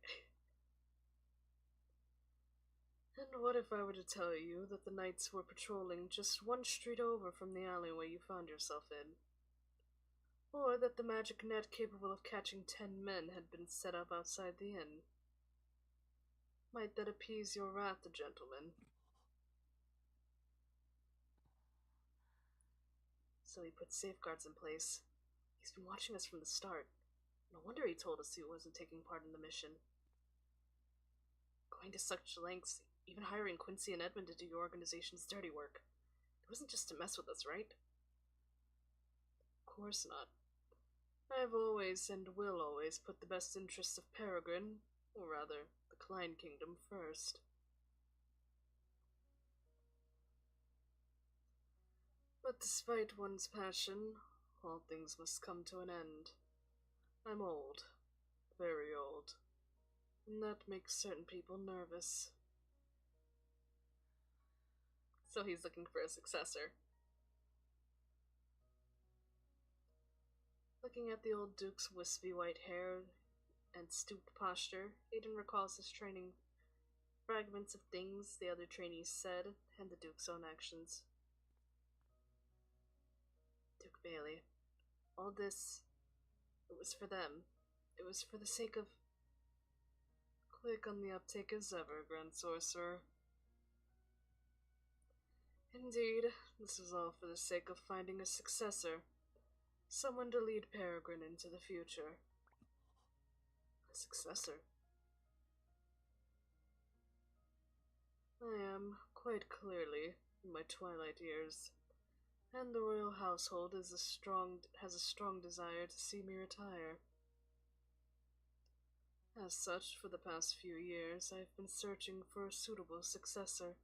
And what if I were to tell you that the knights were patrolling just one street over from the alleyway you found yourself in? Or that the magic net capable of catching 10 men had been set up outside the inn? Might that appease your wrath, gentlemen? So he put safeguards in place. He's been watching us from the start. No wonder he told us he wasn't taking part in the mission. Going to such lengths, even hiring Quincy and Edmund to do your organization's dirty work. It wasn't just to mess with us, right? Of course not. I've always and will always put the best interests of Peregrine, or rather, the Klein Kingdom, first. But despite one's passion, all things must come to an end. I'm old. Very old. And that makes certain people nervous. So he's looking for a successor. Looking at the old Duke's wispy white hair and stooped posture, Aiden recalls his training, fragments of things the other trainees said, and the Duke's own actions. Duke Bailey. All this, it was for them. It was for the sake of... Quick on the uptake as ever, Grand Sorcerer. Indeed, this was all for the sake of finding a successor. Someone to lead Peregrine into the future. A successor? I am, quite clearly, in my twilight years, and the royal household has a strong desire to see me retire. As such, for the past few years, I have been searching for a suitable successor.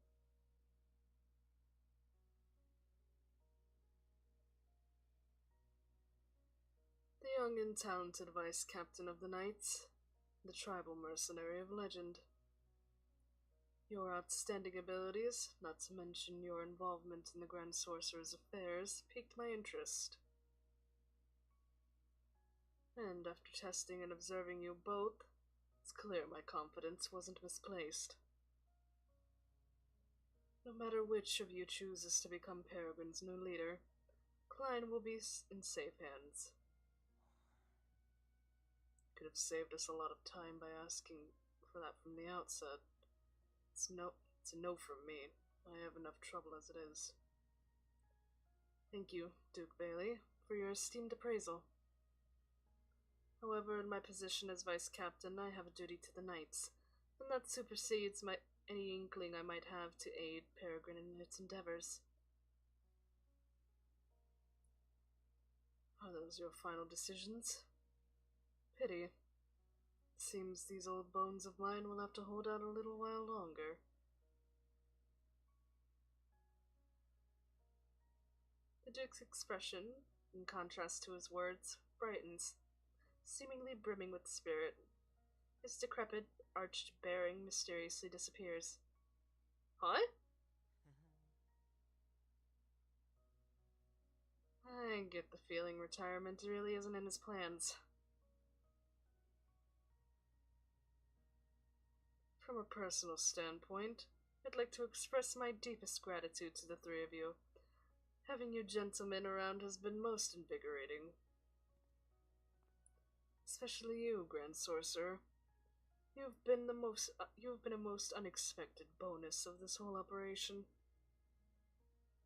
The young and talented vice captain of the Knights, the tribal mercenary of legend. Your outstanding abilities, not to mention your involvement in the Grand Sorcerer's affairs, piqued my interest. And after testing and observing you both, it's clear my confidence wasn't misplaced. No matter which of you chooses to become Peregrine's new leader, Klein will be in safe hands. Could have saved us a lot of time by asking for that from the outset. It's a no from me. I have enough trouble as it is. Thank you, Duke Bailey, for your esteemed appraisal. However, in my position as vice captain, I have a duty to the Knights, and that supersedes any inkling I might have to aid Peregrine in its endeavors. Are those your final decisions? Pity. Seems these old bones of mine will have to hold out a little while longer. The Duke's expression, in contrast to his words, brightens, seemingly brimming with spirit. His decrepit, arched bearing mysteriously disappears. Huh? I get the feeling retirement really isn't in his plans. From a personal standpoint, I'd like to express my deepest gratitude to the three of you. Having you gentlemen around has been most invigorating. Especially you, Grand Sorcerer. You've been a most unexpected bonus of this whole operation.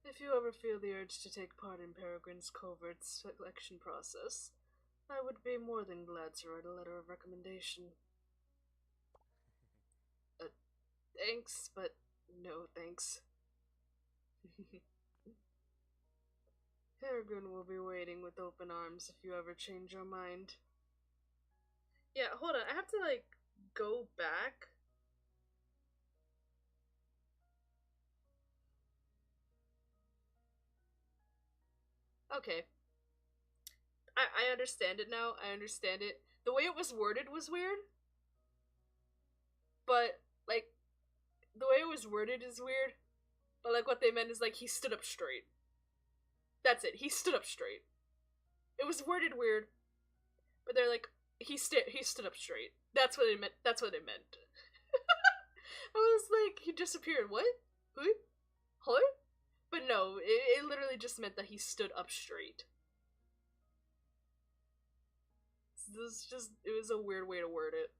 If you ever feel the urge to take part in Peregrine's covert selection process, I would be more than glad to write a letter of recommendation. Thanks, but no thanks. Peregrine will be waiting with open arms if you ever change your mind. Yeah, hold on, I have to, go back. Okay. I understand it now. I understand it. The way it was worded was weird. But, the way it was worded is weird. But, what they meant is, he stood up straight. That's it. He stood up straight. It was worded weird. But they're like, he stood up straight. That's what it meant. That's what it meant. I was like, he disappeared. What? Who? Huh? But no, it literally just meant that he stood up straight. It was a weird way to word it.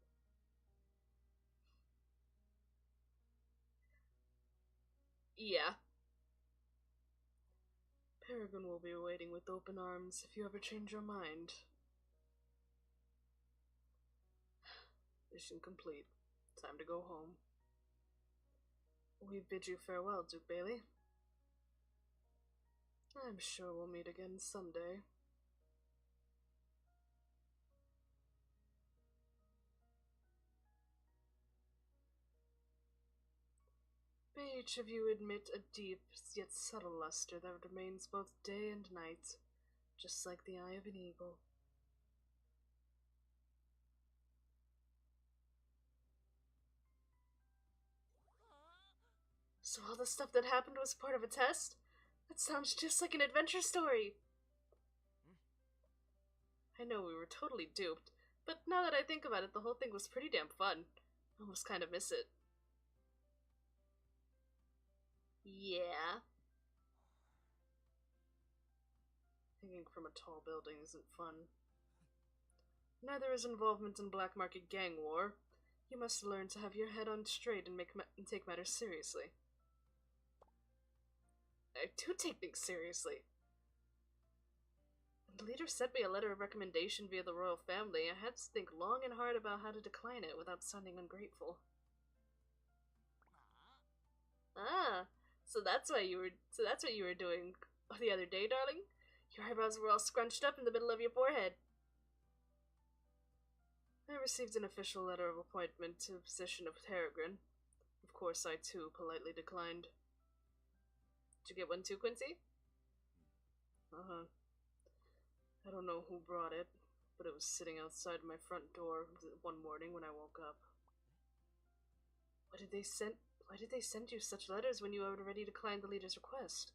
Yeah. Peregrine will be waiting with open arms if you ever change your mind. Mission complete. Time to go home. We bid you farewell, Duke Bailey. I'm sure we'll meet again someday. May each of you admit a deep yet subtle luster that remains both day and night, just like the eye of an eagle. So all the stuff that happened was part of a test? That sounds just like an adventure story. I know we were totally duped, but now that I think about it, the whole thing was pretty damn fun. I almost kind of miss it. Yeah. Hanging from a tall building isn't fun. Neither is involvement in black market gang war. You must learn to have your head on straight and take matters seriously. I do take things seriously. When the leader sent me a letter of recommendation via the royal family, I had to think long and hard about how to decline it without sounding ungrateful. Ah, so that's what you were doing the other day, darling? Your eyebrows were all scrunched up in the middle of your forehead. I received an official letter of appointment to the position of Peregrine. Of course, I too politely declined. Did you get one too, Quincy? Uh-huh. I don't know who brought it, but it was sitting outside my front door one morning when I woke up. Why did they send you such letters when you had already declined the leader's request?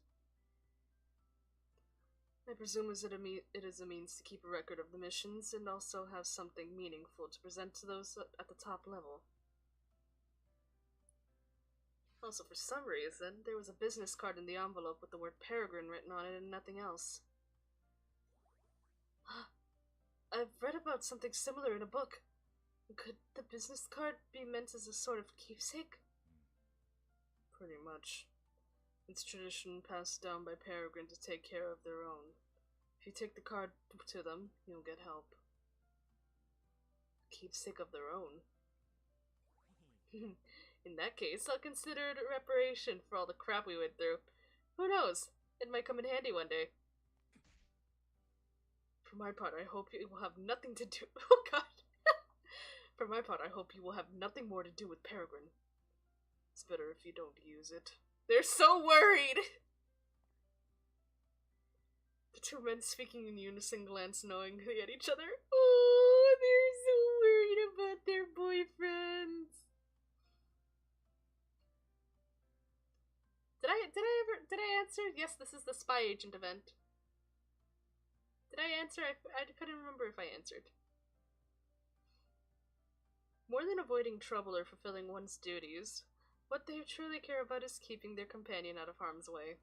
I presume it is a means to keep a record of the missions and also have something meaningful to present to those at the top level. Also, for some reason, there was a business card in the envelope with the word Peregrine written on it and nothing else. I've read about something similar in a book. Could the business card be meant as a sort of keepsake? Pretty much. It's tradition passed down by Peregrine to take care of their own. If you take the card to them, you'll get help. Keepsake of their own. In that case, I'll consider it a reparation for all the crap we went through. Who knows? It might come in handy one day. For my part, I hope you will have nothing to do. Oh god. For my part, I hope you will have nothing more to do with Peregrine. It's better if you don't use it. They're so worried! The two men speaking in unison glance knowingly at each other. Oh, they're so worried about their boyfriends. Did I answer? Yes, this is the spy agent event. Did I answer? I couldn't remember if I answered. More than avoiding trouble or fulfilling one's duties, what they truly care about is keeping their companion out of harm's way.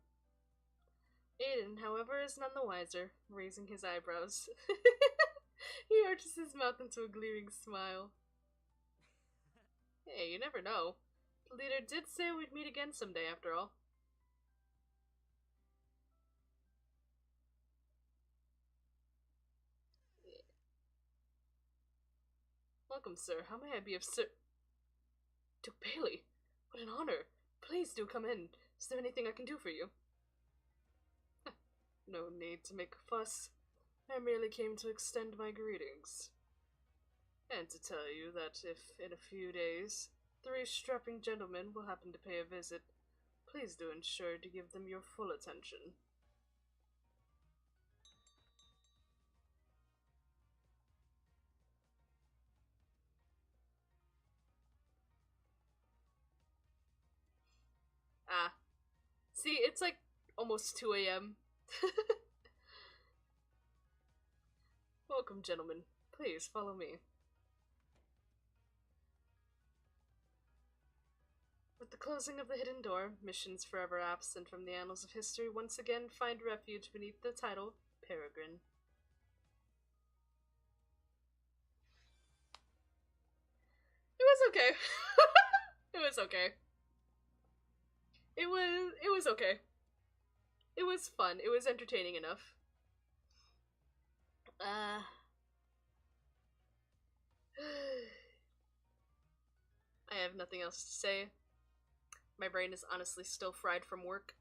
Aiden, however, is none the wiser, raising his eyebrows. He arches his mouth into a gleaming smile. Hey, you never know. The leader did say we'd meet again someday, after all. Welcome, sir. How may I be of Duke Bailey? What an honor. Please do come in. Is there anything I can do for you? No need to make a fuss. I merely came to extend my greetings. And to tell you that if, in a few days, 3 strapping gentlemen will happen to pay a visit, please do ensure to give them your full attention. Ah. See, it's like almost 2 a.m. Welcome, gentlemen. Please follow me. With the closing of the hidden door, missions forever absent from the annals of history once again find refuge beneath the title Peregrine. It was okay. It was okay. It was okay. It was fun. It was entertaining enough. I have nothing else to say. My brain is honestly still fried from work.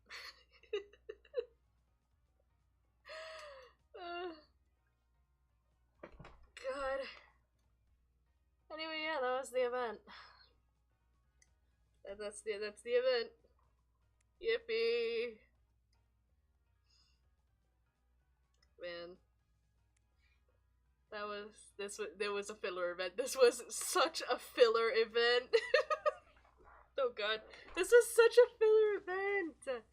God. Anyway, yeah, that was the event. That's the event. Yippee. Man. There was a filler event. This was such a filler event. Oh god. This was such a filler event.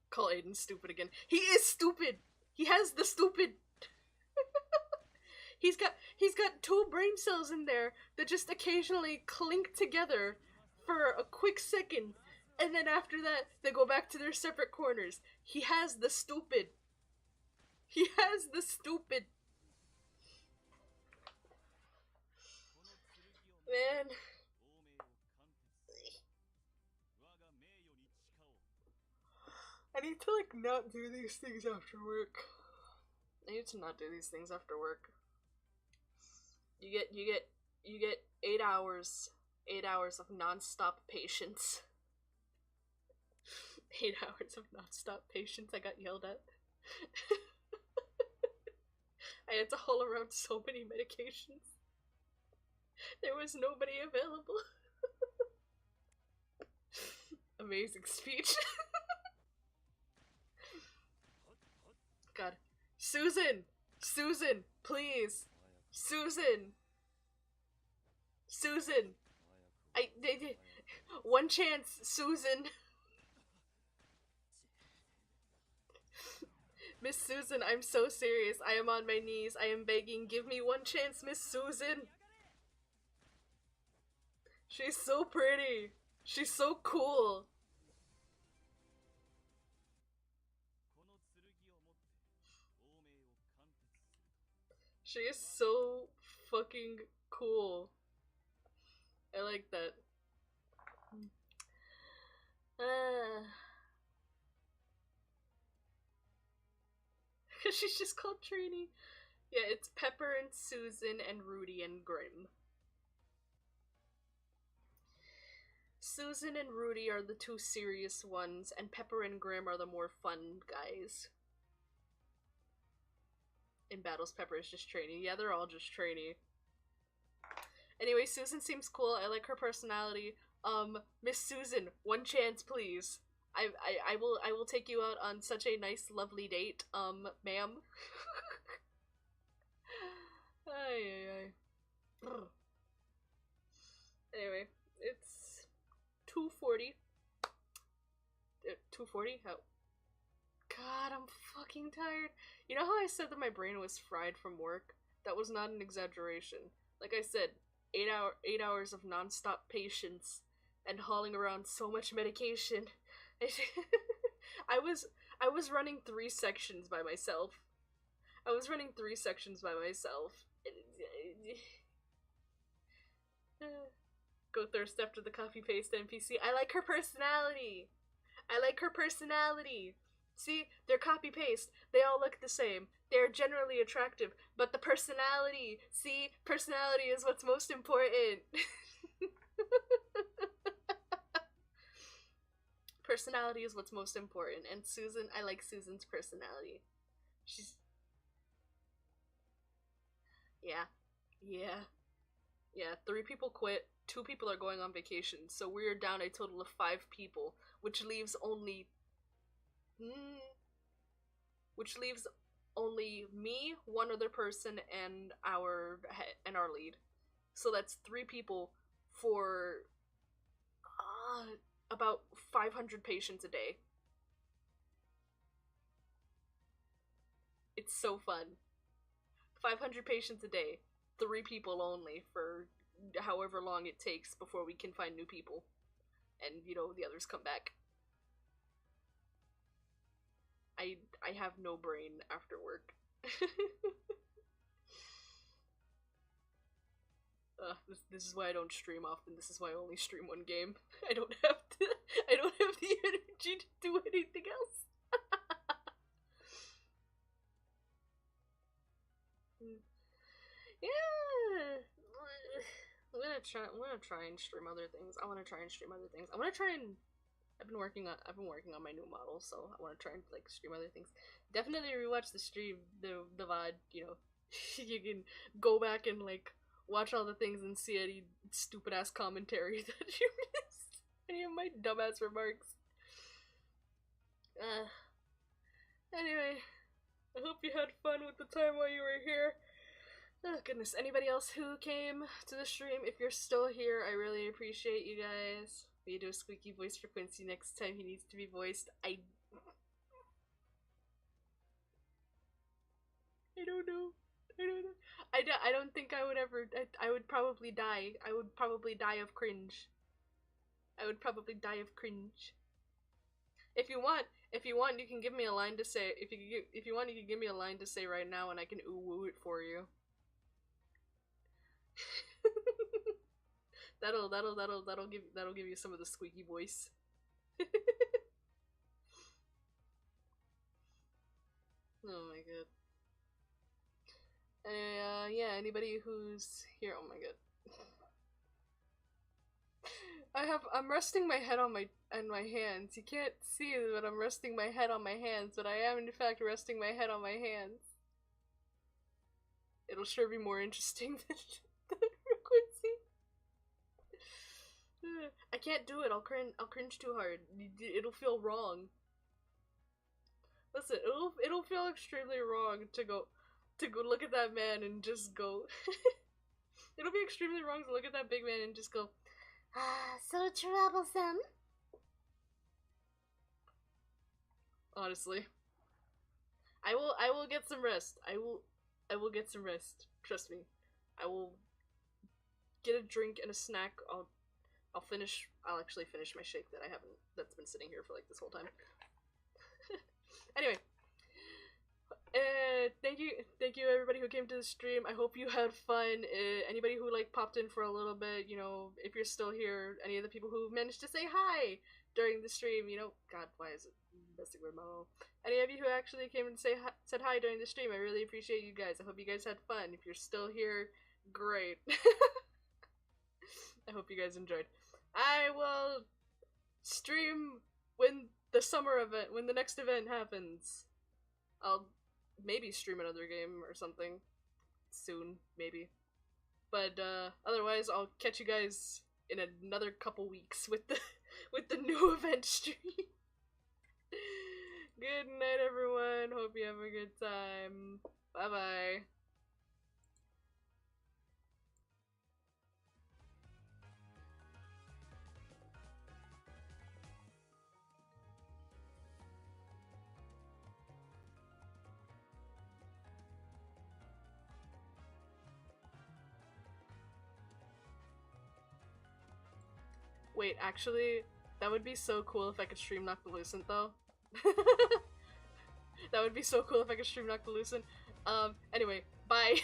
Call Aiden stupid again. He is stupid. He has the stupid. He's got 2 brain cells in there that just occasionally clink together for a quick second, and then after that they go back to their separate corners. He has the stupid. He has the stupid. Man. I need to like not do these things after work. I need to not do these things after work. You get 8 hours. 8 hours of non-stop patience. 8 hours of non-stop patience. I got yelled at. I had to haul around so many medications. There was nobody available. Amazing speech. God. Susan! Susan! Please! Susan! Susan! One chance, Susan! Miss Susan, I'm so serious. I am on my knees. I am begging. Give me one chance, Miss Susan! She's so pretty. She's so cool. She is so fucking cool. I like that. She's just called Trini. Yeah, it's Pepper and Susan and Rudy and Grim. Susan and Rudy are the 2 serious ones, and Pepper and Grim are the more fun guys. In battles, Pepper is just trainee. Yeah, they're all just trainee. Anyway, Susan seems cool. I like her personality. Miss Susan, one chance, please. I will take you out on such a nice, lovely date, ma'am. Anyway, it's 2:40. 2:40? How? God, I'm fucking tired. You know how I said that my brain was fried from work? That was not an exaggeration. Like I said, 8 hours of non-stop patience and hauling around so much medication. I was running 3 sections by myself. Go thirst after the copy paste NPC. I like her personality. See, they're copy paste. They all look the same. They're generally attractive, but the personality. See, personality is what's most important. Personality is what's most important, and Susan, I like Susan's personality. She's... Yeah. 3 people quit, 2 people are going on vacation, so we're down a total of 5 people, which leaves only me, 1 other person, and our lead. So that's 3 people for about 500 patients a day. It's so fun. 500 patients a day, 3 people only for however long it takes before we can find new people. And, you know, the others come back. I have no brain after work. This is why I don't stream often. This is why I only stream 1 game. I don't have the energy to do anything else. Yeah. I'm gonna gonna try and stream other things. I wanna try and stream other things. I wanna try and I've been working on my new model, so I wanna try and like stream other things. Definitely rewatch the stream, the VOD, you know. You can go back and like watch all the things and see any stupid ass commentary that you missed. Any of my dumbass remarks. Anyway, I hope you had fun with the time while you were here. Oh goodness, anybody else who came to the stream, if you're still here, I really appreciate you guys. Will you do a squeaky voice for Quincy next time he needs to be voiced? I don't know. I don't think I would ever. I would probably die. I would probably die of cringe. If you want, you can give me a line to say. If you want, you can give me a line to say right now, and I can ooh woo it for you. that'll give you some of the squeaky voice. Oh my god. Yeah, anybody who's here. Oh my god. I'm resting my head on my hands. You can't see that I'm resting my head on my hands, but I am in fact resting my head on my hands. It'll sure be more interesting than frequency. I can't do it. I'll cringe too hard. It'll feel wrong. Listen, it'll feel extremely wrong to go look at that man and just go. It'll be extremely wrong to look at that big man and just go, ah, so troublesome. Honestly, I will get some rest. I will get some rest. Trust me. I will get a drink and a snack. I'll actually finish my shake that's been sitting here for like this whole time. Anyway, thank you everybody who came to the stream. I hope you had fun. Anybody who like popped in for a little bit, you know, if you're still here, any of the people who managed to say hi during the stream, you know, God, why is it messing with my mouth? Any of you who actually came and said hi during the stream, I really appreciate you guys. I hope you guys had fun. If you're still here, great. I hope you guys enjoyed. I will stream when the next event happens. I'll maybe stream another game or something soon, maybe. But otherwise, I'll catch you guys in another couple weeks with the new event stream. Good night, everyone. Hope you have a good time. Bye bye. Wait, actually, that would be so cool if I could stream Noctilucent, though. That would be so cool if I could stream Noctilucent. Anyway, bye.